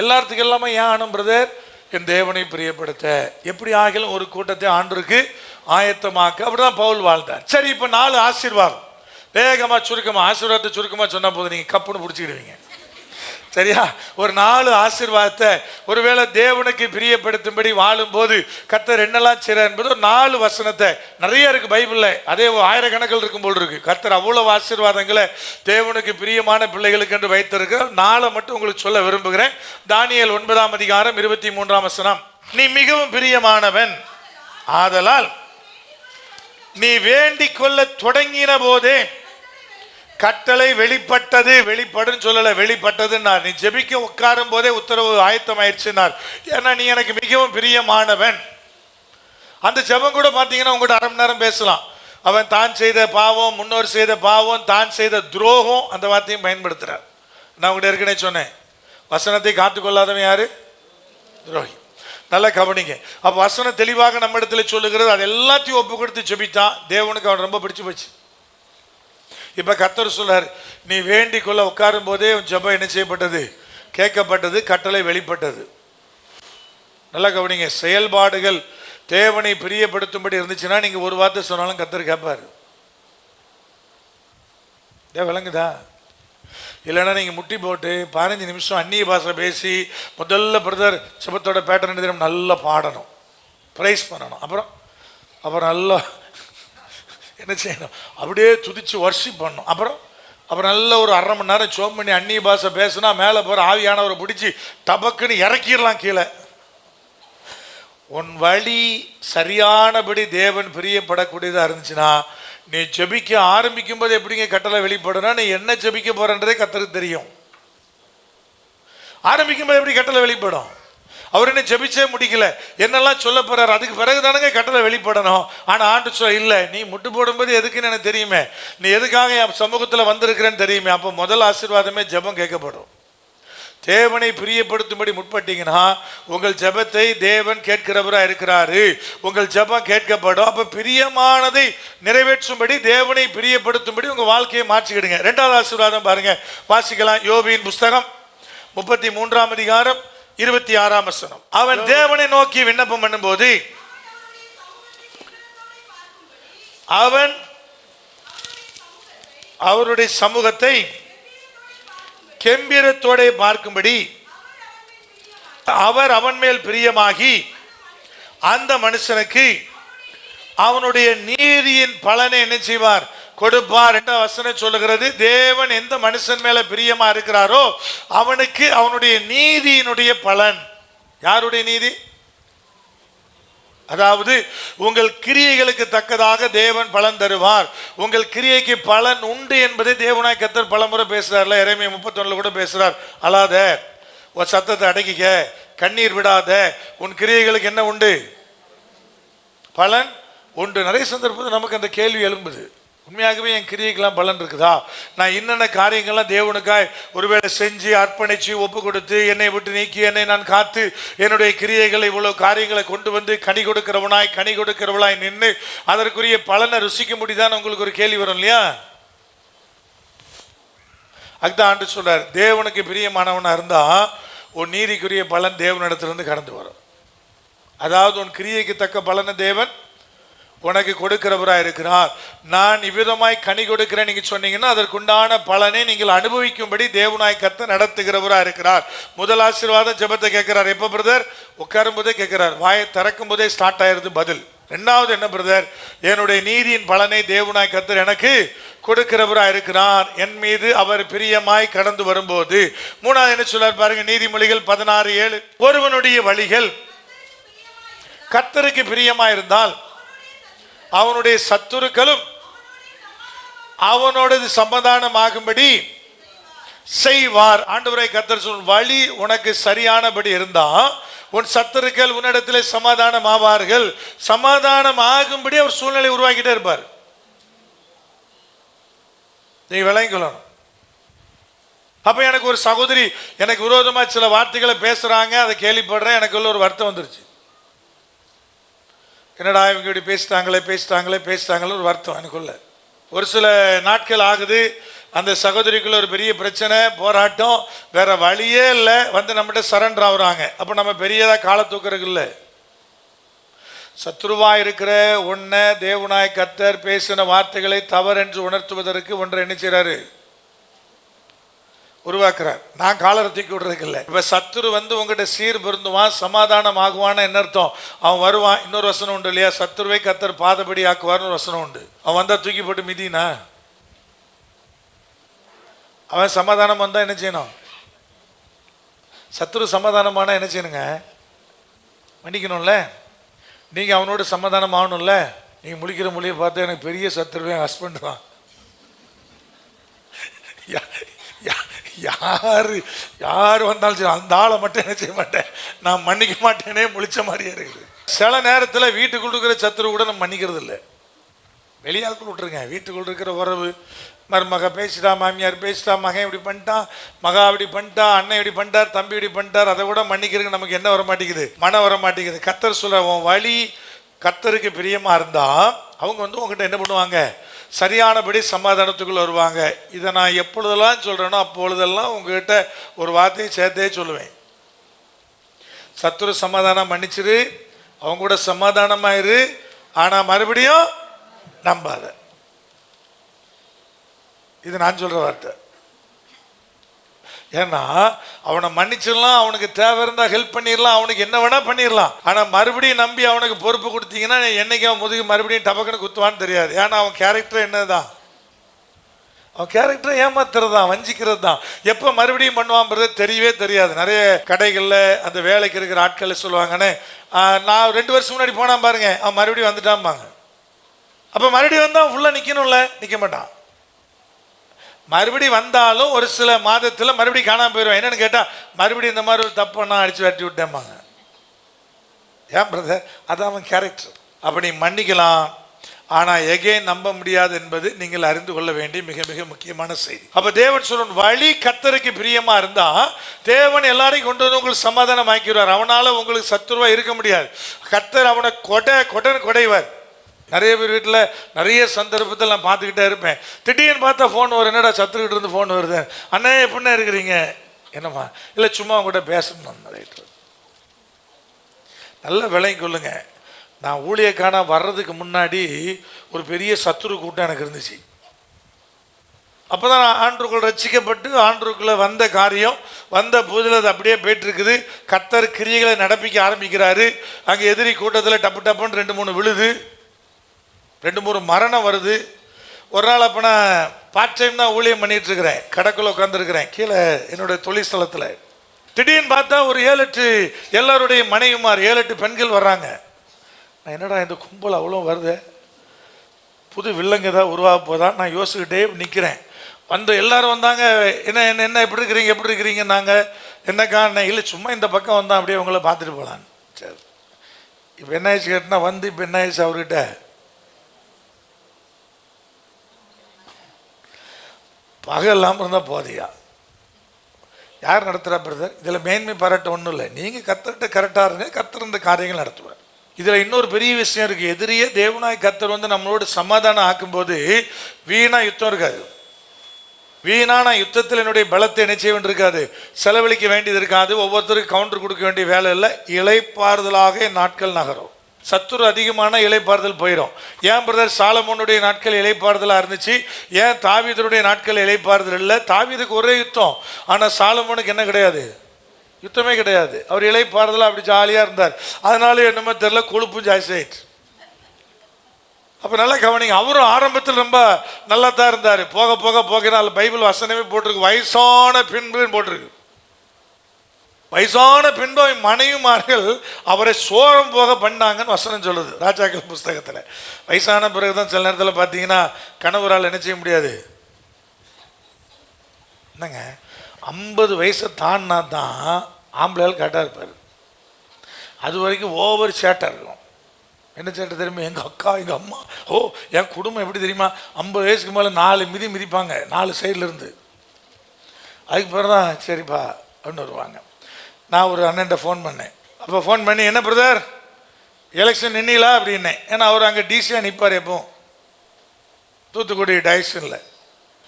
S1: எல்லாத்துக்கும் எல்லாமே ஏன் ஆகணும் பிரதர்? என் தேவனை பிரியப்படுத்த. எப்படி ஆகிலும் ஒரு கூட்டத்தை ஆண்டருக்கு ஆயத்தமாக்க. அப்படிதான் பவுல் வாழ்ந்தார். சரி, இப்போ 4 ஆசீர்வாதம் வேகமாக சுருக்கமாக, ஆசீர்வாதத்தை சுருக்கமாக சொன்னால் போதும், நீங்கள் கப்புன்னு பிடிச்சிக்கிடுவீங்க. சரியா? ஒரு 4 ஆசீர்வாதத்தை ஒருவேளை தேவனுக்கு பிரியப்படுத்தும்படி வாழும்போது கர்த்தர் என்னெல்லாம் செய்றார் என்பது ஒரு 4 வசனத்தை, நிறைய இருக்கு பைபிளில், அதே ஆயிரக்கணக்கில் இருக்கும் போல் இருக்கு. கர்த்தர் அவ்வளவு ஆசீர்வாதங்களை தேவனுக்கு பிரியமான பிள்ளைகளுக்கு என்று வைத்திருக்கிற 4 மட்டும் உங்களுக்கு சொல்ல விரும்புகிறேன். தானியேல் 9ஆம் அதிகாரம் 23ஆம் வசனம். நீ மிகவும் பிரியமானவன் ஆதலால் நீ வேண்டிக் கொள்ள தொடங்கின போதே கட்டளை வெளிப்பட்டது. வெளிப்படுன்னு சொல்லல, வெளிப்பட்டதுன்னார். நீ ஜெபிக்க உட்காரும் போதே உத்தரவு ஆயத்தமாயிடுச்சுன்னார். ஏன்னா நீ எனக்கு மிகவும் பிரியமானவன். அந்த ஜெபம் கூட பார்த்தீங்கன்னா உங்கள்கிட்ட 1/2 மணி நேரம் பேசலாம். அவன் தான் செய்த பாவம், முன்னோர் செய்த பாவம், தான் செய்த துரோகம், அந்த வார்த்தையும் பயன்படுத்துறார். நான் உங்கள்கிட்ட ஏற்கனவே சொன்னேன், வசனத்தை காத்துக்கொள்ளாதவன் யாரு? துரோகி. நல்லா கவனிங்க. அப்போ வசனம் தெளிவாக நம்ம இடத்துல சொல்லுகிறது. அது எல்லாத்தையும் ஒப்பு கொடுத்து ஜெபித்தான். தேவனுக்கு அவன் ரொம்ப பிடிச்சு போச்சு. இப்போ கர்த்தர் சொல்றார், நீ வேண்டிக் கொள்ள உட்காரும் போதே ஜெபம் என்ன செய்யப்பட்டது? கேட்கப்பட்டது, கட்டளை வெளிப்பட்டது. நல்லா கவனிங்க. செயல்பாடுகள் தேவனை பிரியப்படுத்தும்படி இருந்துச்சுன்னா நீங்க ஒரு வார்த்தை சொன்னாலும் கர்த்தர் கேட்பாரு. விளங்குதா? இல்லைன்னா நீங்கள் முட்டி போட்டு 15 நிமிஷம் அந்நிய பாஷை பேசி முதல்ல பிரதர் ஜெபத்தோட பேட்டர்ன் நல்லா பாடணும், ப்ரைஸ் பண்ணணும், அப்புறம் நல்லா என்ன செய்யணும், அப்படியே துதிச்சு வர்ஷிப் பண்ணணும். அப்புறம் நல்ல ஒரு 1/2 மணி நேரம் சோம் பண்ணி அந்நிய பாஷை பேசுனா மேலே போகிற ஆவியானவரை பிடிச்சி டபக்குன்னு இறக்கிடலாம் கீழே. உன் வழி சரியானபடி தேவன் பிரியப்படக்கூடியதாக இருந்துச்சுன்னா நீ ஜெபிக்க ஆரம்பிக்கும் போது எப்படிங்க கட்டளை வெளிப்படுனா, நீ என்ன ஜெபிக்க போறன்றதே கர்த்தருக்கு தெரியும். ஆரம்பிக்கும் போது எப்படி கட்டளை வெளிப்படும்? அவர் என்ன ஜெபிச்சே முடிக்கல, என்னெல்லாம் சொல்ல போறாரு, அதுக்கு பிறகுதானுங்க கட்டளை வெளிப்படணும். ஆனா ஆண்டு சொல்ல, இல்லை நீ முட்டு போடும்போது எதுக்குன்னு எனக்கு தெரியுமே, நீ எதுக்காக என் சமூகத்தில் வந்திருக்கிறேன்னு தெரியுமே. அப்போ முதல் ஆசீர்வாதமே ஜெபம் கேட்கப்படும். தேவனை பிரியப்படுத்தும்படி முற்பட்டீங்கன்னா உங்கள் ஜெபத்தை தேவன் கேட்கிறவராக இருக்கிறாரு. உங்கள் ஜெபம் கேட்கப்படும். அப்ப பிரியமானதை நிறைவேற்றும்படி, தேவனை பிரியப்படுத்தும்படி உங்க வாழ்க்கையை மாற்றிக்கிடுங்க. 2வது ஆசீர்வாதம் பாருங்க, வாசிக்கலாம். யோபின் புஸ்தகம் 33ஆம் அதிகாரம் 26ஆம் வசனம். அவன் தேவனை நோக்கி விண்ணப்பம் பண்ணும்போது அவன் அவருடைய சமூகத்தை கெம்பீரத்தோட பார்க்கும்படி அவர் அவன் மேல் பிரியமாகி அந்த மனுஷனுக்கு அவனுடைய நீதியின் பலனை என்ன செய்வார்? கொடுப்பார். 2வது வசனம் சொல்லுகிறது, தேவன் எந்த மனுஷன் மேல பிரியமா இருக்கிறாரோ அவனுக்கு அவனுடைய நீதியினுடைய பலன். யாருடைய நீதி? அதாவது உங்கள் கிரியைகளுக்கு தக்கதாக தேவன் பலன் தருவார். உங்கள் கிரியைக்கு பலன் உண்டு என்பதை தேவனாய் கர்த்தர் பலமுறை பேசுறாருல. எரேமியா 31 கூட பேசுறார். அழாத, உன் சத்தத்தை அடக்கிக்க, கண்ணீர் விடாத, உன் கிரியைகளுக்கு என்ன உண்டு? பலன் உண்டு. நிறைய சந்தர்ப்பத்தில் நமக்கு அந்த கேள்வி எழும்புது, உண்மையாகவே என் கிரியைக்கெல்லாம் பலன் இருக்குதா? நான் என்னென்ன காரியங்கள்லாம் தேவனுக்காய் ஒருவேளை செஞ்சு அர்ப்பணிச்சு ஒப்பு கொடுத்து என்னை விட்டு நீக்கி என்னை நான் காத்து என்னுடைய கிரியைகளை இவ்வளவு காரியங்களை கொண்டு வந்து கனி கொடுக்கிறவளாய் நின்று அதற்குரிய பலனை ருசிக்க முடியுதான்னு உங்களுக்கு ஒரு கேள்வி வரும் இல்லையா? அதுதான் ஆண்டு சொல்றார், தேவனுக்கு பிரியமானவனா இருந்தா உன் நீதிக்குரிய பலன் தேவனிடத்திலிருந்து கடந்து வரும். அதாவது உன் கிரியைக்கு தக்க பலனை தேவன் உனக்கு கொடுக்கிறவராக இருக்கிறார். நான் இவ்விதமாய் கனி கொடுக்கிறேன் நீங்க சொன்னீங்கன்னா அதற்குண்டான பலனை நீங்கள் அனுபவிக்கும்படி தேவனாய் கர்த்தர் நடத்துகிறவராக இருக்கிறார். முதல் ஆசீர்வாதம் ஜெபத்தை கேட்கிறார். எப்ப பிரதர்? உட்காரும் போதே கேட்கிறார். வாயை திறக்கும் போதே ஸ்டார்ட் ஆயிருது பதில். 2வது என்ன பிரதர்? என்னுடைய நீதியின் பலனை தேவனாய் கர்த்தர் எனக்கு கொடுக்கிறவராக இருக்கிறார். என் மீது அவர் பிரியமாய் கடந்து வரும்போது. 3வது என்ன சொல்றார் பாருங்க, நீதிமொழிகள் 16:7. ஒருவனுடைய வழிகள் கர்த்தருக்கு பிரியமாய் இருந்தால் அவனுடைய சத்துருக்களும் அவனோடு சமாதானமாகும்படி செய்வார். ஆண்டவரை கர்த்தர் சொல், வழி உனக்கு சரியானபடி இருந்தா உன் சத்துருக்கள் உன்னிடத்திலே சமாதானம் ஆவார்கள். சமாதானம் ஆகும்படி அவர் சூழ்நிலை உருவாக்கிட்டே இருப்பார். நீ விளங்கிக்கொள்ளணும். அப்ப எனக்கு ஒரு சகோதரி எனக்கு விரோதமா சில வார்த்தைகளை பேசுறாங்க, அதை கேள்விப்படுறேன், எனக்குள்ள ஒரு வருத்தம் வந்துருச்சு. என்னடா இவங்க இப்படி பேசிட்டாங்களே ஒரு வருத்தம் எனக்குள்ள. ஒரு சில நாட்கள் ஆகுது, அந்த சகோதரிக்குள்ள ஒரு பெரிய பிரச்சனை, போராட்டம், வேற வழியே இல்லை, வந்து நம்மகிட்ட சரண்டர் ஆகுறாங்க. அப்போ நம்ம பெரியதா காலை தூக்குறது இல்லை. சத்ருவா இருக்கிற ஒன்றை தேவனாய் கர்த்தர் பேசின வார்த்தைகளை தவறென்று உணர்த்துவதற்கு ஒன்றை என்ன செய்றாரு? உருவாக்குறார். நான் காலரை தூக்கி விடுறதுக்கு இல்லை. இப்ப சத்துரு வந்து உங்ககிட்ட சீர் பொருந்துவான், சமாதானம் ஆகுவான்னு என்ன அர்த்தம்? அவன் வருவான். இன்னொரு வசனம் உண்டு இல்லையா, சத்துருவை கர்த்தர் பாதபடி ஆக்குவார்னு ஒரு வசனம் உண்டு. அவன் வந்தா தூக்கி போட்டு மிதினா, அவன் சமாதானம் வந்தா என்ன செய்யணும்? சத்துரு சமாதானமான என்ன செய்யணுங்க? மன்னிக்கணும்ல. நீங்க அவனோட சமாதானம் ஆகணும்ல. நீங்க முழிக்கிற மொழியை பார்த்து எனக்கு பெரிய சத்துருவே ஹஸ்பண்ட் தான். யாரு வந்தாலும் சரி, அந்த ஆளை மட்டும் என்ன செய்ய மாட்டேன், நான் மன்னிக்க மாட்டேனே முழிச்ச மாதிரியே இருக்குது. சில நேரத்தில் வீட்டுக்குள்ள இருக்கிற சத்துரு கூட நம்ம மன்னிக்கிறது இல்லை. வெளியாட்கள் விட்டுருங்க. வீட்டுக்குள்ள இருக்கிற உறவு, மருமக பேசிட்டா, மாமியார் பேசிட்டா, மகன் இப்படி பண்ணிட்டான், மகா இப்படி பண்ணிட்டா, அண்ணன் இப்படி பண்ணிட்டார், தம்பி இப்படி பண்ணிட்டார், அதை கூட மன்னிக்கிறதுக்கு நமக்கு என்ன வர மாட்டேங்குது? மனம் வர மாட்டேங்குது. கர்த்தர் சொல்ற, உன் வழி கர்த்தருக்கு பிரியமா இருந்தா அவங்க வந்து உங்ககிட்ட என்ன பண்ணுவாங்க? சரியானபடி சமாதானத்துக்குள்ள வருவாங்க. இதை நான் எப்பொழுதெல்லாம் சொல்றேனோ அப்பொழுதெல்லாம் உங்ககிட்ட ஒரு வார்த்தையை சேர்த்தே சொல்லுவேன். சத்துரு சமாதானம் மன்னிச்சிரு, அவங்க கூட சமாதானமாயிரு, ஆனா மறுபடியும் நம்பாத. இது நான் சொல்ற வார்த்தை. ஏன்னா அவனை மன்னிச்சிடலாம், அவனுக்கு தேவை இருந்தா ஹெல்ப் பண்ணிடலாம், அவனுக்கு என்ன வேணா பண்ணிடலாம். ஆனா மறுபடியும் நம்பி அவனுக்கு பொறுப்பு கொடுத்தீங்கன்னா என்னைக்கு அவன் முதுகு மறுபடியும் டபக்குன்னு குத்துவான்னு தெரியாது. ஏன்னா அவன் கேரக்டர் என்னதான்? அவன் கேரக்டர் ஏமாத்துறது தான், வஞ்சிக்கிறது தான். எப்போ மறுபடியும் பண்ணுவான்றது தெரியவே தெரியாது. நிறைய கடைகளில் அந்த வேலைக்கு இருக்கிற ஆட்கள் சொல்லுவாங்கன்னு, நான் 2 வருஷம் முன்னாடி போனான் பாருங்க, அவன் மறுபடியும் வந்துட்டான்பாங்க. அப்போ மறுபடியும் வந்தால் ஃபுல்லாக நிற்கணும்ல, நிற்க மாட்டான். மறுபடியும் வந்தாலும் ஒரு சில மாதத்தில் மறுபடியும் காணாமல் போயிடுவான். என்னன்னு கேட்டால், மறுபடியும் இந்த மாதிரி ஒரு தப்பை நான் அடித்து வெட்டி விட்டேன்பாங்க. ஏன் பிரதர்? அது அவன் கேரக்டர். அப்படி மன்னிக்கலாம், ஆனால் எகைன் நம்ப முடியாது என்பது நீங்கள் அறிந்து கொள்ள வேண்டிய மிக மிக முக்கியமான செய்தி. அப்போ தேவன் சொல்லும் வழி கர்த்தருக்கு பிரியமா இருந்தா தேவன் எல்லாரையும் கொண்டு வந்து உங்களுக்கு சமாதானம் ஆக்கிடுவார். அவனால உங்களுக்கு சத்துருவா இருக்க முடியாது. கர்த்தர் அவனை கொடைவார். நிறைய பேர் வீட்டில் நிறைய சந்தர்ப்பத்தில் நான் பார்த்துக்கிட்டே இருப்பேன். திடீர்னு பார்த்தா ஃபோன் வரும், என்னடா சத்துருக்கிட்டு இருந்து ஃபோன் வருது, அண்ணே எப்படின்னா இருக்கிறீங்க, என்னம்மா, இல்லை சும்மா அவங்ககிட்ட பேசணும். ரைட்டு, நல்ல விலையும் கொள்ளுங்க. நான் ஊழியக்கான வர்றதுக்கு முன்னாடி ஒரு பெரிய சத்துரு கூட்டம் எனக்கு இருந்துச்சு. அப்போ தான் நான் ஆண்டவருக்குள்ள ரட்சிக்கப்பட்டு ஆண்டவருக்குள்ளே வந்த காரியம் வந்த போதில் அது அப்படியே போயிட்டுருக்குது. கர்த்தர் கிரியைகளை நடப்பிக்க ஆரம்பிக்கிறாரு. அங்கே எதிரி கூட்டத்தில் டப்பு டப்புன்னு 2-3 விழுது, 2-3 மரணம் வருது. ஒரு நாள் அப்போ நான் பார்ட் டைம் தான் ஊழியம் பண்ணிகிட்ருக்கிறேன். கடைக்குள்ளே உட்காந்துருக்கிறேன் கீழே என்னுடைய தொழிற்ஸ்தலத்தில். திடீர்னு பார்த்தா ஒரு 7-8 எல்லாருடைய மனைவிமார் 7-8 பெண்கள் வர்றாங்க. நான் என்னடா இந்த கும்பல் அவ்வளோ வருது, புது வில்லங்க தான் உருவாக போதா நான் யோசிச்சுக்கிட்டே நிற்கிறேன். வந்து எல்லாரும் வந்தாங்க. என்ன எப்படி இருக்கிறீங்க நாங்கள் என்னக்கா, இல்லை சும்மா இந்த பக்கம் வந்தோம் அப்படியே உங்களை பார்த்துட்டு போகலான்னு. சரி, இப்போ என்ன ஆயிடுச்சு கேட்டினா வந்து இப்போ என்ன ஆயிடுச்சு, அவர்கிட்ட பகல் இல்லாமல் இருந்தால் போதையா யார் நடத்துகிறா பிரதர்? இதில் மேன்மை பாராட்ட ஒன்றும் இல்லை. நீங்கள் கர்த்தர்கிட்ட கரெக்டாக இருங்க, கர்த்தர் இந்த காரியங்கள் நடத்துவார். இதில் இன்னொரு பெரிய விஷயம் இருக்குது. எதிரியே தேவனாய் கர்த்தர் வந்து நம்மளோட சமாதானம் ஆக்கும்போது வீணாக யுத்தம் இருக்காது. வீணான யுத்தத்தில் என்னுடைய பலத்தை என்ன செய்ய வேண்டியிருக்காது, செலவழிக்க வேண்டியது இருக்காது. ஒவ்வொருத்தருக்கும் கவுண்டர் கொடுக்க வேண்டிய வேலை இல்லை. இளைப்பாறுதலாக நாட்கள் நகரும். சத்துரு அதிகமான இளைப்பாறுதல் போயிடும். ஏன் பிரதர் சாலமோனுடைய நாட்கள் இளைப்பாறுதலாக இருந்துச்சு, ஏன் தாவீதுடைய நாட்கள் இளைப்பாறுதல் இல்லை? தாவீதுக்கு ஒரே யுத்தம், ஆனால் சாலமோனுக்கு என்ன கிடையாது, யுத்தமே கிடையாது. அவர் இளைப்பாறுதலாக அப்படி ஜாலியாக இருந்தார். அதனால என்னமோ தெரியல கொழுப்பும் ஜாஸ்தி ஆயிடுச்சு. அப்போ நல்லா கவனிங்க. அவரும் ஆரம்பத்தில் ரொம்ப நல்லா தான் இருந்தார். போக போக போகினால் பைபிள் வசனமே போட்டிருக்கு, வயசான பின்புன்னு போட்டிருக்கு. வயசான பின்பு மனைவிமார்கள் அவரை சோரம் போக பண்ணாங்கன்னு வசனம் சொல்லுது ராஜாக்கள் புஸ்தகத்தில். வயசான பிறகுதான் சில நேரத்தில் பார்த்தீங்கன்னா கணவரால் என்ன செய்ய முடியாது. என்னங்க 50 வயசை தாண்டினா தான் ஆம்பளையால் கரெக்டாக இருப்பார். அது வரைக்கும் ஓவர் சேட்டாக இருக்கும். என்ன சேட்டை தெரியுமா, எங்கள் அக்கா எங்கள் அம்மா என் குடும்பம் எப்படி தெரியுமா, 50 வயசுக்கு மேலே 4 மிதிப்பாங்க 4 சைடில் இருந்து. அதுக்கு பிறகு தான் சரிப்பா அப்படின்னு வருவாங்க. நான் ஒரு அண்ணன்ட்ட ஃபோன் பண்ணேன். அப்போ ஃபோன் பண்ணி என்ன பிரதர் எலெக்ஷன் நின்னீங்களா அப்படின்னேன். ஏன்னா அவர் அங்கே டிசியாக நிற்பார் எப்பவும், தூத்துக்குடி டைசனில்.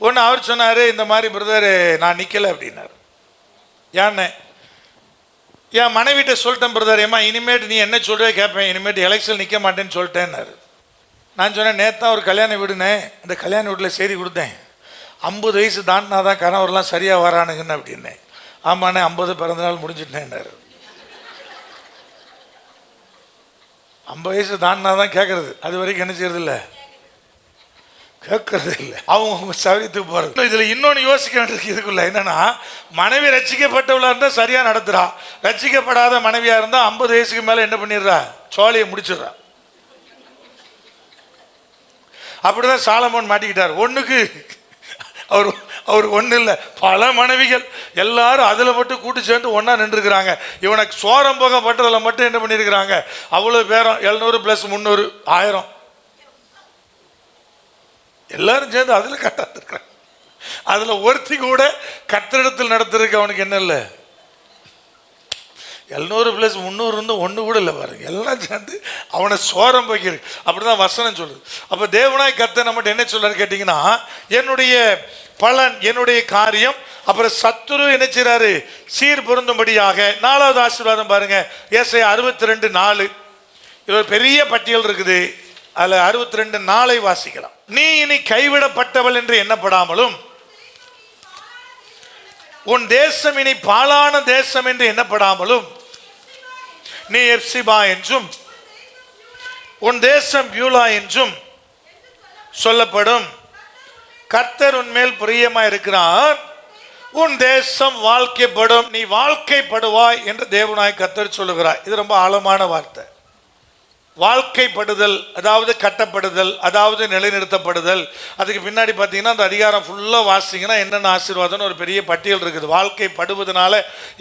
S1: ஒன்று அவர் சொன்னார், இந்த மாதிரி பிரதர் நான் நிற்கலை அப்படின்னாரு. ஏன்னே, என் மனைவிட்ட சொல்லிட்டேன் பிரதர், ஏம்மா இனிமேட்டு நீ என்ன சொல்கிறே கேட்பேன், இனிமேட்டு எலெக்ஷன் நிற்க மாட்டேன்னு சொல்லிட்டேன்னாரு. நான் சொன்னேன், நேற்று ஒரு கல்யாண வீடுனே, அந்த கல்யாண வீட்டில் செய்தி கொடுத்தேன், 50 வயசு தாண்டினா தான் கணவரெலாம் சரியாக வரானுங்கன்னு அப்படின்னேன். ஆமாண்ணே 50 பிறந்தநாள் முடிஞ்சிட்டேன்னாரு. 50 வயசு தாண்டினா தான் கேட்கறது, அது வரைக்கும் என்ன செய்யறது இல்லை, கேட்கறது இல்லை. அவங்க சவித்துக்கு போகிறது. இதில் இன்னொன்று யோசிக்க வேண்டியது இதுக்குள்ள என்னன்னா, மனைவி ரட்சிக்கப்பட்டவளாக இருந்தால் சரியாக நடத்துகிறா, ரட்சிக்கப்படாத மனைவியாக இருந்தால் 50 வயசுக்கு மேலே என்ன பண்ணிடுறா, சோழியை முடிச்சிடுறா. அப்படிதான் சாலமோன் மாட்டிக்கிட்டார். ஒன்றுக்கு அவர் ஒன்றும் இல்லை, பல மனைவிகள் எல்லாரும் அதில் மட்டும் கூட்டு சேர்ந்து ஒன்றா நின்றுருக்கிறாங்க. இவனுக்கு சோரம் போகப்பட்டதில் மட்டும் என்ன பண்ணியிருக்கிறாங்க, அவ்வளோ பேரும் 700 + 300 1000 எல்லாரும் சேர்ந்து அதில் கட்டாத்துருக்கிறாங்க. அதில் ஒருத்தி கூட கத்திரிடத்தில் நடத்துறதுக்கு அவனுக்கு என்ன இல்லை, 700 + 300 இருந்து ஒன்று கூட இல்லை பாருங்க, எல்லாம் சேர்ந்து அவனை சோரம் போய்க்கிருக்கு. அப்படிதான் வசனம் சொல்லுது. அப்போ தேவனாய் கர்த்தர் நம்மகிட்ட என்ன சொல்றாரு கேட்டிங்கன்னா, என்னுடைய பலன் என்னுடைய காரியம், அப்புறம் சத்துரு என்ன செய்றாரு, சீர் பொருந்தும்படியாக. 4வது ஆசீர்வாதம் பாருங்க, ஏசாயா 62:4. இது ஒரு பெரிய பட்டியல் இருக்குது, அதில் 62:4 வாசிக்கலாம். நீ இனி கைவிடப்பட்டவள் என்று எண்ணப்படாமலும், உன் தேசம் இனி பாழான தேசம் என்று எண்ணப்படாமலும், நீ எப்சிபா என்றும் உன் தேசம் பியூலா என்றும் சொல்லப்படும். கர்த்தர் உன்மேல் பிரியமா இருக்கிறார், உன் தேசம் வாழ்க்கைப்படும், நீ வாழ்க்கைப்படுவாய் என்று தேவனாய் கர்த்தர் சொல்லுகிறார். இது ரொம்ப ஆழமான வார்த்தை. வாழ்க்கைப்படுதல், அதாவது கட்டப்படுதல், அதாவது நிலைநிறுத்தப்படுதல். அதுக்கு பின்னாடி பார்த்தீங்கன்னா அந்த அதிகாரம் ஃபுல்லாக வாசிங்கன்னா என்னென்ன ஆசீர்வாதம்னு ஒரு பெரிய பட்டியல் இருக்குது. வாழ்க்கைப்படுவதனால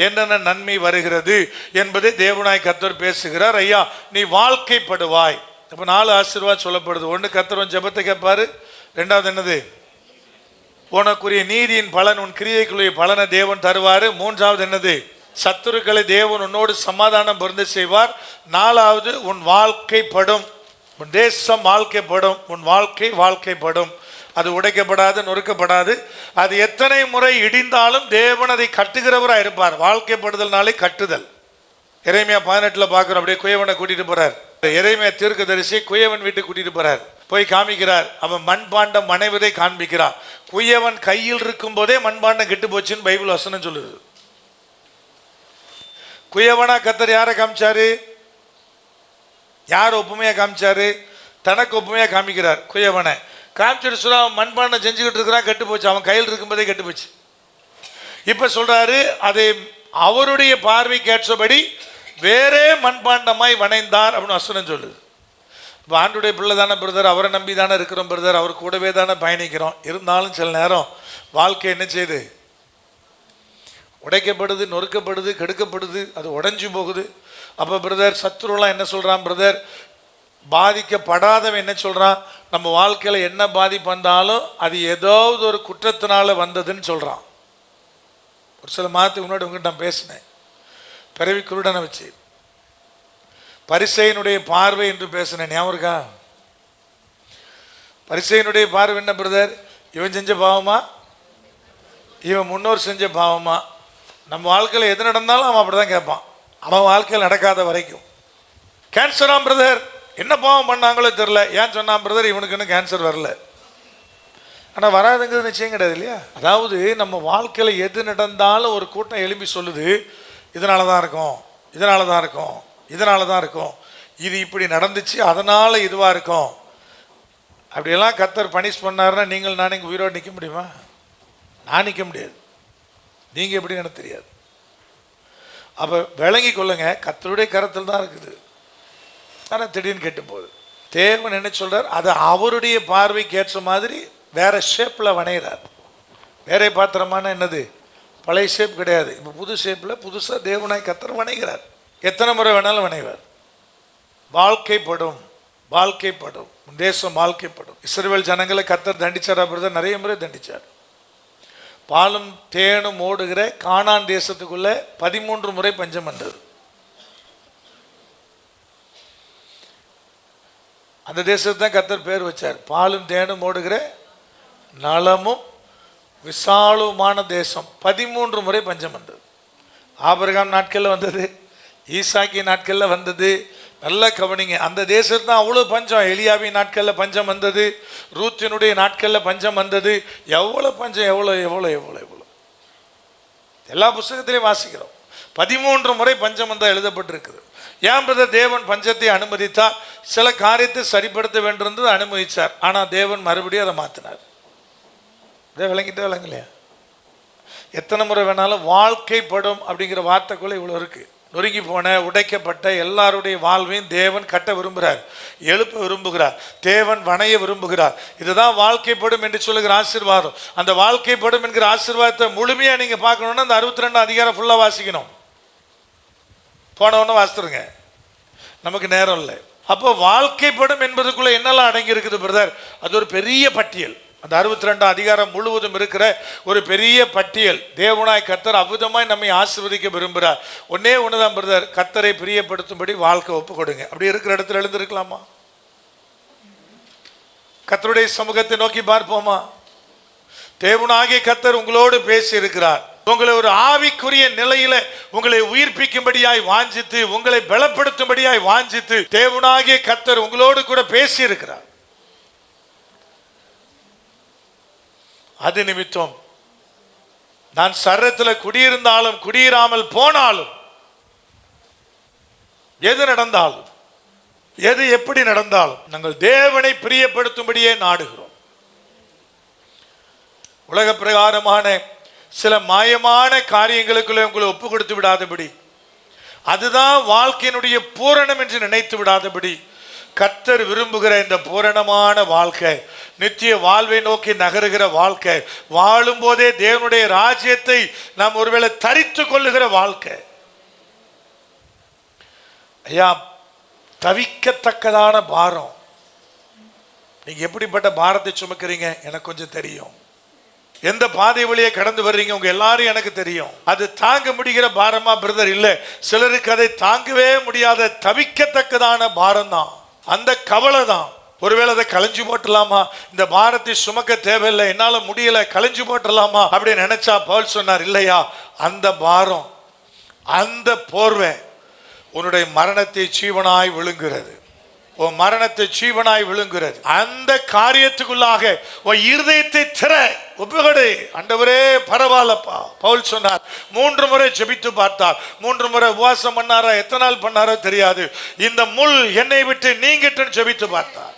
S1: என்னென்ன நன்மை வருகிறது என்பதை தேவனாய் கர்த்தர் பேசுகிறார். ஐயா நீ வாழ்க்கைப்படுவாய், அப்போ 4 ஆசீர்வாதம் சொல்லப்படுது. ஒன்று, கர்த்தர் ஜெபத்தை கேட்பாரு. ரெண்டாவது என்னது? உனக்குரிய நீதியின் பலன், உன் கிரியைக்குரிய பலனை தேவன் தருவார். மூன்றாவது என்னது? சத்துருக்களை தேவன் உன்னோடு சமாதானம் பொருந்த செய்வார். நாலாவது, உன் வாழ்க்கைப்படும், உன் தேசம் வாழ்க்கைப்படும், உன் வாழ்க்கைப்படும். அது உடைக்கப்படாது, நொறுக்கப்படாது. அது எத்தனை முறை இடிந்தாலும் தேவன் அதை கட்டுகிறவராக இருப்பார். வாழ்க்கைப்படுதல்னாலே கட்டுதல். எரேமியா 18 பார்க்கிறோம். அப்படியே குயவனை கூட்டிட்டு போறார். எரேமியா தீர்க்கதரிசி குயவன் வீட்டுக்கு கூட்டிட்டு போறார். போய் காமிக்கிறார். அவன் மண்பாண்டம் மனைவதை காண்பிக்கிறார். குயவன் கையில் இருக்கும் போதே மண்பாண்டம் கெட்டு போச்சுன்னு பைபிள் வசனம் சொல்லுது. குயவனா கர்த்தர் யாரை காமிச்சாரு? யார் ஒப்புமையா காமிச்சாரு? தனக்கு ஒப்புமையா காமிக்கிறார். குயவனை காமிச்சிட்டு சொல்ல, அவன் மண்பாண்டம் செஞ்சுக்கிட்டு இருக்கிறான், கெட்டு போச்சு. அவன் கையில் இருக்கும்போதே கெட்டு போச்சு. இப்ப சொல்றாரு, அதை அவருடைய பார்வைக்கு ஏற்றபடி வேறே மண்பாண்டமாய் வணைந்தார் அப்படின்னு வசனம் சொல்லுது. இப்போ ஆண்டுடைய பிள்ளை தானே பிரதர், அவரை நம்பி தானே இருக்கிறோம் பிரதர், அவர் கூடவே தானே பயணிக்கிறோம். இருந்தாலும் சில நேரம் வாழ்க்கை என்ன செய்யுது? உடைக்கப்படுது, நொறுக்கப்படுது, கெடுக்கப்படுது, அது உடைஞ்சு போகுது. அப்போ பிரதர் சத்துருலாம் என்ன சொல்கிறான்? பிரதர் பாதிக்கப்படாதவன் என்ன சொல்கிறான்? நம்ம வாழ்க்கையில் என்ன பாதிப்பு வந்தாலும் அது ஏதாவது ஒரு குற்றத்தினால வந்ததுன்னு சொல்கிறான். ஒரு சில மாதத்துக்கு முன்னாடி உங்கள்கிட்ட நான் பேசினேன். பிறவி குருடனை வச்சு பரிசேயனுடைய பார்வை என்று பேசினேன். ஞாபகம் இருக்கா? பரிசேயனுடைய பார்வை என்ன பிரதர்? இவன் செஞ்ச பாவமா, இவன் முன்னோர் செஞ்ச பாவமா? நம்ம வாழ்க்கையில் எது நடந்தாலும் அவன் அப்படிதான் கேட்பான். அவன் வாழ்க்கையில் நடக்காத வரைக்கும். கேன்சராம் பிரதர், என்ன பாவம் பண்ணாங்களோ தெரியல. ஏன் சொன்னான் பிரதர்? இவனுக்கு இன்னும் கேன்சர் வரல. ஆனால் வராதுங்கிறது நிச்சயம் கிடையாது இல்லையா? அதாவது நம்ம வாழ்க்கையில் எது நடந்தாலும் ஒரு கூட்டம் எழுப்பி சொல்லுது, இதனால தான் இருக்கும், இதனால தான் இருக்கும், இதனால தான் இருக்கும், இது இப்படி நடந்துச்சு அதனால இதுவாக இருக்கும். அப்படியெல்லாம் கர்த்தர் பனிஷ் பண்ணாருன்னா நீங்கள் நானே உயிரோடு நிற்க முடியுமா? நான் நிற்க முடியாது. நீங்கள் எப்படின்னு எனக்கு தெரியாது. அப்போ விளங்கி கொள்ளுங்க, கர்த்தருடைய கரத்தில் தான் இருக்குது. ஆனால் திடீர்னு கெட்டு போகுது. தேவன் என்ன சொல்றார்? அது அவருடைய பார்வைக்கு ஏற்ற மாதிரி வேற ஷேப்பில் வணைகிறார். வேற பாத்திரமான என்னது? பழைய ஷேப் கிடையாது. இப்போ புது ஷேப்பில் புதுசாக தேவனாய் கர்த்தர் வணைகிறார். எத்தனை முறை வேணாலும் வணைவார். வாழ்க்கைப்படும், வாழ்க்கைப்படும், தேசம் வாழ்க்கைப்படும். இஸ்ரவேல் ஜனங்களை கர்த்தர் தண்டிச்சாரா பிரதர்? நிறைய முறை தண்டிச்சார். பாலும் தேனும் ஓடுகிற கானான் தேசத்துக்குள்ள 13 முறை பஞ்சம் வந்தது. அந்த தேசத்தை தான் கர்த்தர் பேர் வச்சார், பாலும் தேனும் ஓடுகிற நலமும் விசாலுமான தேசம். 13 முறை பஞ்சம் வந்தது. ஆபிரகாம் நாட்களில் வந்தது, ஈசாக்கி நாட்களில் வந்தது. நல்ல கவனிங்க, அந்த தேசத்து தான் அவ்வளோ பஞ்சம். எலியாவின் நாட்களில் பஞ்சம் வந்தது, ரூத்தினுடைய நாட்களில் பஞ்சம் வந்தது. எவ்வளோ பஞ்சம், எவ்வளோ எவ்வளோ எவ்வளோ எவ்வளோ எல்லா புஸ்தகத்திலையும் வாசிக்கிறோம். 13 முறை பஞ்சம் வந்தால் எழுதப்பட்டிருக்குது. ஏன் பிரதர் தேவன் பஞ்சத்தை அனுமதித்தார்? சில காரியத்தை சரிப்படுத்த வேண்டியிருந்தது, அனுமதிச்சார். ஆனால் தேவன் மறுபடியும் அதை மாற்றினார். இதே விளங்கிட்டே விளங்கலையா? எத்தனை முறை வேணாலும் வாழ்க்கைப்படும் அப்படிங்கிற வார்த்தைக்குள்ள இவ்வளோ இருக்கு. நொறுங்கி போன, உடைக்கப்பட்ட எல்லாருடைய வாழ்வையும் தேவன் கட்ட விரும்புகிறார், எழுப்ப விரும்புகிறார், தேவன் வணைய விரும்புகிறார். இதுதான் வாழ்க்கைப்படும் என்று சொல்லுகிற ஆசீர்வாதம். அந்த வாழ்க்கைப்படும் என்கிற ஆசீர்வாதத்தை முழுமையாக நீங்கள் பார்க்கணுன்னா அந்த 62 அதிகாரம் ஃபுல்லாக வாசிக்கணும். போனவொன்னு வாசித்துருங்க, நமக்கு நேரம் இல்லை. அப்போ வாழ்க்கைப்படும் என்பதுக்குள்ள என்னெல்லாம் அடங்கி இருக்குது பிரதர்? அது ஒரு பெரிய பட்டியல். அந்த 62 அதிகாரம் முழுவதும் இருக்கிற ஒரு பெரிய பட்டியல். தேவனாய் கர்த்தர் அவ்விதமாய் நம்மை ஆசீர்வதிக்க விரும்புகிறார். ஒன்னே ஒண்ணுதான் பிரதர், கர்த்தரை பிரியப்படுத்தும்படி வாழ்க்கை ஒப்பு கொடுங்க. அப்படி இருக்கிற இடத்துல எழுந்திருக்கலாமா? கர்த்தருடைய சமூகத்தை நோக்கி பார்ப்போமா? தேவனாகிய கர்த்தர் உங்களோடு பேசி இருக்கிறார். உங்களை ஒரு ஆவிக்குரிய நிலையில உங்களை உயிர்ப்பிக்கும்படியாய் வாஞ்சித்து, உங்களை பலப்படுத்தும்படியாய் வாஞ்சித்து தேவனாகிய கர்த்தர் உங்களோடு கூட பேசி இருக்கிறார். அது நிமித்தம் நான் சரீரத்தில் குடியிருந்தாலும் குடியிராமல் போனாலும், எது நடந்தாலும், எது எப்படி நடந்தாலும் நாங்கள் தேவனை பிரியப்படுத்தும்படியே நாடுகிறோம். உலக பிரகாரமான சில மாயமான காரியங்களுக்குள்ள உங்களை ஒப்பு கொடுத்து விடாதபடி, அதுதான் வாழ்க்கையினுடைய பூரணம் என்று நினைத்து விடாதபடி, கர்த்தர் விரும்புகிற இந்த பூரணமான வாழ்க்கை, நித்திய வாழ்வை நோக்கி நகருகிற வாழ்க்கை, வாழும் போதே தேவனுடைய ராஜ்யத்தை நாம் ஒருவேளை தரித்து கொள்ளுகிற வாழ்க்கை. ஐயா, தவிக்கத்தக்கதான பாரம். நீங்க எப்படிப்பட்ட பாரத்தை சுமக்கிறீங்க எனக்கு கொஞ்சம் தெரியும். எந்த பாதை வழியே கடந்து வர்றீங்க உங்க எல்லாரும் எனக்கு தெரியும். அது தாங்க முடிகிற பாரமா பிரதர்? இல்ல, சிலருக்கு அதை தாங்கவே முடியாத தவிக்கத்தக்கதான பாரம் தான், அந்த கவலை தான். ஒருவேளை அதை களைஞ்சு போட்டலாமா, இந்த பாரத்தை சுமக்க தேவையில்லை, என்னால முடியல, களைஞ்சு போட்டலாமா அப்படின்னு நினைச்சா பவுல் சொன்னார், இல்லையா, அந்த பாரம், அந்த போர்வை உன்னுடைய மரணத்தை ஜீவனாய் விழுங்குகிறது. உன் மரணத்தை ஜீவனாய் விழுங்குகிறது. அந்த காரியத்துக்குள்ளாக உன் இருதயத்தை திற, ஒப்புக்கொடு. ஆண்டவரே பரவாயில்லப்பா. பவுல் சொன்னார், 3 முறை ஜெபித்து பார்த்தார். 3 முறை உபவாசம் பண்ணாரா, எத்தனை நாள் பண்ணாரோ தெரியாது. இந்த முள் என்னை விட்டு நீங்கிட்டுன்னு ஜெபித்து பார்த்தார்.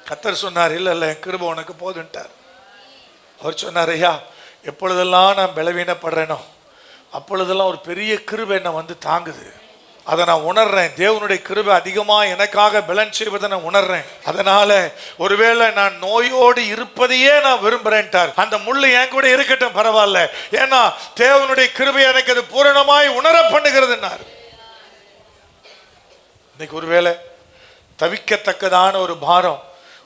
S1: கர்த்தர் சொன்னார், இல்ல இல்ல, என் கிருபை உனக்கு போதுன்ட்டார். அவர் சொன்னார், ஐயா, எப்பொழுதெல்லாம் நான் பலவீனப்படுறேனோ அப்பொழுதெல்லாம் ஒரு பெரிய கிருபை என்னை வந்து தாங்குது. அதை நான் உணர்றேன். தேவனுடைய கிருபை அதிகமா எனக்காக பலன் செய்வதை நான் உணர்றேன். அதனால ஒருவேளை நான் நோயோடு இருப்பதையே நான் விரும்புறேன்ட்டார். அந்த முள்ளு என் கூட இருக்கட்டும், பரவாயில்ல, ஏன்னா தேவனுடைய கிருபை எனக்கு அது பூரணமாய் உணர பண்ணுகிறதுனார். இன்னைக்கு ஒருவேளை தவிக்கத்தக்கதான ஒரு பாரம்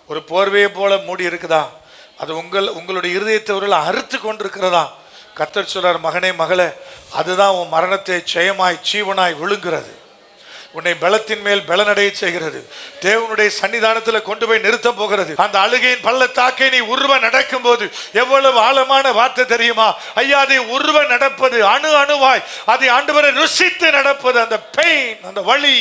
S1: ஒரு போர்வையை போல மூடி இருக்குதா? அது உங்களுடைய இருதயத்தை ஒருவேளை அறுத்து கொண்டிருக்கிறதா? கர்த்தர் சொல்றார், மகனே மகளே, அதுதான் உன் மரணத்தை ஜெயமாய் ஜீவனாய் விழுங்குறது. உன்னை பலத்தின் மேல் பலனடைய செய்கிறது. தேவனுடைய சன்னிதானத்தில் கொண்டு போய் நிறுத்த போகிறது. அந்த அழுகையின் பள்ளத்தாக்கை நீ உருவ நடக்கும் போது எவ்வளவு ஆழமான வார்த்தை தெரியுமா? ஐயா, அதை உருவ நடப்பது, அணு அணுவாய் அதை ஆண்டவரை ருசித்து நடப்பது, அந்த பெயின், அந்த வலி,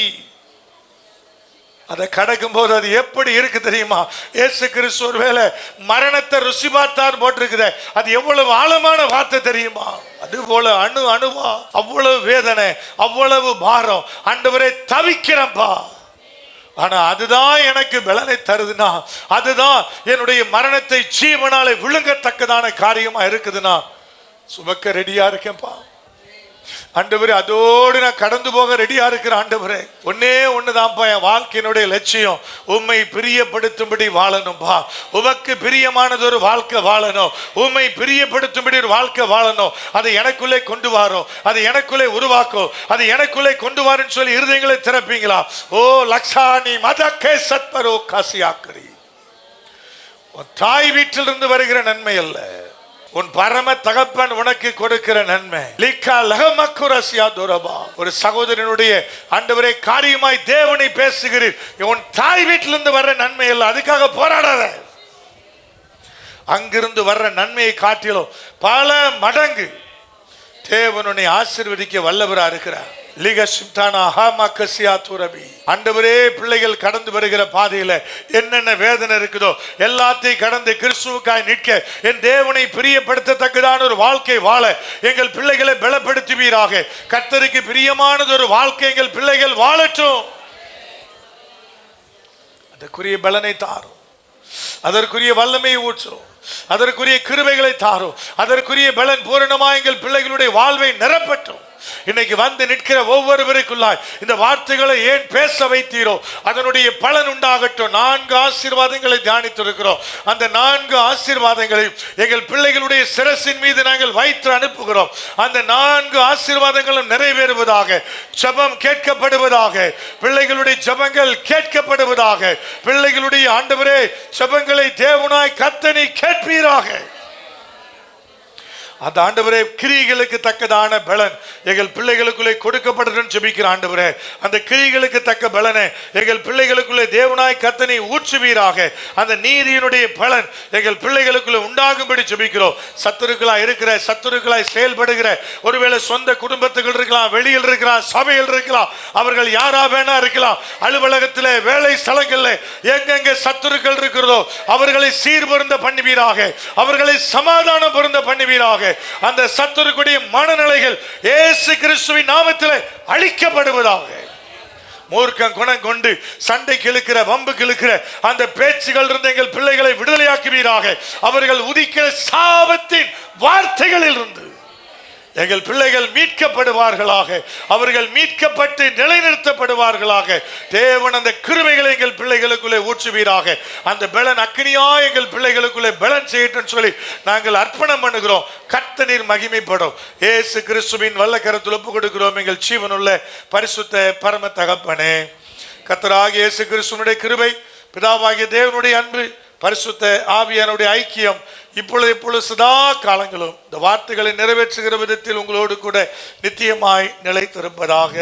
S1: அதை கடக்கும் போது அது எப்படி இருக்கு தெரியுமா? இயேசு கிறிஸ்து ஒருவேளை மரணத்தை ருசி பார்த்தார் போட்டிருக்குது. அது எவ்வளவு ஆழமான வார்த்தை தெரியுமா? அது போல அணு அணுவா அவ்வளவு வேதனை, அவ்வளவு பாரம். ஆண்டவரே தவிக்கிறப்பா, ஆனா அதுதான் எனக்கு பலனை தருதுன்னா, அதுதான் என்னுடைய மரணத்தை ஜீவனாலே விழுங்கத்தக்கதான காரியமா இருக்குதுன்னா சுமக்க ரெடியா இருக்கேன்ப்பா. ஆண்டவரே, அதோடு நான் கடந்து போக ரெடியா இருக்கிற ஆண்டவரே, ஒன்னே ஒண்ணுதான்ப்பா என் வாழ்க்கையினுடைய லட்சியம், உம்மை பிரியப்படுத்தும்படி வாழணும்பா. உமக்கு பிரியமானது ஒரு வாழ்க்கை வாழணும், உம்மை பிரியப்படுத்தும்படி ஒரு வாழ்க்கை வாழணும். அதை எனக்குள்ளே கொண்டு வாரோம், அதை எனக்குள்ளே உருவாக்கும், அதை எனக்குள்ளே கொண்டு வாருன்னு சொல்லி இருதயங்களை திறப்பீங்களா? ஓ லக்ஷானி மதக்கே சத்பரோ காசியாக்கரி. தாய் வீட்டிலிருந்து வருகிற நன்மை அல்ல, உன் பரம தகப்பன் உனக்கு கொடுக்கிற நன்மை. ஒரு சகோதரனுடைய ஆண்டவரே காரியமாய் தேவனை பேசுகிறீர், உன் தாய் வீட்டிலிருந்து வர்ற நன்மை அல்ல, அதுக்காக போராடாத. அங்கிருந்து வர்ற நன்மையை காட்டிலும் பல மடங்கு தேவனை ஆசீர்வதிக்க வல்லவரா இருக்கிறார். ஆண்டவரே, பிள்ளைகள் கடந்து வருகிற பாதையில என்னென்ன வேதனை இருக்குதோ எல்லாத்தையும் கடந்து கிறிஸ்துவுக்காய் நிற்க, என் தேவனை பிரியப்படுத்தத்தக்கதான ஒரு வாழ்க்கை வாழ எங்கள் பிள்ளைகளை பலப்படுத்துவீராக. கர்த்தருக்கு பிரியமானது ஒரு வாழ்க்கை எங்கள் பிள்ளைகள் வாழட்டும். அதற்குரிய பலனை தாரும், அதற்குரிய வல்லமையை ஊற்றும், அதற்குரிய கிருபைகளை தாரும், அதற்குரிய பலன் பூரணமாக எங்கள் பிள்ளைகளுடைய வாழ்வை நிரப்பட்டும். இன்னைக்கு வந்து நிற்கிற ஒவ்வொருவருக்குள்ளாய் இந்த வார்த்தைகளை ஏன் பேச வைத்தீரோ அதனுடைய பலன் உண்டாகட்டும். 4 ஆசீர்வாதங்களை தியானித்திருக்கிறோம். அந்த 4 ஆசீர்வாதங்களையும் எங்கள் பிள்ளைகளுடைய சிரசின் மீது நாங்கள் வைத்து அனுப்புகிறோம். அந்த 4 ஆசீர்வாதங்களும் நிறைவேறுவதாக, ஜெபம் கேட்கப்படுவதாக, பிள்ளைகளுடைய ஜெபங்கள் கேட்கப்படுவதாக, பிள்ளைகளுடைய ஆண்டவரே ஜெபங்களை தேவனாய் கர்த்தனை கேட்பீராக. அந்த ஆண்டவரே கிரியைகளுக்கு தக்கதான பலன் எங்கள் பிள்ளைகளுக்குள்ளே கொடுக்கப்படும் ஜெபிக்கிற ஆண்டவரே, அந்த கிரியைகளுக்கு தக்க பலனை எங்கள் பிள்ளைகளுக்குள்ளே தேவனாய் கர்த்தனை ஊற்றுவீராக. அந்த நீதியினுடைய பலன் எங்கள் பிள்ளைகளுக்குள்ளே உண்டாகும்படி ஜெபிக்கிறோம். சத்துருக்களாய் இருக்கிற, சத்துருக்களாய் செயல்படுகிற, ஒருவேளை சொந்த குடும்பத்துகள் இருக்கலாம், வெளியில் இருக்கலாம், சபையில் இருக்கலாம், அவர்கள் யாரா வேணா இருக்கலாம், அலுவலகத்தில், வேலை ஸ்தலங்களில் எங்கெங்க சத்துருக்கள் இருக்கிறதோ அவர்களை சீர்பொருந்த பண்ணுவீராக, அவர்களை சமாதானம் பொருந்த பண்ணுவீராக. அந்த சத்துருக்குடைய மனநிலைகள் இயேசு கிறிஸ்துவின் நாமத்தில் அழிக்கப்படுவதாக. மூர்க்கம் குணம் கொண்டு சண்டைக்கு இழுக்கிற, வம்புக்கு இழுக்கிற அந்த பேச்சுகள் இருந்து எங்கள் பிள்ளைகளை விடுதலையாக்குவீராக. அவர்கள் உதிக்கிற சாபத்தின் வார்த்தைகளில் இருந்து எங்கள் பிள்ளைகள் மீட்கப்படுவார்களாக, அவர்கள் மீட்கப்பட்டு நிலைநிறுத்தப்படுவார்களாக. தேவன் அந்த கிருபைகளை எங்கள் பிள்ளைகளுக்குள்ளே ஊற்றுவீராக. அந்த பலன் அக்கினியா எங்கள் பிள்ளைகளுக்குள்ளே பலன் செய்யட்டும் சொல்லி நாங்கள் அர்ப்பணம் பண்ணுகிறோம். கர்த்தர் மகிமைப்படும். இயேசு கிறிஸ்துவின் வல்ல கரத்தில் ஒப்பு கொடுக்கிறோம். எங்கள் ஜீவனுள்ள பரிசுத்த பரம தகப்பனே, கர்த்தராகிய இயேசு கிறிஸ்துவினுடைய கிருபை, பிதாவாகிய தேவனுடைய அன்பு, பரிசுத்த ஆவியானுடைய ஐக்கியம் இப்பொழுது சதா காலங்களும் இந்த வார்த்தைகளை நிறைவேற்றுகிற விதத்தில் உங்களோடு கூட நித்தியமாய் நிலைத்திருப்பதாக.